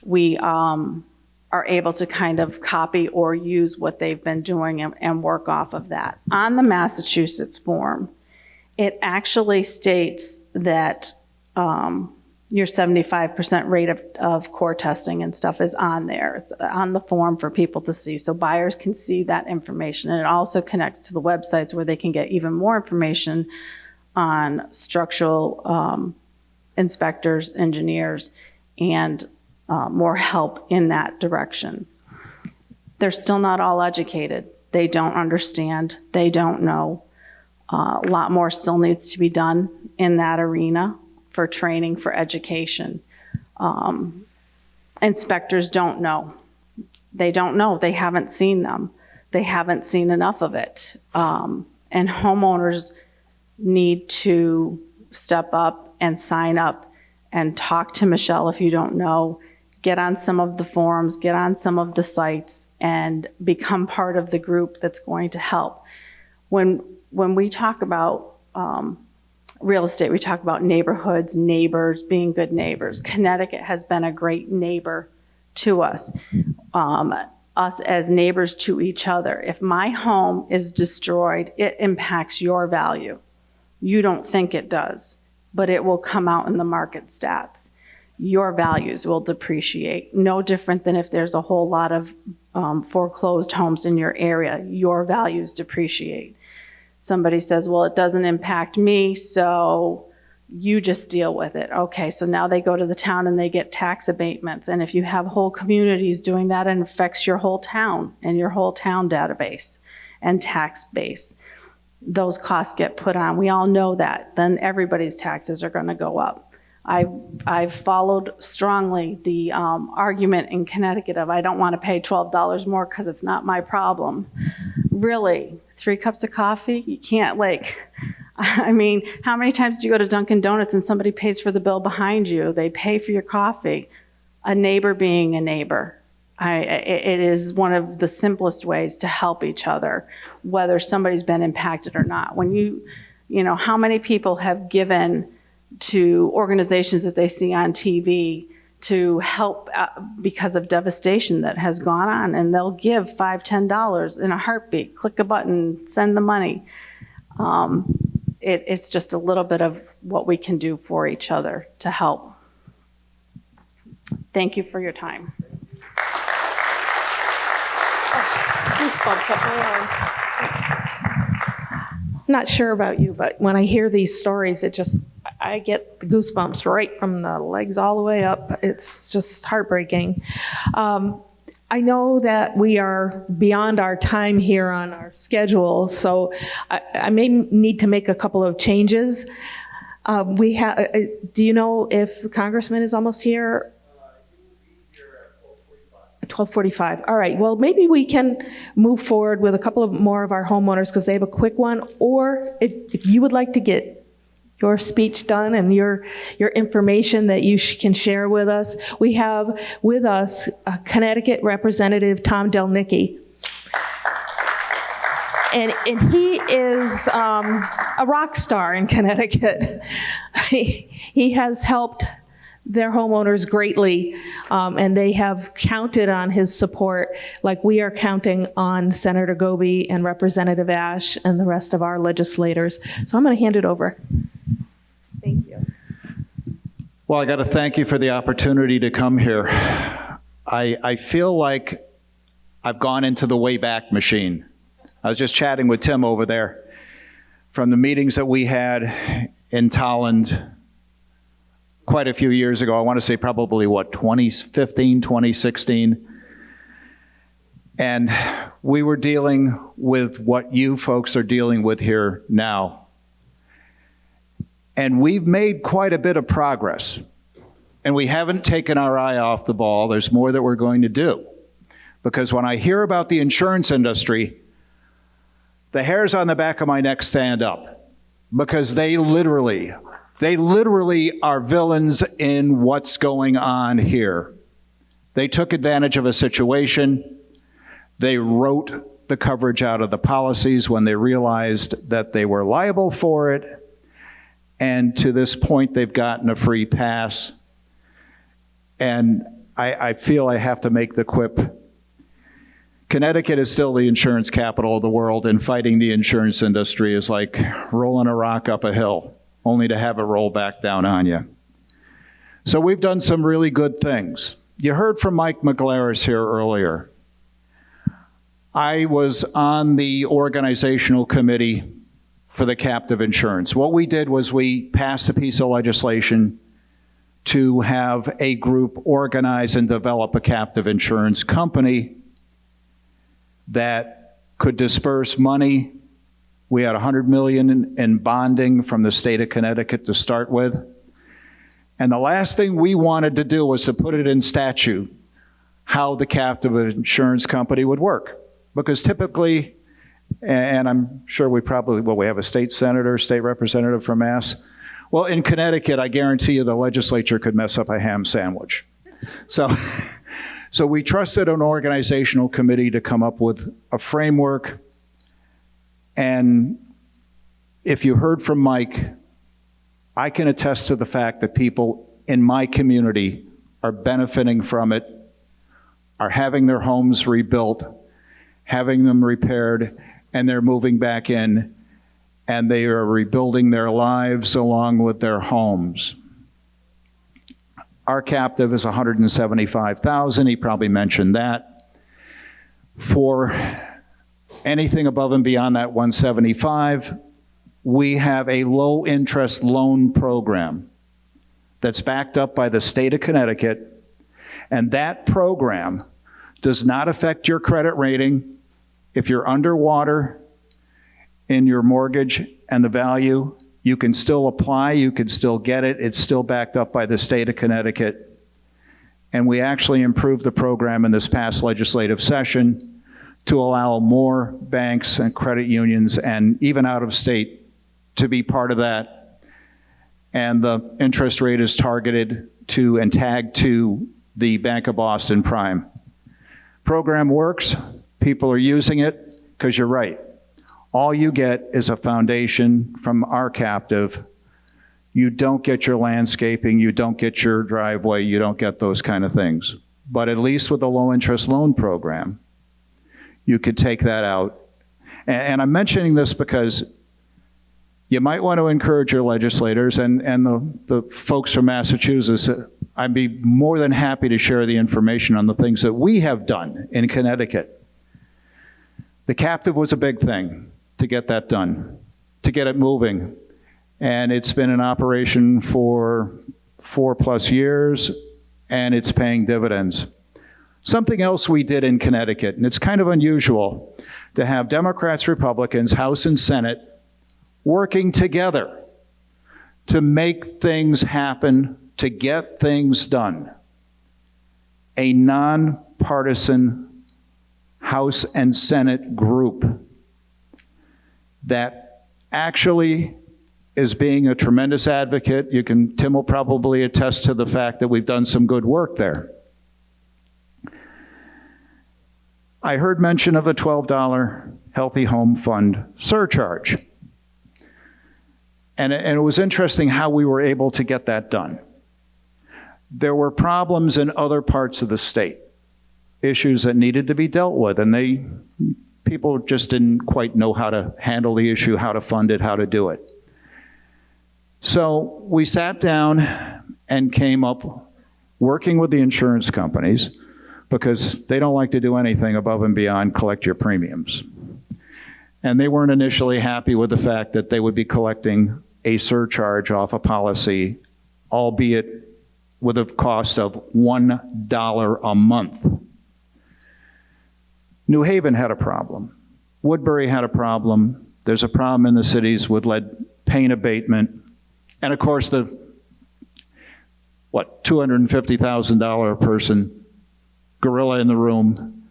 we are able to kind of copy or use what they've been doing and work off of that. On the Massachusetts form, it actually states that your 75% rate of core testing and stuff is on there. It's on the form for people to see, so buyers can see that information. And it also connects to the websites where they can get even more information on structural inspectors, engineers, and more help in that direction. They're still not all educated. They don't understand. They don't know. A lot more still needs to be done in that arena for training, for education. Inspectors don't know. They don't know. They haven't seen them. They haven't seen enough of it. And homeowners need to step up and sign up and talk to Michelle if you don't know. Get on some of the forums, get on some of the sites, and become part of the group that's going to help. When we talk about real estate, we talk about neighborhoods, neighbors, being good neighbors. Connecticut has been a great neighbor to us. Us as neighbors to each other. If my home is destroyed, it impacts your value. You don't think it does, but it will come out in the market stats. Your values will depreciate. No different than if there's a whole lot of foreclosed homes in your area, your values depreciate. Somebody says, well, it doesn't impact me, so you just deal with it. Okay, so now they go to the town and they get tax abatements. And if you have whole communities doing that, it affects your whole town and your whole town database and tax base. Those costs get put on. We all know that. Then everybody's taxes are going to go up. I've followed strongly the argument in Connecticut of I don't want to pay $12 more because it's not my problem. Really, 3 cups of coffee? You can't, I mean, how many times do you go to Dunkin' Donuts and somebody pays for the bill behind you? They pay for your coffee. A neighbor being a neighbor. It is one of the simplest ways to help each other, whether somebody's been impacted or not. When you know, how many people have given to organizations that they see on TV to help because of devastation that has gone on, and they'll give $5, $10 in a heartbeat, click a button, send the money. It's just a little bit of what we can do for each other to help. Thank you for your time. Goosebumps up my arms. Not sure about you, but when I hear these stories, I get the goosebumps right from the legs all the way up. It's just heartbreaking. I know that we are beyond our time here on our schedule, so I may need to make a couple of changes. Do you know if the Congressman is almost here? 12:45. All right. Well, maybe we can move forward with a couple of more of our homeowners because they have a quick one. Or if you would like to get your speech done and your information that you can share with us, we have with us Connecticut Representative Tom Delnicki. And he is a rock star in Connecticut. He has helped their homeowners greatly, and they have counted on his support like we are counting on Senator Goby and Representative Ash and the rest of our legislators. So I'm going to hand it over. Thank you. Well, I got to thank you for the opportunity to come here. I feel like I've gone into the Wayback Machine. I was just chatting with Tim over there from the meetings that we had in Tolland quite a few years ago. I want to say probably, 2015, 2016. And we were dealing with what you folks are dealing with here now. And we've made quite a bit of progress. And we haven't taken our eye off the ball. There's more that we're going to do. Because when I hear about the insurance industry, the hairs on the back of my neck stand up. Because they literally are villains in what's going on here. They took advantage of a situation. They wrote the coverage out of the policies when they realized that they were liable for it. And to this point, they've gotten a free pass. And I feel I have to make the quip. Connecticut is still the insurance capital of the world, and fighting the insurance industry is like rolling a rock up a hill, only to have it roll back down on you. So we've done some really good things. You heard from Mike McGlaris here earlier. I was on the organizational committee for the captive insurance. What we did was we passed a piece of legislation to have a group organize and develop a captive insurance company that could disperse money. We had $100 million in bonding from the state of Connecticut to start with. And the last thing we wanted to do was to put it in statute how the captive insurance company would work. Because typically, and I'm sure we have a state senator, state representative from Mass. Well, in Connecticut, I guarantee you the legislature could mess up a ham sandwich. So we trusted an organizational committee to come up with a framework. And if you heard from Mike, I can attest to the fact that people in my community are benefiting from it, are having their homes rebuilt, having them repaired, and they're moving back in, and they are rebuilding their lives along with their homes. Our captive is $175,000. He probably mentioned that. For anything above and beyond that $175,000, we have a low interest loan program that's backed up by the state of Connecticut, and that program does not affect your credit rating. If you're underwater in your mortgage and the value, you can still apply, you can still get it. It's still backed up by the state of Connecticut. And we actually improved the program in this past legislative session to allow more banks and credit unions and even out of state to be part of that. And the interest rate is targeted to and tagged to the Bank of Boston Prime. Program works. People are using it because you're right. All you get is a foundation from our captive. You don't get your landscaping, you don't get your driveway, you don't get those kind of things. But at least with the low interest loan program, you could take that out. And I'm mentioning this because you might want to encourage your legislators and the folks from Massachusetts. I'd be more than happy to share the information on the things that we have done in Connecticut. The captive was a big thing to get that done, to get it moving. And it's been in operation for 4+ years, and it's paying dividends. Something else we did in Connecticut, and it's kind of unusual to have Democrats, Republicans, House and Senate working together to make things happen, to get things done. A nonpartisan House and Senate group that actually is being a tremendous advocate. Tim will probably attest to the fact that we've done some good work there. I heard mention of the $12 Healthy Home Fund surcharge. And it was interesting how we were able to get that done. There were problems in other parts of the state, issues that needed to be dealt with, and people just didn't quite know how to handle the issue, how to fund it, how to do it. So we sat down and came up working with the insurance companies, because they don't like to do anything above and beyond collect your premiums. And they weren't initially happy with the fact that they would be collecting a surcharge off a policy albeit with a cost of $1 a month. New Haven had a problem. Woodbury had a problem. There's a problem in the cities with lead paint abatement. And of course, the, $250,000 a person gorilla in the room,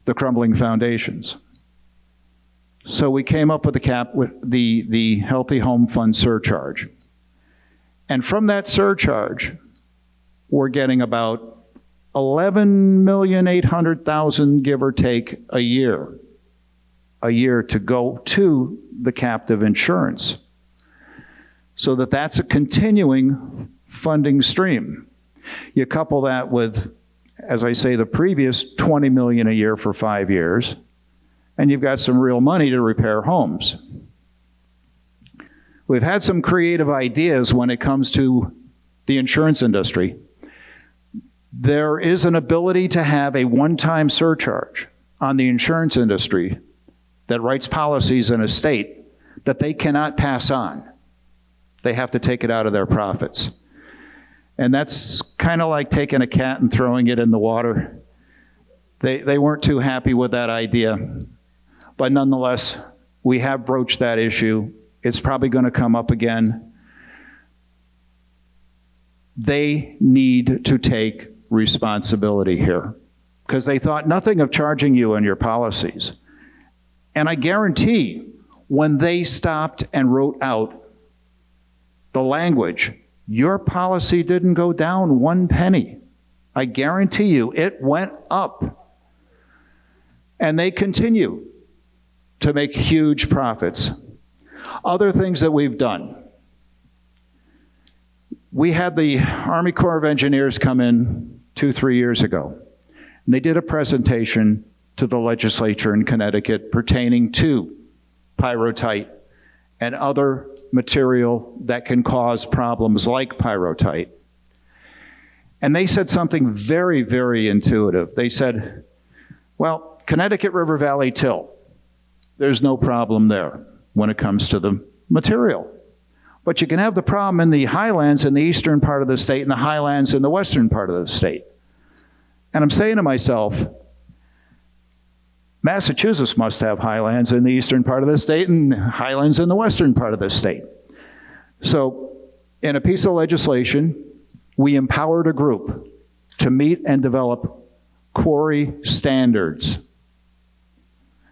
the crumbling foundations. So we came up with the Healthy Home Fund surcharge. And from that surcharge, we're getting about 11,800,000, give or take, a year to go to the captive insurance. So that's a continuing funding stream. You couple that with, as I say, the previous $20 million a year for 5 years, and you've got some real money to repair homes. We've had some creative ideas when it comes to the insurance industry. There is an ability to have a one-time surcharge on the insurance industry that writes policies in a state that they cannot pass on. They have to take it out of their profits. And that's kind of like taking a cat and throwing it in the water. They weren't too happy with that idea. But nonetheless, we have broached that issue. It's probably going to come up again. They need to take responsibility here because they thought nothing of charging you on your policies. And I guarantee when they stopped and wrote out the language, your policy didn't go down 1 penny. I guarantee you it went up. And they continue to make huge profits. Other things that we've done. We had the Army Corps of Engineers come in 2-3 years ago. And they did a presentation to the legislature in Connecticut pertaining to pyrrhotite and other material that can cause problems like pyrrhotite. And they said something very, very intuitive. They said, well, Connecticut River Valley till, there's no problem there when it comes to the material. But you can have the problem in the highlands in the eastern part of the state and the highlands in the western part of the state. And I'm saying to myself, Massachusetts must have highlands in the eastern part of the state and highlands in the western part of the state. So in a piece of legislation, we empowered a group to meet and develop quarry standards.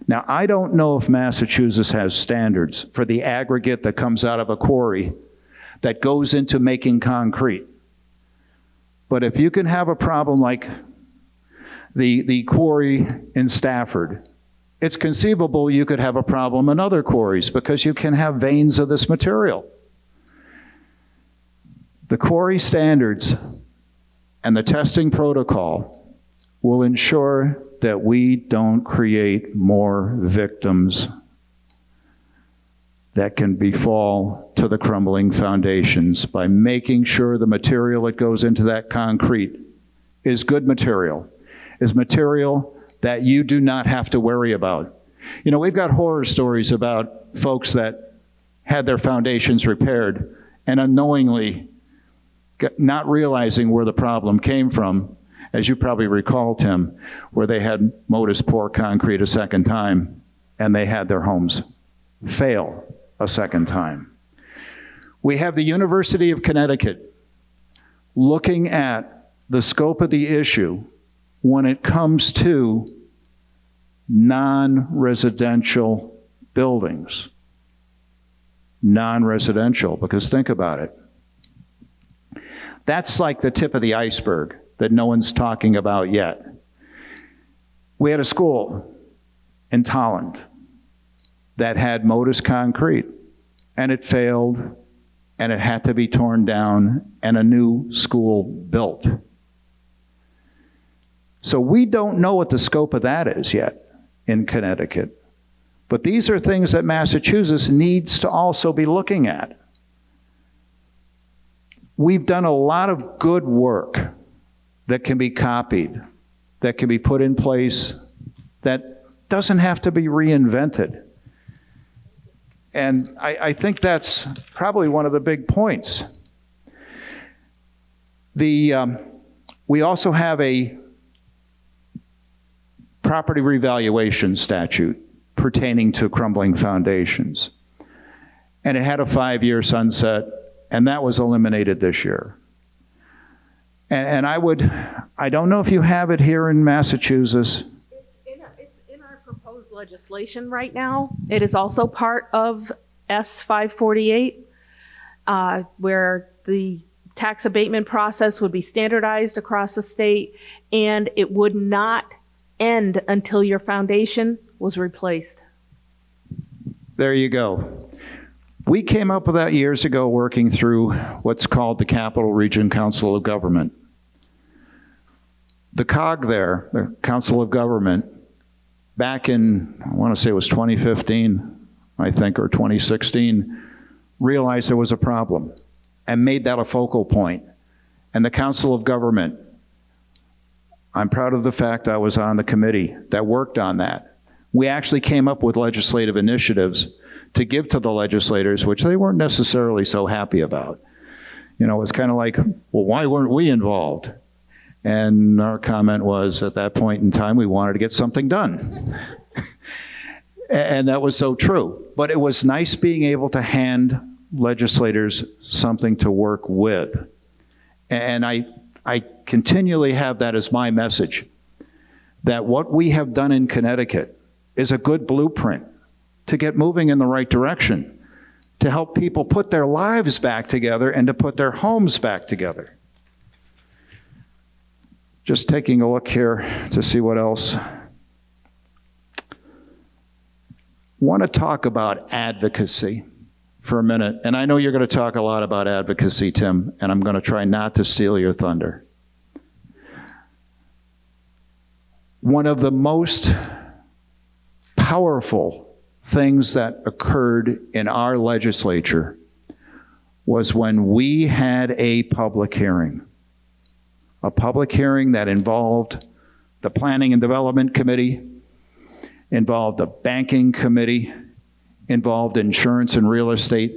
Now, I don't know if Massachusetts has standards for the aggregate that comes out of a quarry that goes into making concrete. But if you can have a problem like the quarry in Stafford, it's conceivable you could have a problem in other quarries because you can have veins of this material. The quarry standards and the testing protocol will ensure that we don't create more victims that can befall to the crumbling foundations by making sure the material that goes into that concrete is good material, is material that you do not have to worry about. You know, we've got horror stories about folks that had their foundations repaired and unknowingly, not realizing where the problem came from, as you probably recall, Tim, where they had Modus pour concrete a second time and they had their homes fail a second time. We have the University of Connecticut looking at the scope of the issue when it comes to non-residential buildings. Non-residential, because think about it. That's like the tip of the iceberg that no one's talking about yet. We had a school in Tolland that had Modus concrete, and it failed, and it had to be torn down, and a new school built. So we don't know what the scope of that is yet in Connecticut. But these are things that Massachusetts needs to also be looking at. We've done a lot of good work that can be copied, that can be put in place, that doesn't have to be reinvented. And I think that's probably one of the big points. We also have a property revaluation statute pertaining to crumbling foundations. And it had a 5-year sunset, and that was eliminated this year. And I don't know if you have it here in Massachusetts. It's in our proposed legislation right now. It is also part of S 548, where the tax abatement process would be standardized across the state, and it would not end until your foundation was replaced. There you go. We came up with that years ago working through what's called the Capital Region Council of Government. The COG there, the Council of Government, back in, I want to say it was 2015, I think, or 2016, realized there was a problem and made that a focal point. And the Council of Government, I'm proud of the fact I was on the committee that worked on that. We actually came up with legislative initiatives to give to the legislators, which they weren't necessarily so happy about. You know, it was kind of like, well, why weren't we involved? And our comment was, at that point in time, we wanted to get something done. And that was so true. But it was nice being able to hand legislators something to work with. And I continually have that as my message, that what we have done in Connecticut is a good blueprint to get moving in the right direction, to help people put their lives back together and to put their homes back together. Just taking a look here to see what else. Want to talk about advocacy for a minute. And I know you're going to talk a lot about advocacy, Tim, and I'm going to try not to steal your thunder. One of the most powerful things that occurred in our legislature was when we had a public hearing. A public hearing that involved the Planning and Development Committee, involved the Banking Committee, involved insurance and real estate.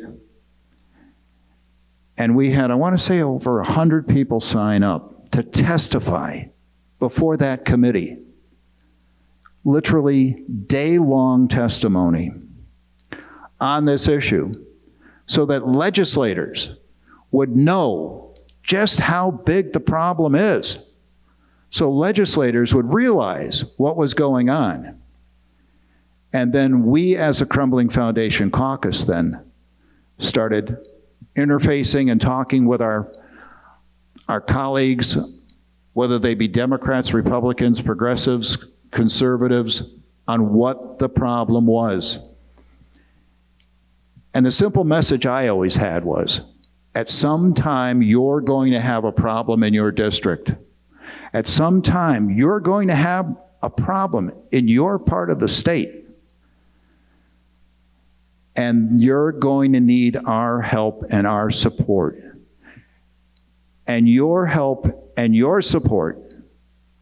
And we had, I want to say, over 100 people sign up to testify before that committee. Literally day-long testimony on this issue so that legislators would know just how big the problem is. So legislators would realize what was going on. And then we, as a Crumbling Foundation caucus, then started interfacing and talking with our colleagues, whether they be Democrats, Republicans, progressives, conservatives, on what the problem was. And the simple message I always had was, at some time you're going to have a problem in your district. At some time you're going to have a problem in your part of the state. And you're going to need our help and our support. And your help and your support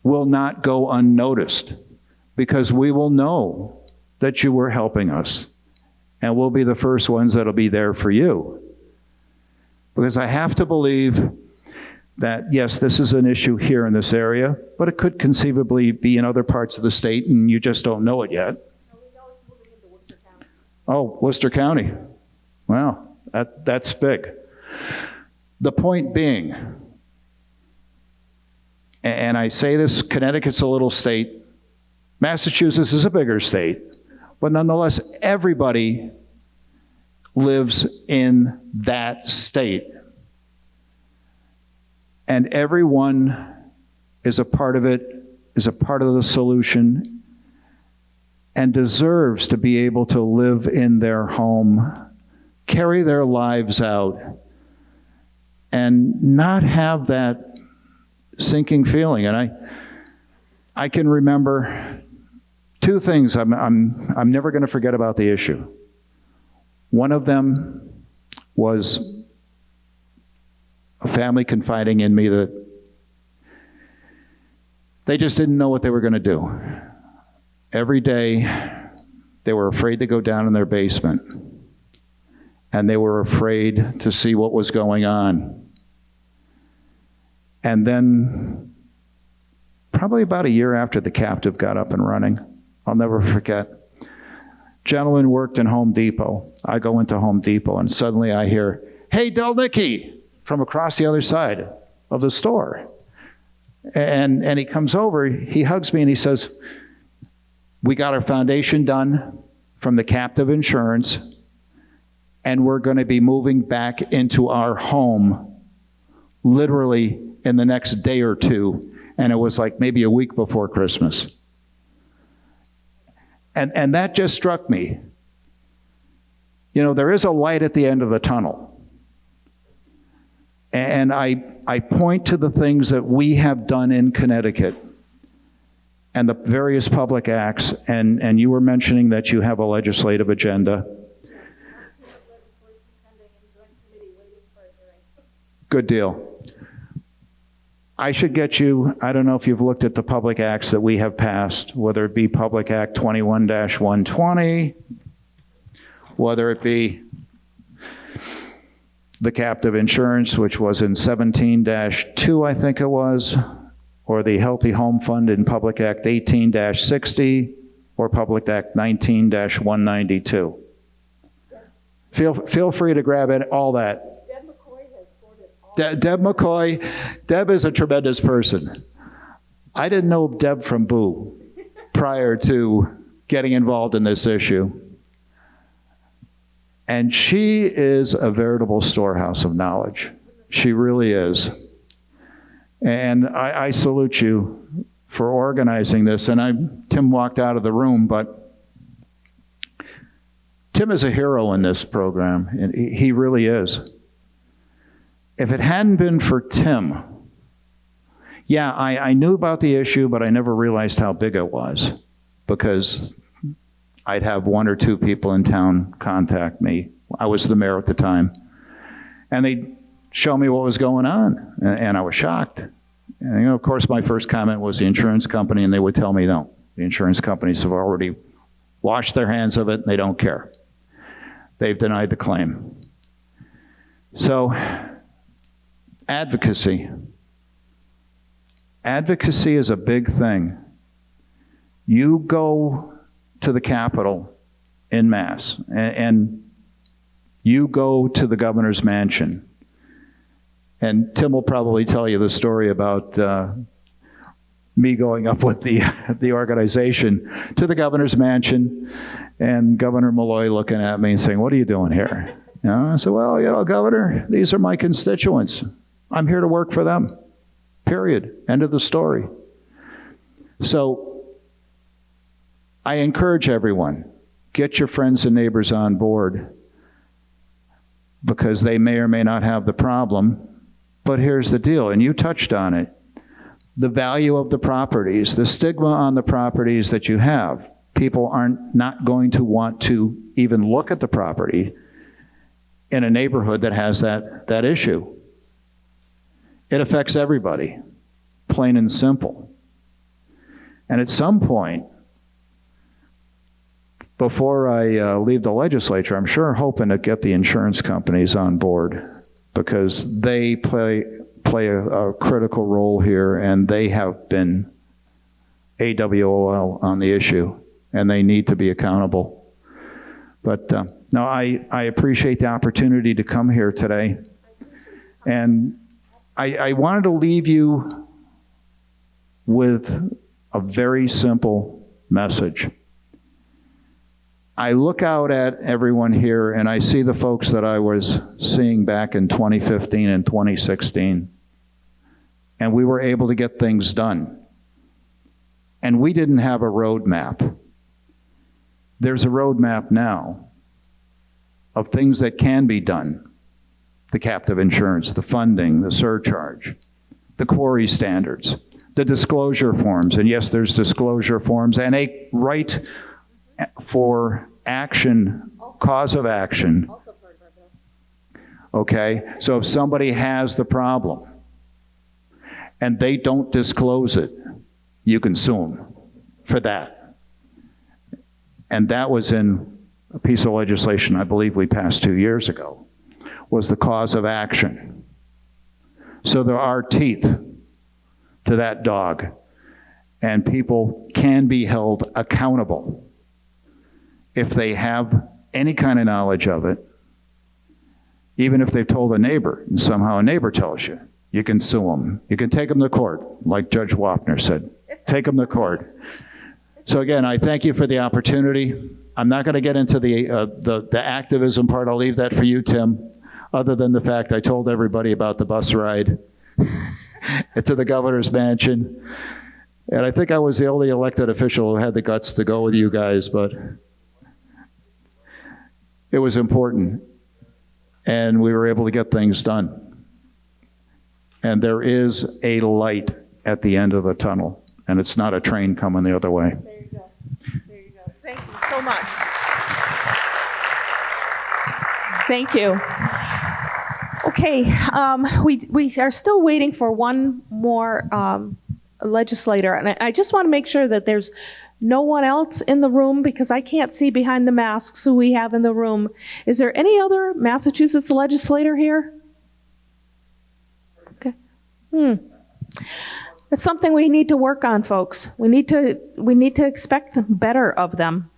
will not go unnoticed, because we will know that you were helping us. And we'll be the first ones that'll be there for you. Because I have to believe that, yes, this is an issue here in this area, but it could conceivably be in other parts of the state, and you just don't know it yet. Oh, Worcester County. Wow, that's big. The point being, and I say this, Connecticut's a little state, Massachusetts is a bigger state, but nonetheless, everybody lives in that state. And everyone is a part of it, is a part of the solution, and deserves to be able to live in their home, carry their lives out, and not have that sinking feeling. And I can remember two things I'm never going to forget about the issue. One of them was a family confiding in me that they just didn't know what they were going to do. Every day, they were afraid to go down in their basement, and they were afraid to see what was going on. And then probably about a year after the captive got up and running, I'll never forget. Gentleman worked in Home Depot. I go into Home Depot and suddenly I hear, "Hey, Delnicki," from across the other side of the store. And he comes over, he hugs me and he says, "We got our foundation done from the captive insurance, and we're going to be moving back into our home literally in the next day or two." And it was like maybe a week before Christmas. And that just struck me. You know, there is a light at the end of the tunnel. And I point to the things that we have done in Connecticut and the various public acts, and you were mentioning that you have a legislative agenda. Good deal. I should get you, I don't know if you've looked at the public acts that we have passed, whether it be Public Act 21-120, whether it be the captive insurance, which was in 17-2, I think it was, or the Healthy Home Fund in Public Act 18-60, or Public Act 19-192. Feel free to grab it, all that. Deb McCoy, Deb is a tremendous person. I didn't know Deb from Boo prior to getting involved in this issue. And she is a veritable storehouse of knowledge. She really is. And I salute you for organizing this. And Tim walked out of the room, but Tim is a hero in this program. And he really is. If it hadn't been for Tim, yeah, I knew about the issue, but I never realized how big it was, because I'd have one or two people in town contact me. I was the mayor at the time. And they'd show me what was going on, and I was shocked. And, you know, of course, my first comment was the insurance company, and they would tell me, no, the insurance companies have already washed their hands of it, and they don't care. They've denied the claim. So, advocacy. Advocacy is a big thing. You go to the Capitol en masse, and you go to the governor's mansion. And Tim will probably tell you the story about me going up with the organization to the governor's mansion, and Governor Malloy looking at me and saying, "What are you doing here?" You know, I said, "Well, you know, Governor, these are my constituents. I'm here to work for them, period. End of the story." So I encourage everyone, get your friends and neighbors on board, because they may or may not have the problem. But here's the deal, and you touched on it. The value of the properties, the stigma on the properties that you have. People aren't not going to want to even look at the property in a neighborhood that has that issue. It affects everybody, plain and simple. And at some point, before I leave the legislature, I'm sure hoping to get the insurance companies on board, because they play a critical role here, and they have been AWOL on the issue, and they need to be accountable. But no, I appreciate the opportunity to come here today. And I wanted to leave you with a very simple message. I look out at everyone here and I see the folks that I was seeing back in 2015 and 2016. And we were able to get things done. And we didn't have a roadmap. There's a roadmap now of things that can be done. The captive insurance, the funding, the surcharge, the quarry standards, the disclosure forms. And yes, there's disclosure forms and a right for action, cause of action. Okay, so if somebody has the problem and they don't disclose it, you can sue them for that. And that was in a piece of legislation I believe we passed 2 years ago, was the cause of action. So there are teeth. to that dog. And people can be held accountable if they have any kind of knowledge of it. Even if they've told a neighbor, and somehow a neighbor tells you, you can sue them. You can take them to court, like Judge Wapner said. Take them to court. So again, I thank you for the opportunity. I'm not going to get into the activism part. I'll leave that for you, Tim, other than the fact I told everybody about the bus ride to the governor's mansion. And I think I was the only elected official who had the guts to go with you guys, but it was important. And we were able to get things done. And there is a light at the end of the tunnel, and it's not a train coming the other way. There you go. There you go. Thank you so much. Thank you. Okay, we are still waiting for one more legislator, and I just want to make sure that there's no one else in the room, because I can't see behind the masks who we have in the room. Is there any other Massachusetts legislator here? Okay. It's something we need to work on, folks. We need to expect better of them.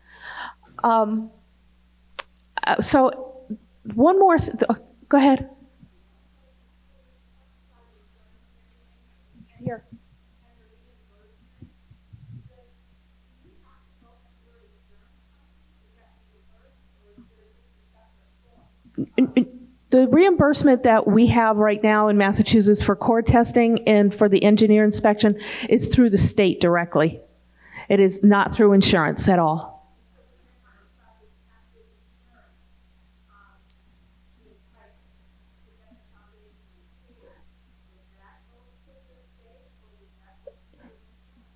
So one more, go ahead. Here. The reimbursement that we have right now in Massachusetts for core testing and for the engineer inspection is through the state directly. It is not through insurance at all.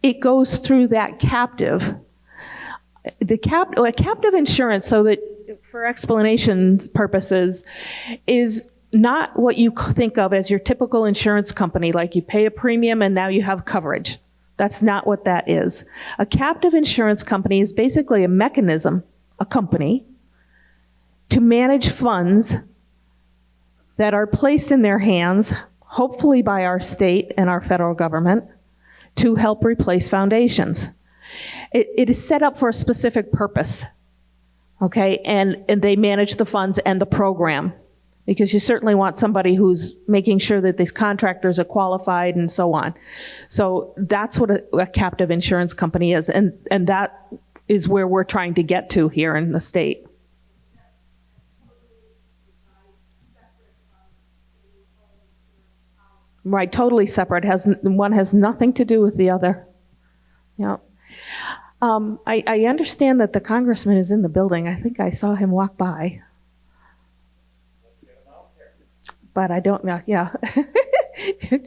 It goes through that captive. A captive insurance, so that for explanation purposes, is not what you think of as your typical insurance company, like you pay a premium and now you have coverage. That's not what that is. A captive insurance company is basically a mechanism, a company, to manage funds that are placed in their hands, hopefully by our state and our federal government, to help replace foundations. It is set up for a specific purpose, okay? And they manage the funds and the program, because you certainly want somebody who's making sure that these contractors are qualified and so on. So that's what a captive insurance company is, and that is where we're trying to get to here in the state. Right, totally separate. One has nothing to do with the other. Yeah. I understand that the congressman is in the building. I think I saw him walk by. But I don't know. Yeah.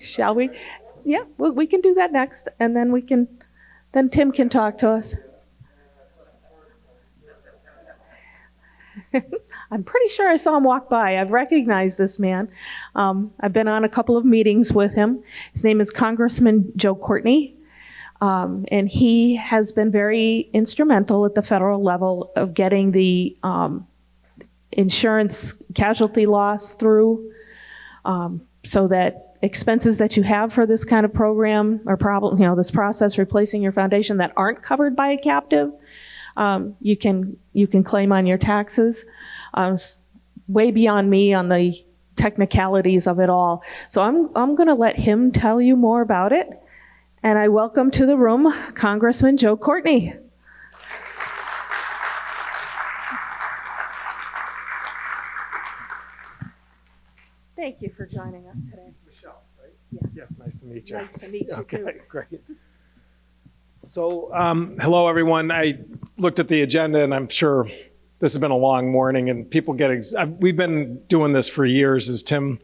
Shall we? Yeah, well, we can do that next, and then then Tim can talk to us. I'm pretty sure I saw him walk by. I've recognized this man. I've been on a couple of meetings with him. His name is Congressman Joe Courtney. And he has been very instrumental at the federal level of getting the insurance casualty loss through, so that expenses that you have for this kind of program or problem, this process replacing your foundation that aren't covered by a captive, you can claim on your taxes. Way beyond me on the technicalities of it all. So I'm going to let him tell you more about it. And I welcome to the room Congressman Joe Courtney. Thank you for joining us today. Michelle, right? Yes. Yes, nice to meet you. Nice to meet you okay, too. Great. So, hello everyone. I looked at the agenda and I'm sure this has been a long morning and people we've been doing this for years, as Tim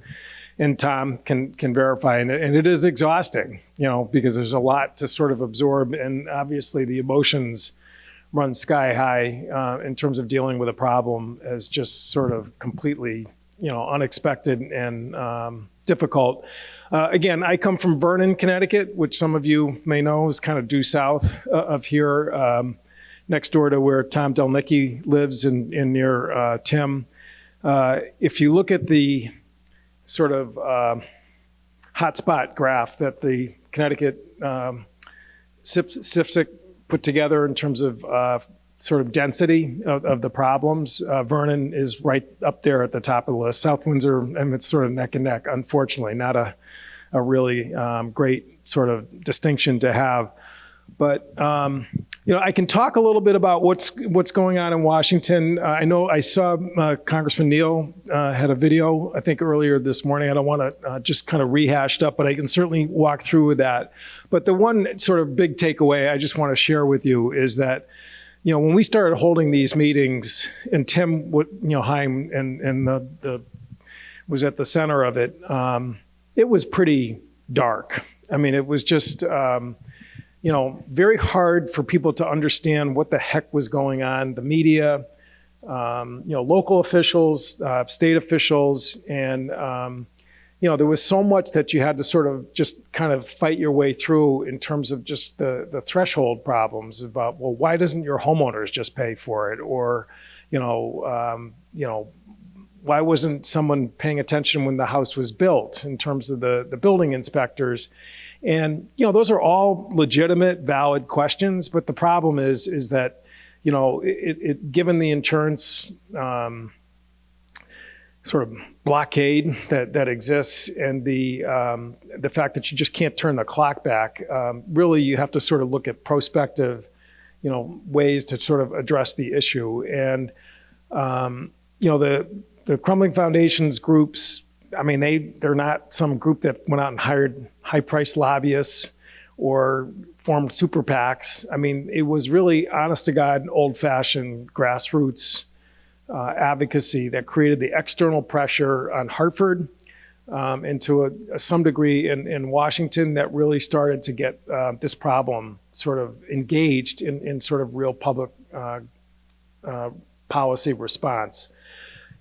and Tom can verify, and it is exhausting, because there's a lot to sort of absorb, and obviously the emotions run sky high in terms of dealing with a problem as just sort of completely, unexpected and difficult. Again, I come from Vernon, Connecticut, which some of you may know is kind of due south of here, next door to where Tom Delnicki lives and near Tim. If you look at the sort of hotspot graph that the Connecticut SIFSIC put together in terms of sort of density of the problems. Vernon is right up there at the top of the list. South Windsor, and it's sort of neck and neck, unfortunately, not a really great sort of distinction to have. But I can talk a little bit about what's going on in Washington. I know I saw Congressman Neal had a video, I think, earlier this morning. I don't want to just kind of rehash up, but I can certainly walk through with that. But the one sort of big takeaway I just want to share with you is that, when we started holding these meetings, and Tim Heim and the was at the center of it, it was pretty dark. I mean, it was just very hard for people to understand what the heck was going on. The media, local officials, state officials, and there was so much that you had to sort of just kind of fight your way through in terms of just the threshold problems about, well, why doesn't your homeowners just pay for it? Or, why wasn't someone paying attention when the house was built in terms of the building inspectors? And, those are all legitimate, valid questions. But the problem is that, given the insurance sort of blockade that exists and the fact that you just can't turn the clock back, really you have to sort of look at prospective, ways to sort of address the issue. And, the Crumbling Foundation's groups, I mean, they're not some group that went out and hired high-priced lobbyists or formed super PACs. I mean, it was really, honest to God, old-fashioned grassroots advocacy that created the external pressure on Hartford and to some degree in Washington that really started to get this problem sort of engaged in sort of real public policy response.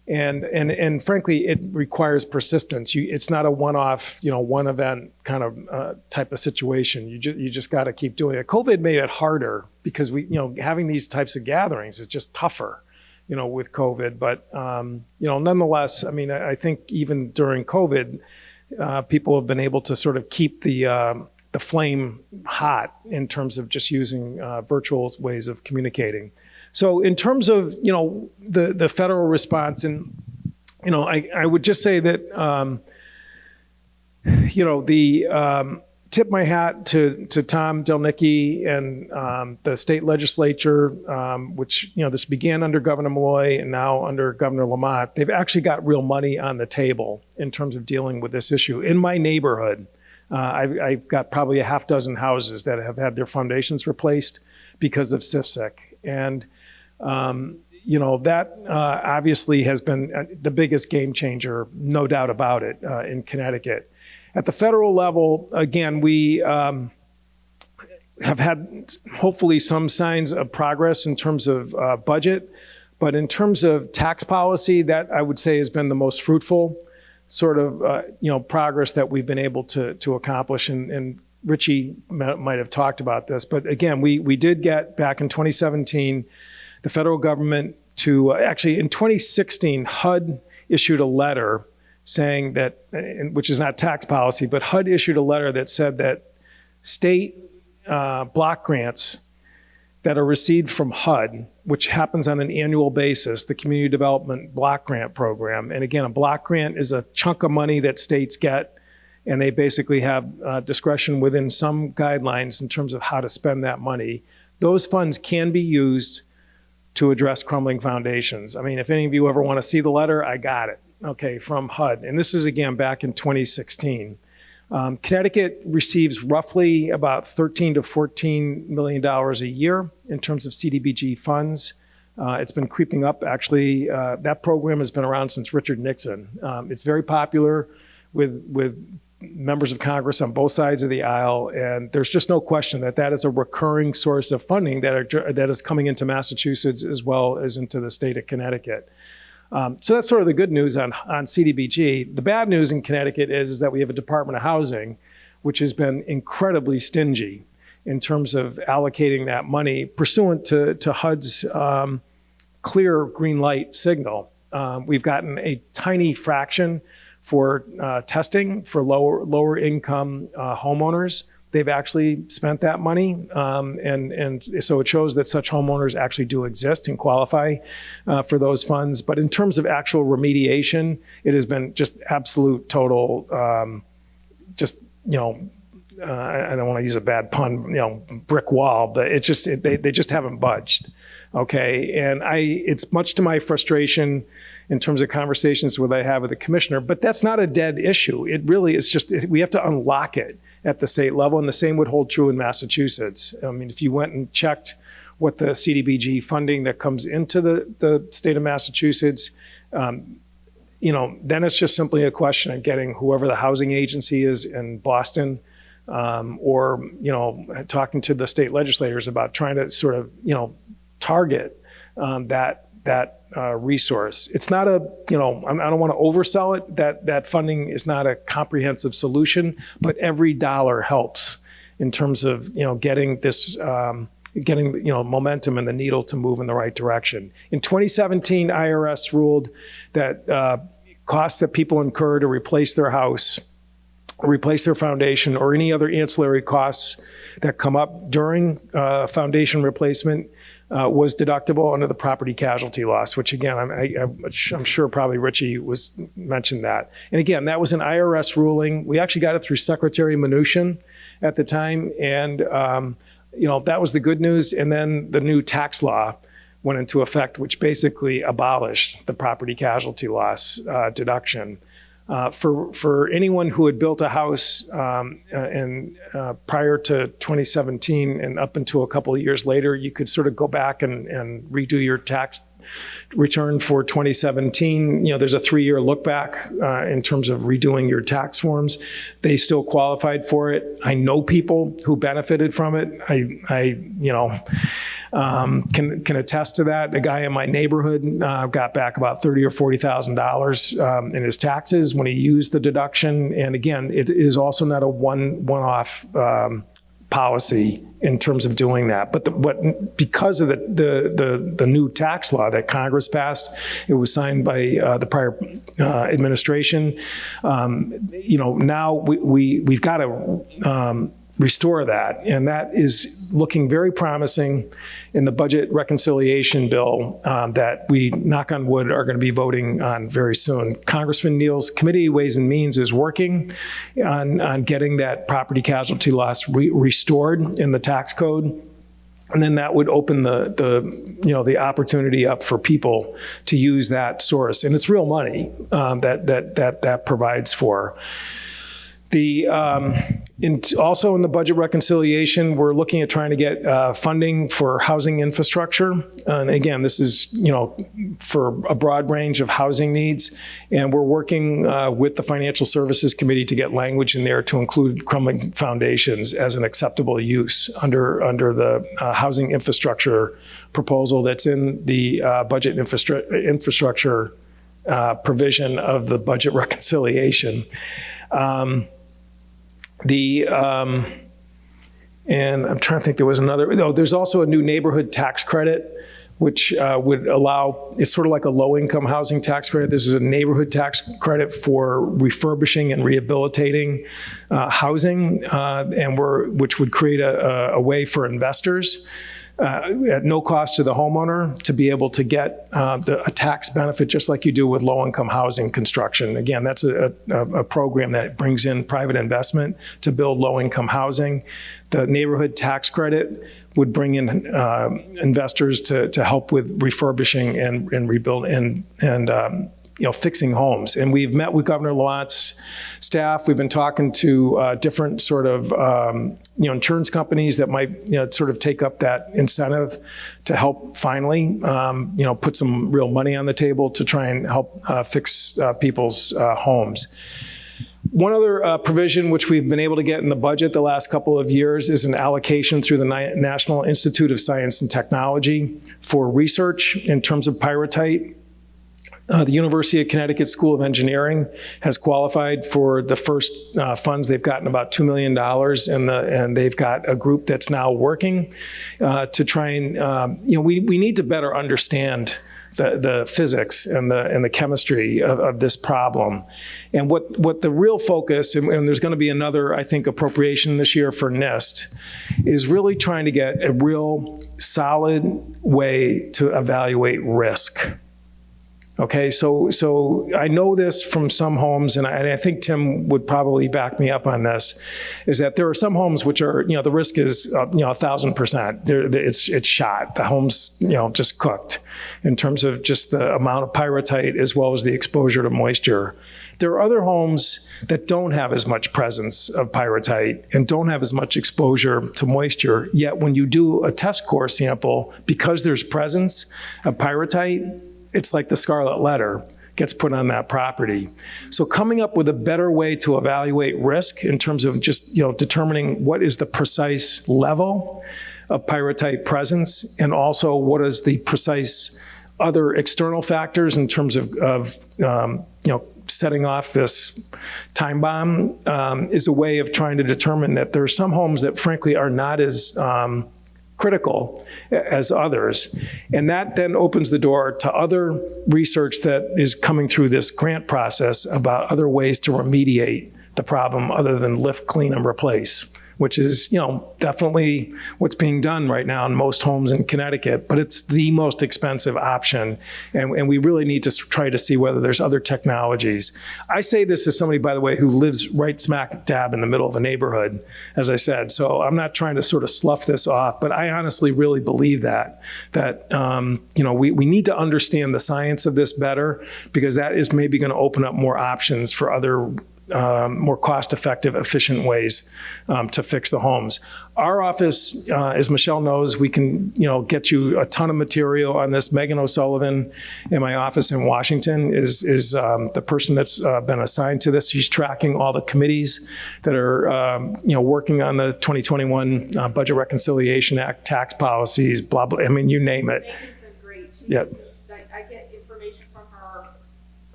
And frankly, it requires persistence. It's not a one-off, one event kind of type of situation. You just got to keep doing it. COVID made it harder because having these types of gatherings is just tougher, with COVID. But nonetheless, I mean, I think even during COVID, people have been able to sort of keep the flame hot in terms of just using virtual ways of communicating. So in terms of, the federal response, and, I would just say that, tip my hat to Tom Delnicki and the state legislature, which, this began under Governor Malloy and now under Governor Lamont. They've actually got real money on the table in terms of dealing with this issue. In my neighborhood, I've got probably a half dozen houses that have had their foundations replaced because of SIFSIC. And that obviously has been the biggest game changer, no doubt about it, in Connecticut. At the federal level, again, we have had hopefully some signs of progress in terms of budget, but in terms of tax policy, that I would say has been the most fruitful sort of progress that we've been able to accomplish. And Richie might have talked about this, but again, we did get back in 2017. The federal government actually in 2016, HUD issued a letter saying that, which is not tax policy, but HUD issued a letter that said that state block grants that are received from HUD, which happens on an annual basis, the Community Development Block Grant Program. And again, a block grant is a chunk of money that states get, and they basically have discretion within some guidelines in terms of how to spend that money. Those funds can be used to address crumbling foundations. I mean, if any of you ever want to see the letter, I got it, okay, from HUD. And this is, again, back in 2016. Connecticut receives roughly about $13 to $14 million a year in terms of CDBG funds. It's been creeping up, actually. That program has been around since Richard Nixon. It's very popular with members of Congress on both sides of the aisle, and there's just no question that is a recurring source of funding that is coming into Massachusetts as well as into the state of Connecticut. So that's sort of the good news on CDBG. The bad news in Connecticut is that we have a Department of Housing, which has been incredibly stingy in terms of allocating that money pursuant to HUD's clear green light signal. We've gotten a tiny fraction for testing for lower income homeowners, they've actually spent that money. And so it shows that such homeowners actually do exist and qualify for those funds. But in terms of actual remediation, it has been just absolute total, I don't want to use a bad pun, brick wall, but it's just, they just haven't budged. Okay. And it's much to my frustration in terms of conversations that I have with the commissioner, but that's not a dead issue. It really is just, we have to unlock it at the state level, and the same would hold true in Massachusetts. I mean, if you went and checked what the CDBG funding that comes into the state of Massachusetts, then it's just simply a question of getting whoever the housing agency is in Boston, or talking to the state legislators about trying to sort of target that resource. It's not I don't want to oversell it. That funding is not a comprehensive solution, but every dollar helps in terms of getting this momentum and the needle to move in the right direction. In 2017, IRS ruled that costs that people incur to replace their house, replace their foundation, or any other ancillary costs that come up during foundation replacement was deductible under the property casualty loss, which again, I'm sure probably Richie mentioned that. And again, that was an IRS ruling. We actually got it through Secretary Mnuchin at the time. And, that was the good news. And then the new tax law went into effect, which basically abolished the property casualty loss deduction. For anyone who had built a house prior to 2017 and up until a couple of years later, you could sort of go back and redo your tax return for 2017. There's a 3-year look back in terms of redoing your tax forms. They still qualified for it. I know people who benefited from it. I can attest to that. A guy in my neighborhood got back about $30,000 or $40,000 in his taxes when he used the deduction. And again, it is also not a one-off policy in terms of doing that. But because of the new tax law that Congress passed, it was signed by the prior administration. Now we've got to restore that, and that is looking very promising in the budget reconciliation bill that we, knock on wood, are going to be voting on very soon. Congressman Neal's Committee Ways and Means is working on getting that property casualty loss restored in the tax code. And then that would open the opportunity up for people to use that source, and it's real money that provides for. Also in the budget reconciliation, we're looking at trying to get funding for housing infrastructure. And again, this is, for a broad range of housing needs. And we're working with the Financial Services Committee to get language in there to include crumbling foundations as an acceptable use under the housing infrastructure proposal that's in the budget infrastructure provision of the budget reconciliation. And I'm trying to think, there was there's also a new neighborhood tax credit, which would allow, it's sort of like a low-income housing tax credit. This is a neighborhood tax credit for refurbishing and rehabilitating housing, which would create a way for investors at no cost to the homeowner to be able to get a tax benefit just like you do with low-income housing construction. Again, that's a program that brings in private investment to build low-income housing. The neighborhood tax credit would bring in investors to help with refurbishing and rebuild and fixing homes. And we've met with Governor Lamont's staff. We've been talking to different sort of insurance companies that might sort of take up that incentive to help finally put some real money on the table to try and help fix people's homes. One other provision which we've been able to get in the budget the last couple of years is an allocation through the National Institute of Science and Technology for research in terms of pyrrhotite. The University of Connecticut School of Engineering has qualified for the first funds. They've gotten about $2 million, and they've got a group that's now working to try and, we need to better understand the physics and the chemistry of this problem. And what the real focus, and there's going to be another, I think, appropriation this year for NIST, is really trying to get a real solid way to evaluate risk. Okay, so I know this from some homes, and I think Tim would probably back me up on this, is that there are some homes which are, the risk is, 1,000%. It's shot. The home's, just cooked in terms of just the amount of pyrite as well as the exposure to moisture. There are other homes that don't have as much presence of pyrite and don't have as much exposure to moisture, yet when you do a test core sample, because there's presence of pyrite, it's like the scarlet letter gets put on that property. So coming up with a better way to evaluate risk in terms of just determining what is the precise level of pyrite presence, and also what is the precise other external factors in terms of setting off this time bomb, is a way of trying to determine that there are some homes that frankly are not as critical as others. And that then opens the door to other research that is coming through this grant process about other ways to remediate the problem other than lift, clean, and replace, which is, definitely what's being done right now in most homes in Connecticut, but it's the most expensive option. And we really need to try to see whether there's other technologies. I say this as somebody, by the way, who lives right smack dab in the middle of a neighborhood, as I said. So I'm not trying to sort of slough this off, but I honestly really believe that we need to understand the science of this better, because that is maybe going to open up more options for other more cost-effective, efficient ways to fix the homes. Our office, as Michelle knows, we can get you a ton of material on this. Megan O'Sullivan in my office in Washington is the person that's been assigned to this. She's tracking all the committees that are working on the 2021 Budget Reconciliation Act, tax policies, blah blah. I mean, you name it. Megan's been great. Yeah. I get information from her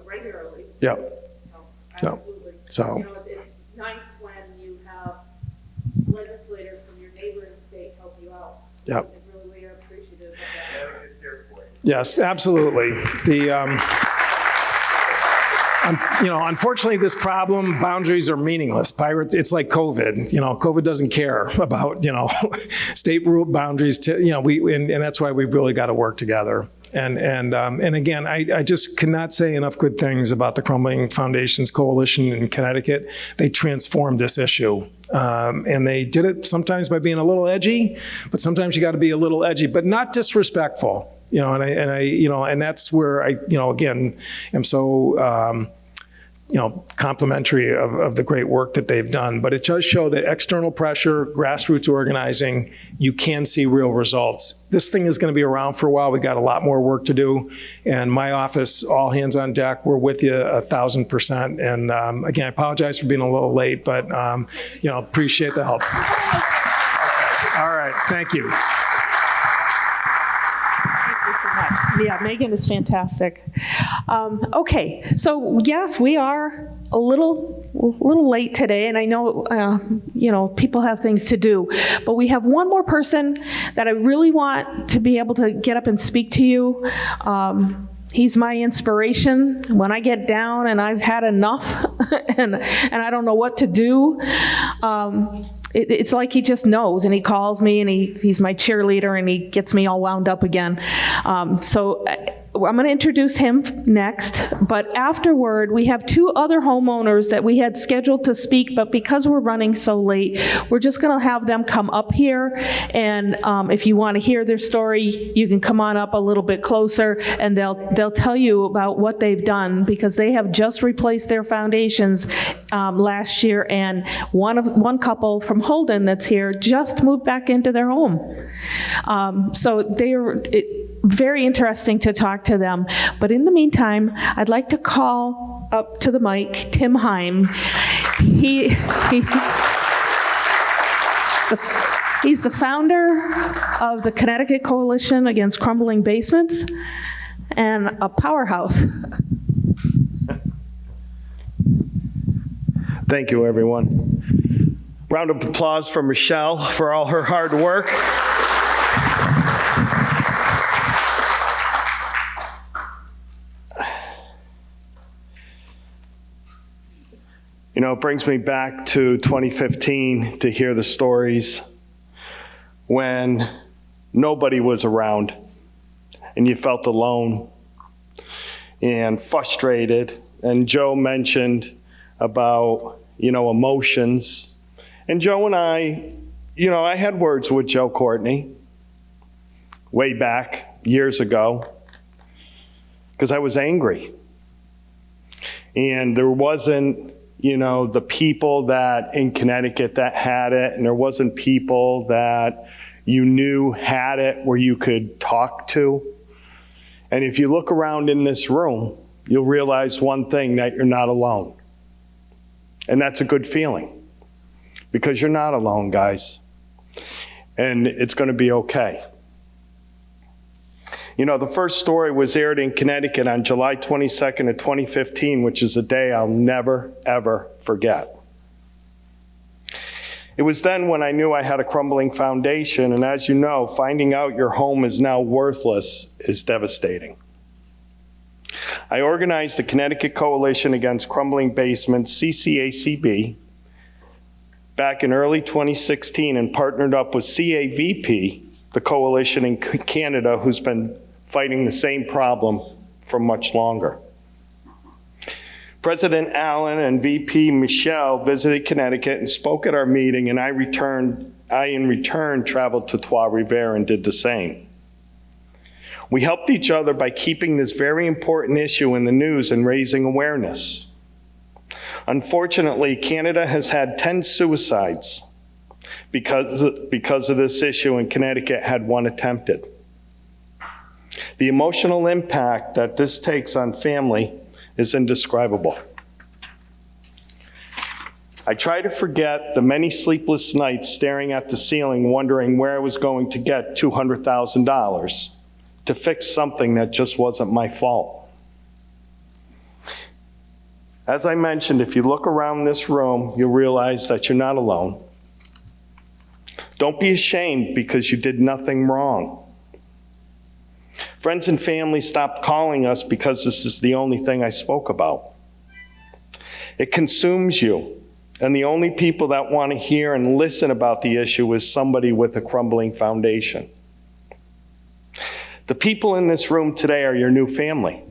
regularly. Yeah. So, So. it's nice when you have legislators from your neighboring state help you out. Yep. We are appreciative of that. Yes, absolutely. Unfortunately, this problem, boundaries are meaningless. It's like COVID. COVID doesn't care about state rule boundaries. And that's why we've really got to work together. And again, I just cannot say enough good things about the Crumbling Foundations Coalition in Connecticut. They transformed this issue. And they did it sometimes by being a little edgy, but sometimes you got to be a little edgy, but not disrespectful. And that's where I again, am so, complimentary of the great work that they've done. But it does show that external pressure, grassroots organizing, you can see real results. This thing is going to be around for a while. We got a lot more work to do. And my office, all hands on deck, we're with you 1,000%. And again, I apologize for being a little late, but appreciate the help. Okay. All right, thank you. Yeah, Megan is fantastic. Okay, so yes, we are a little late today, and I know people have things to do, but we have one more person that I really want to be able to get up and speak to you. He's my inspiration when I get down and I've had enough and I don't know what to do. It's like he just knows, and he calls me, and he's my cheerleader, and he gets me all wound up again. So I'm going to introduce him next, but afterward, we have two other homeowners that we had scheduled to speak, but because we're running so late, we're just going to have them come up here, and if you want to hear their story, you can come on up a little bit closer, and they'll tell you about what they've done, because they have just replaced their foundations last year, and one couple from Holden that's here just moved back into their home. So they're very interesting to talk to them. But in the meantime, I'd like to call up to the mic Tim Heim. He's the founder of the Connecticut Coalition Against Crumbling Basements and a powerhouse. Thank you, everyone. Round of applause for Michelle for all her hard work. You know, it brings me back to 2015 to hear the stories when nobody was around and you felt alone and frustrated. And Joe mentioned about, emotions. And Joe and I, I had words with Joe Courtney way back years ago because I was angry. And there wasn't, the people that in Connecticut that had it, and there wasn't people that you knew had it where you could talk to. And if you look around in this room, you'll realize one thing, that you're not alone. And that's a good feeling because you're not alone, guys. And it's going to be okay. The first story was aired in Connecticut on July 22nd of 2015, which is a day I'll never, ever forget. It was then when I knew I had a crumbling foundation, and as you know, finding out your home is now worthless is devastating. I organized the Connecticut Coalition Against Crumbling Basements, CCACB, back in early 2016 and partnered up with CAVP, the coalition in Canada who's been fighting the same problem for much longer. President Allen and VP Michelle visited Connecticut and spoke at our meeting, and I in return traveled to Trois-Rivières and did the same. We helped each other by keeping this very important issue in the news and raising awareness. Unfortunately, Canada has had 10 suicides because of this issue, and Connecticut had one attempted. The emotional impact that this takes on family is indescribable. I try to forget the many sleepless nights staring at the ceiling wondering where I was going to get $200,000 to fix something that just wasn't my fault. As I mentioned, if you look around this room, you'll realize that you're not alone. Don't be ashamed because you did nothing wrong. Friends and family stopped calling us because this is the only thing I spoke about. It consumes you, and the only people that want to hear and listen about the issue is somebody with a crumbling foundation. The people in this room today are your new family.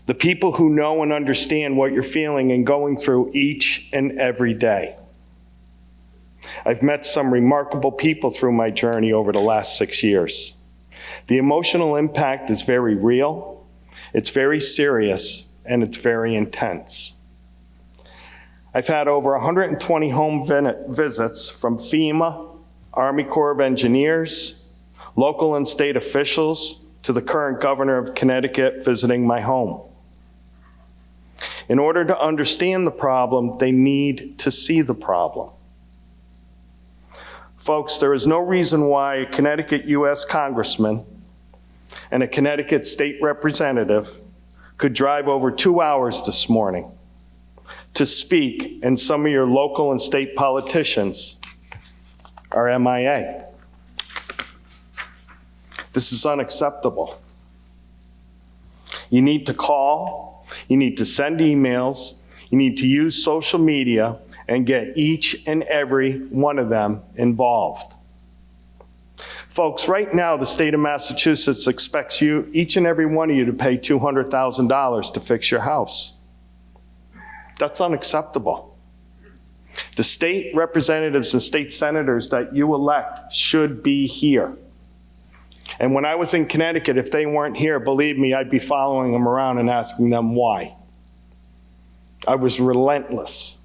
The people who know and understand what you're feeling and going through each and every day. I've met some remarkable people through my journey over the last 6 years. The emotional impact is very real, it's very serious, and it's very intense. I've had over 120 home visits from FEMA, Army Corps of Engineers, local and state officials, to the current governor of Connecticut visiting my home. In order to understand the problem, they need to see the problem. Folks, there is no reason why a Connecticut U.S. Congressman and a Connecticut state representative could drive over 2 hours this morning to speak, and some of your local and state politicians are MIA. This is unacceptable. You need to call, you need to send emails, you need to use social media and get each and every one of them involved. Folks, right now the state of Massachusetts expects you, each and every one of you, to pay $200,000 to fix your house. That's unacceptable. The state representatives and state senators that you elect should be here. And when I was in Connecticut, if they weren't here, believe me, I'd be following them around and asking them why. I was relentless.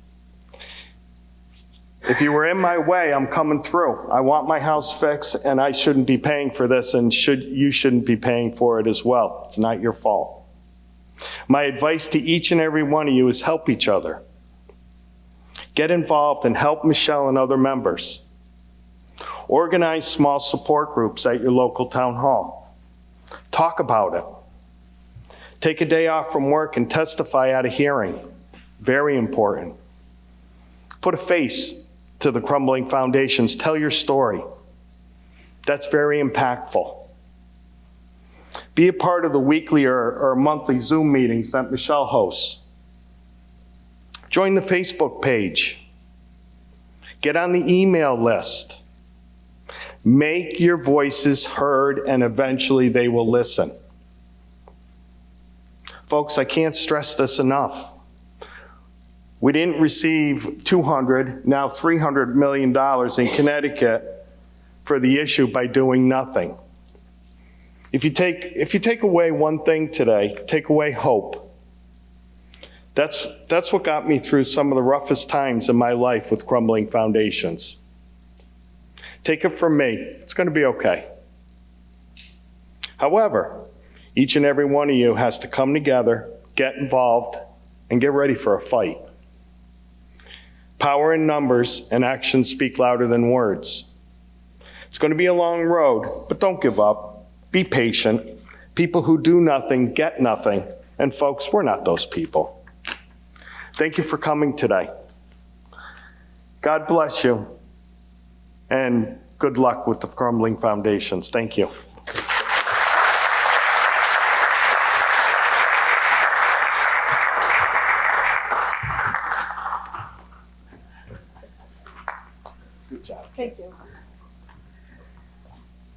If you were in my way, I'm coming through. I want my house fixed, and I shouldn't be paying for this, and you shouldn't be paying for it as well. It's not your fault. My advice to each and every one of you is help each other. Get involved and help Michelle and other members. Organize small support groups at your local town hall. Talk about it. Take a day off from work and testify at a hearing. Very important. Put a face to the crumbling foundations. Tell your story. That's very impactful. Be a part of the weekly or monthly Zoom meetings that Michelle hosts. Join the Facebook page. Get on the email list. Make your voices heard, and eventually they will listen. Folks, I can't stress this enough. We didn't receive $200, now $300 million in Connecticut for the issue by doing nothing. If you take away one thing today, take away hope. That's what got me through some of the roughest times in my life with crumbling foundations. Take it from me, it's going to be okay. However, each and every one of you has to come together, get involved, and get ready for a fight. Power in numbers and actions speak louder than words. It's going to be a long road, but don't give up. Be patient. People who do nothing get nothing. And folks, we're not those people. Thank you for coming today. God bless you. And good luck with the crumbling foundations. Thank you. Good job. Thank you.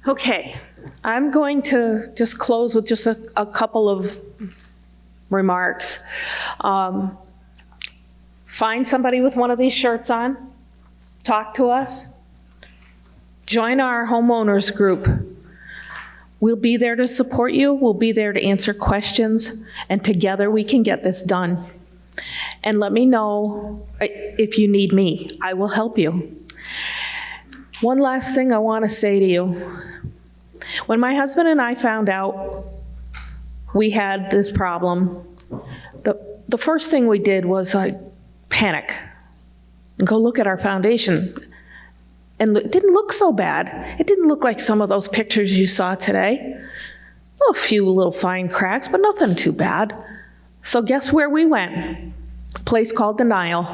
Okay, I'm going to just close with just a couple of remarks. Find somebody with one of these shirts on, talk to us, join our homeowners group. We'll be there to support you, we'll be there to answer questions, and together we can get this done. And let me know if you need me, I will help you. One last thing I want to say to you. When my husband and I found out we had this problem, the first thing we did was panic and go look at our foundation. And it didn't look so bad. It didn't look like some of those pictures you saw today. A few little fine cracks, but nothing too bad. So guess where we went? A place called Denial.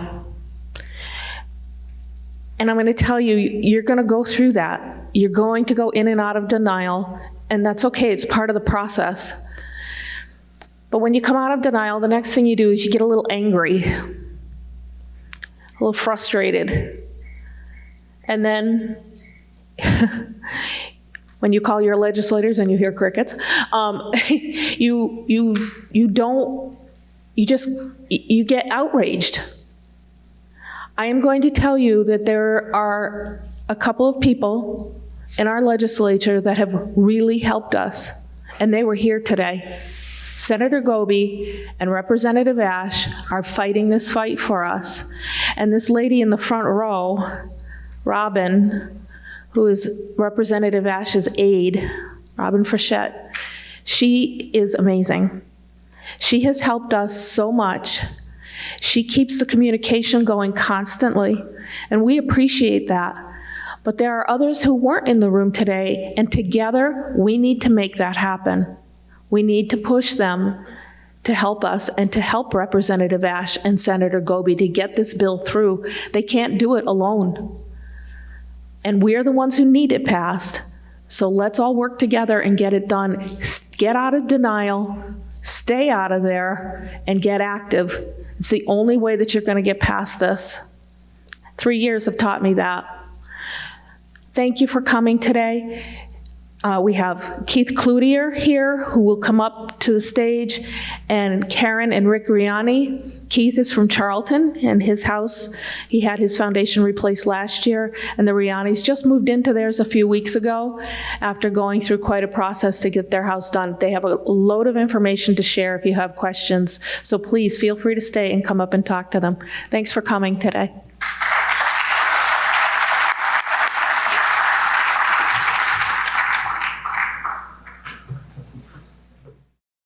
And I'm going to tell you, you're going to go through that. You're going to go in and out of denial, and that's okay. It's part of the process. But when you come out of denial, the next thing you do is you get a little angry, a little frustrated. And then when you call your legislators and you hear crickets, you get outraged. I am going to tell you that there are a couple of people in our legislature that have really helped us, and they were here today. Senator Goby and Representative Ash are fighting this fight for us. And this lady in the front row, Robin, who is Representative Ash's aide, Robin Frechette, she is amazing. She has helped us so much. She keeps the communication going constantly, and we appreciate that. But there are others who weren't in the room today, and together we need to make that happen. We need to push them to help us and to help Representative Ash and Senator Goby to get this bill through. They can't do it alone. And we're the ones who need it passed. So let's all work together and get it done. Get out of denial, stay out of there, and get active. It's the only way that you're going to get past this. 3 years have taught me that. Thank you for coming today. We have Keith Cloutier here, who will come up to the stage, and Karen and Rick Riani. Keith is from Charlton, and his house, he had his foundation replaced last year, and the Rianis just moved into theirs a few weeks ago after going through quite a process to get their house done. They have a load of information to share if you have questions, so please feel free to stay and come up and talk to them. Thanks for coming today.